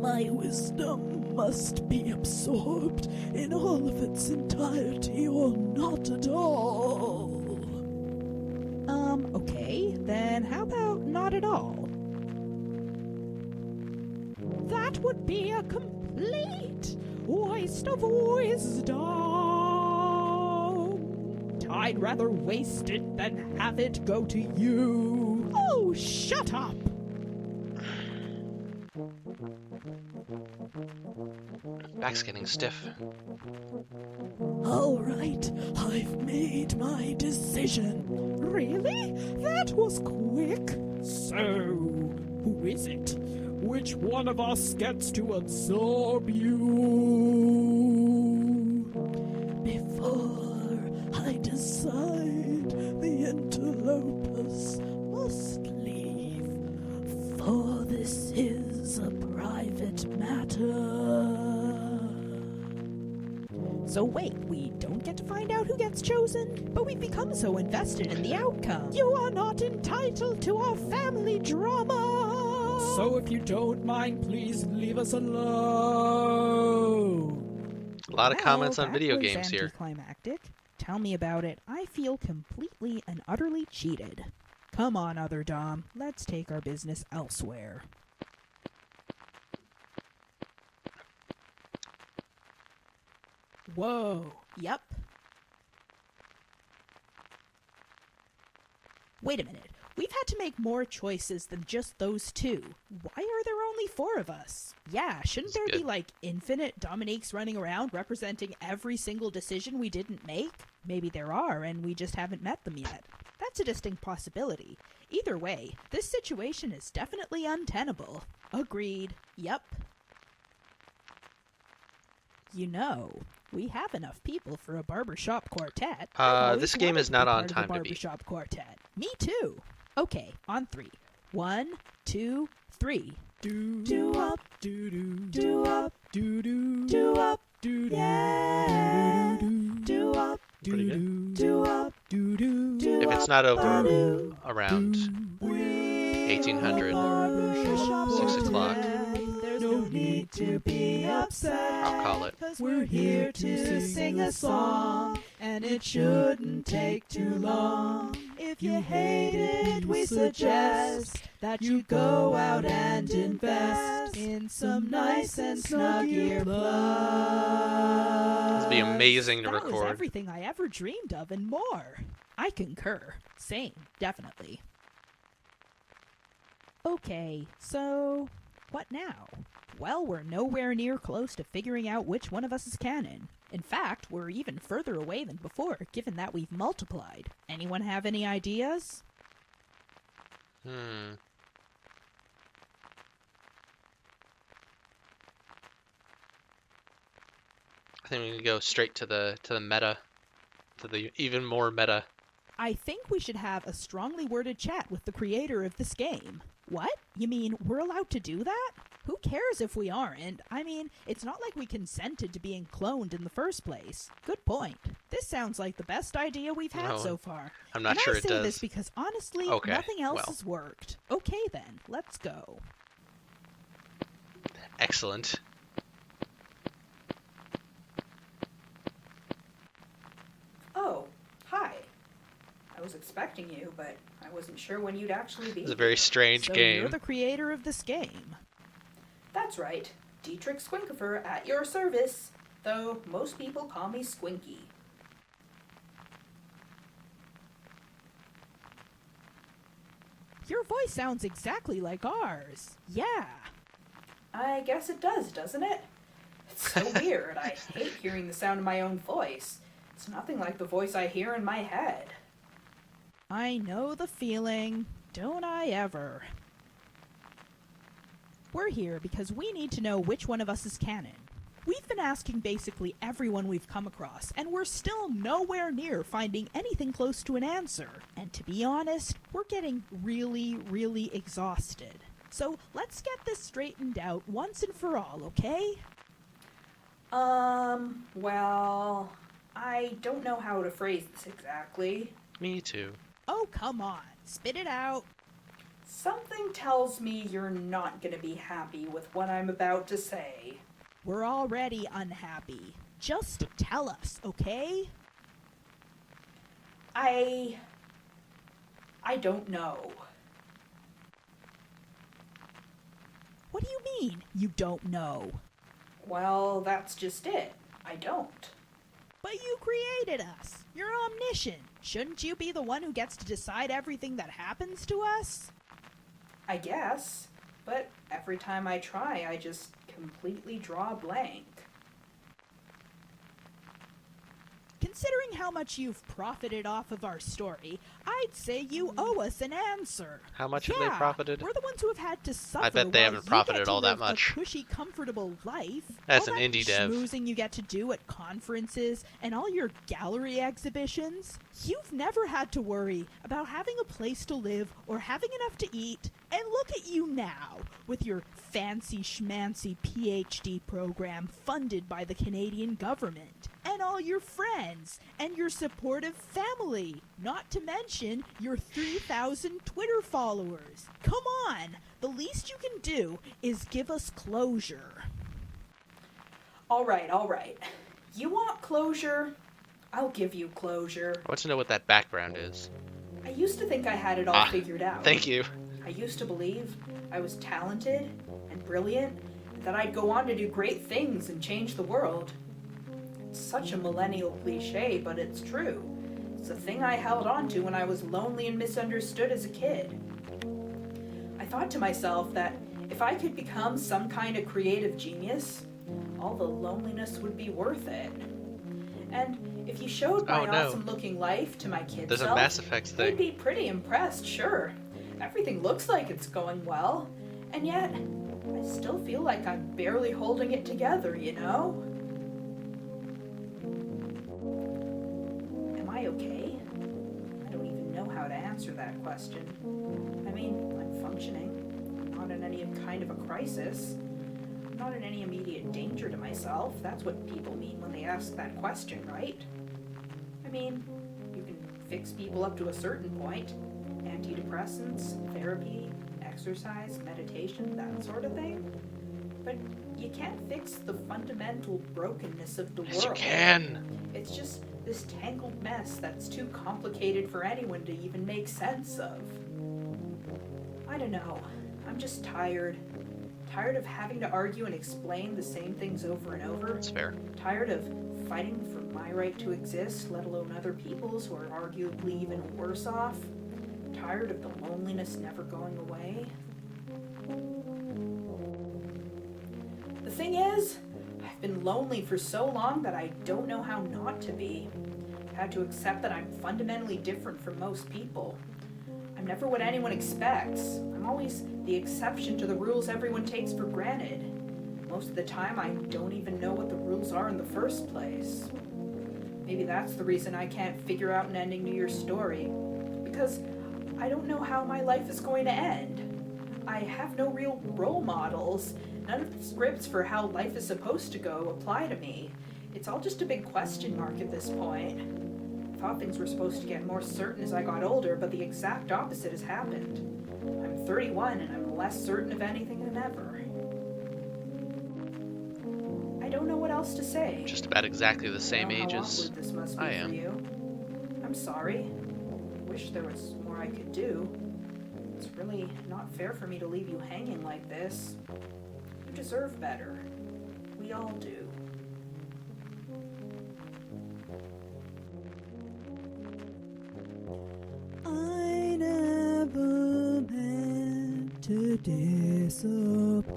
My wisdom must be absorbed in all of its entirety or not at all. Okay, then how about not at all? That would be a complete waste of wisdom. I'd rather waste it than have it go to you. Oh, shut up! Back's getting stiff. All right, I've made my decision. Really? That was quick. So, who is it? Which one of us gets to absorb you? Before I decide, the interlopers must leave, for this is a private matter. So wait, we don't get to find out who gets chosen? But we've become so invested in the outcome. You are not entitled to our family drama! So if you don't mind, please leave us alone. A lot of comments on That video was games here. anticlimactic. Tell me about it. I feel completely and utterly cheated. Come on, other Dom. Let's take our business elsewhere. Whoa. Yep. Wait a minute. We've had to make more choices than just those 2. Why are there only 4 of us? Yeah, shouldn't there be like infinite Dominiques running around representing every single decision we didn't make? Maybe there are, and we just haven't met them yet. That's a distinct possibility. Either way, this situation is definitely untenable. Agreed. Yep. You know, we have enough people for a barbershop quartet. This game is not on time to beat. Barbershop quartet. Me too. Okay, on 3. 1, 2, 3. Do up, do do do up, do do do up, do do yeah. do up, Pretty good. do up, do do. If it's not over around 1800, 6 o'clock, There's no need to be upset. I'll call it. We're here to sing a song, and it shouldn't take too long. If you hate it, we suggest that you go out and invest in some nice and snug earplugs. It'd be amazing to That was record. everything I ever dreamed of and more. I concur. Same, definitely. Okay, so what now? Well, we're nowhere near close to figuring out which one of us is canon. In fact, we're even further away than before, given that we've multiplied. Anyone have any ideas? I think we can go straight to the meta, to the even more meta. I think we should have a strongly worded chat with the creator of this game. What? You mean we're allowed to do that? Who cares if we aren't? I mean, it's not like we consented to being cloned in the first place. Good point. This sounds like the best idea we've had No, so far. I'm not sure I it say does. this because honestly, Okay, nothing else well. has worked. Okay then, let's go. Excellent. Oh, hi. I was expecting you, but I wasn't sure when you'd actually be. It's a very strange So game. you're the creator of this game. That's right. Dietrich Squinkifer at your service. Though most people call me Squinky. Your voice sounds exactly like ours. Yeah. I guess it does, doesn't it? It's so weird. I hate hearing the sound of my own voice. It's nothing like the voice I hear in my head. I know the feeling. Don't I ever? We're here because we need to know which one of us is canon. We've been asking basically everyone we've come across, and we're still nowhere near finding anything close to an answer. And to be honest, we're getting really, really exhausted. So let's get this straightened out once and for all, okay? Well, I don't know how to phrase this exactly. Me too. Oh, come on. Spit it out. Something tells me you're not gonna be happy with what I'm about to say. We're already unhappy. Just tell us, okay? I don't know. What do you mean, you don't know? Well, that's just it. I don't. But you created us. You're omniscient. Shouldn't you be the one who gets to decide everything that happens to us? I guess. But every time I try, I just completely draw a blank. Considering how much you've profited off of our story, I'd say you owe us an answer. How much have they profited? We're the ones who have had to suffer. I bet they while haven't you profited get to all that live much. A cushy, comfortable life. As all an that indie dev. schmoozing you get to do at conferences and all your gallery exhibitions. You've never had to worry about having a place to live or having enough to eat. And look at you now, with your fancy schmancy PhD program funded by the Canadian government. And all your friends, and your supportive family, not to mention your 3,000 Twitter followers. Come on, the least you can do is give us closure. All right. You want closure? I'll give you closure. I want to know what that background is. I used to think I had it all figured out. Thank you. I used to believe I was talented and brilliant, and that I'd go on to do great things and change the world. It's such a millennial cliche, but it's true. It's the thing I held on to when I was lonely and misunderstood as a kid. I thought to myself that if I could become some kind of creative genius, all the loneliness would be worth it. And if you showed my awesome-looking life to my kids, there's a Mass Effect thing. they'd be pretty impressed, sure. Everything looks like it's going well, and yet I still feel like I'm barely holding it together, you know? Am I okay? I don't even know how to answer that question. I mean, I'm functioning. I'm not in any kind of a crisis. I'm not in any immediate danger to myself. That's what people mean when they ask that question, right? I mean, you can fix people up to a certain point. Antidepressants, therapy, exercise, meditation, that sort of thing. But you can't fix the fundamental brokenness of the world. Yes, you can. It's just this tangled mess that's too complicated for anyone to even make sense of. I don't know. I'm just tired. Tired of having to argue and explain the same things over and over. That's fair. Tired of fighting for my right to exist, let alone other people's who are arguably even worse off. Tired of the loneliness never going away. The thing is, I've been lonely for so long that I don't know how not to be. I've had to accept that I'm fundamentally different from most people. I'm never what anyone expects. I'm always the exception to the rules everyone takes for granted. Most of the time, I don't even know what the rules are in the first place. Maybe that's the reason I can't figure out an ending to your story. Because I don't know how my life is going to end. I have no real role models. None of the scripts for how life is supposed to go apply to me. It's all just a big question mark at this point. I thought things were supposed to get more certain as I got older, but the exact opposite has happened. I'm 31 and I'm less certain of anything than ever. I don't know what else to say. Just about exactly the same age how as awkward this must be I for am. you. I'm sorry. I wish there was more I could do. It's really not fair for me to leave you hanging like this. You deserve better. We all do. I never meant to disappoint.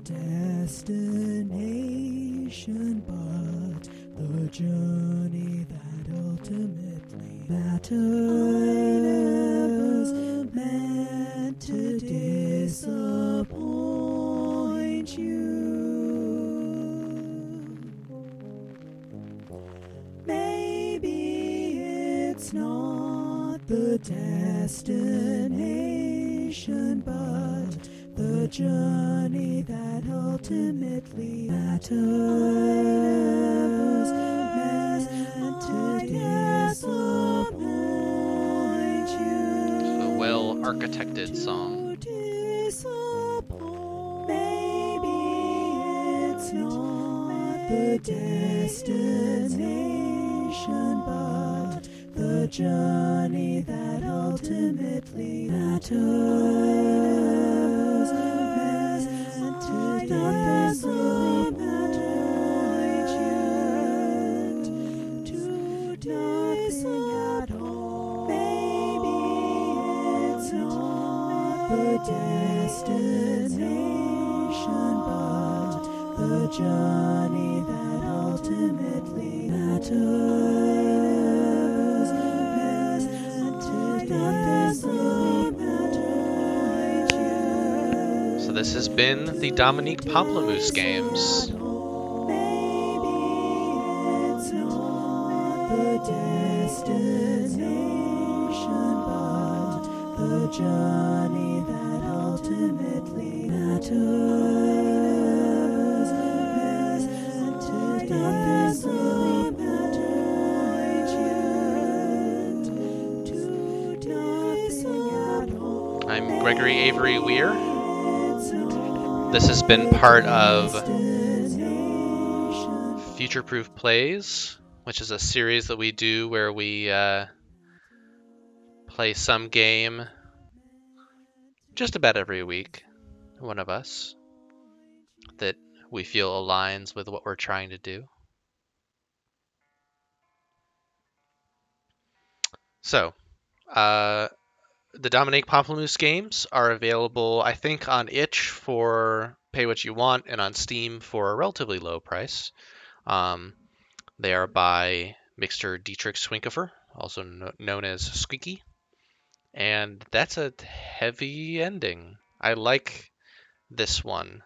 the destination, but the journey that ultimately matters. Meant to disappoint you. Maybe it's not the destination, but the journey that ultimately matters. Meant to disappoint you. A well-architected song. Maybe it's not the destination, but the journey that ultimately matters. Meant to disappoint you. To nothing at all. Maybe it's not the destination, but the journey that ultimately matters. Meant to disappoint you. So this has been the Dominique Pamplemousse games. Maybe it's not the destination, but the journey that ultimately matters. Meant to disappoint you. To nothing at all. I'm Gregory Avery Weir. This has been part of Future Proof Plays, which is a series that we do where we play some game just about every week, one of us, that we feel aligns with what we're trying to do. So, the Dominique Pamplemousse games are available, I think, on itch for pay what you want and on Steam for a relatively low price. They are by Mr. Dietrich Squinkifer, also known as Squinky. And that's a heavy ending. I like this one.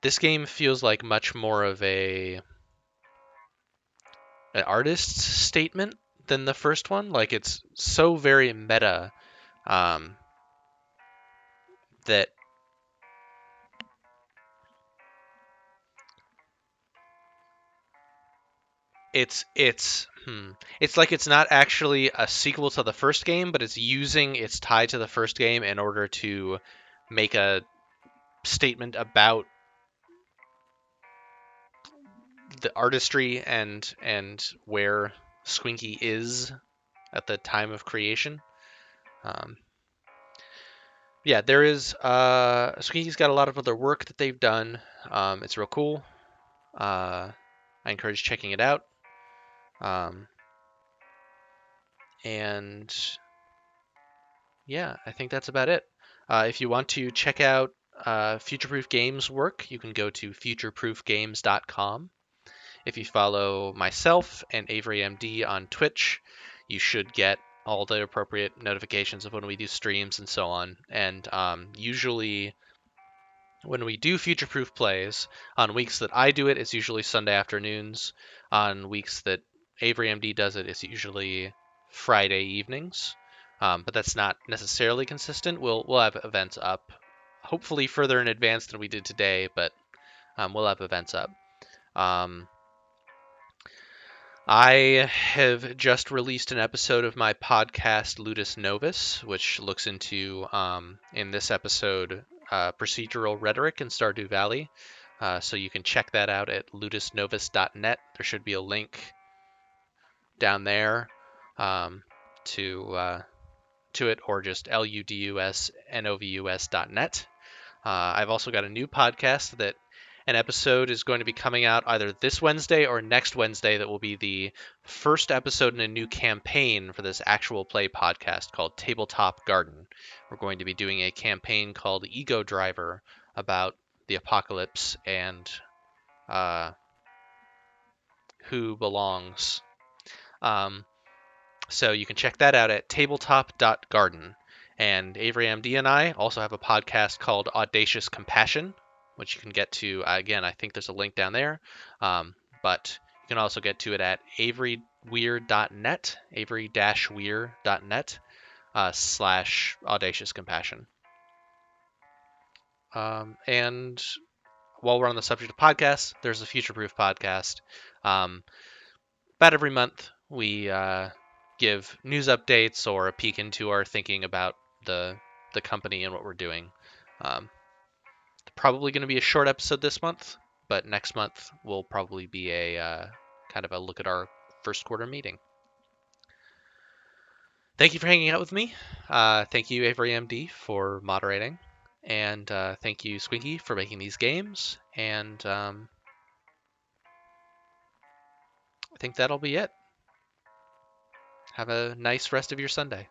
This game feels like much more of an artist's statement than the first one. Like, it's so very meta that it's like it's not actually a sequel to the first game, but it's using its tie to the first game in order to make a statement about the artistry and where Squinky is at the time of creation. Yeah, there is Squinky's got a lot of other work that they've done. It's real cool. I encourage checking it out. And yeah, I think that's about it. If you want to check out Futureproof Games work, you can go to futureproofgames.com. If you follow myself and Avery MD on Twitch, you should get all the appropriate notifications of when we do streams and so on. And usually when we do Futureproof Plays, on weeks that I do it, it's usually Sunday afternoons. On weeks that Avery MD does it, it's usually Friday evenings. But that's not necessarily consistent. We'll have events up, hopefully further in advance than we did today, but we'll have events up. I have just released an episode of my podcast, Ludus Novus, which looks into, in this episode, procedural rhetoric in Stardew Valley. So you can check that out at ludusnovus.net. There should be a link down there to it, or just ludusnovus.net. I've also got a new podcast that an episode is going to be coming out either this Wednesday or next Wednesday that will be the first episode in a new campaign for this actual play podcast called Tabletop Garden. We're going to be doing a campaign called Ego Driver about the apocalypse and who belongs. So you can check that out at tabletop.garden. And Avery MD and I also have a podcast called Audacious Compassion, which you can get to, again, I think there's a link down there. But you can also get to it at averyweir.net, avery-weir.net / Audacious Compassion. And while we're on the subject of podcasts, there's a Future Proof podcast. About every month, we give news updates or a peek into our thinking about the company and what we're doing. Probably going to be a short episode this month, but next month will probably be a kind of a look at our first quarter meeting. Thank you for hanging out with me. Thank you, Avery MD, for moderating. And thank you, Squinky, for making these games. And I think that'll be it. Have a nice rest of your Sunday.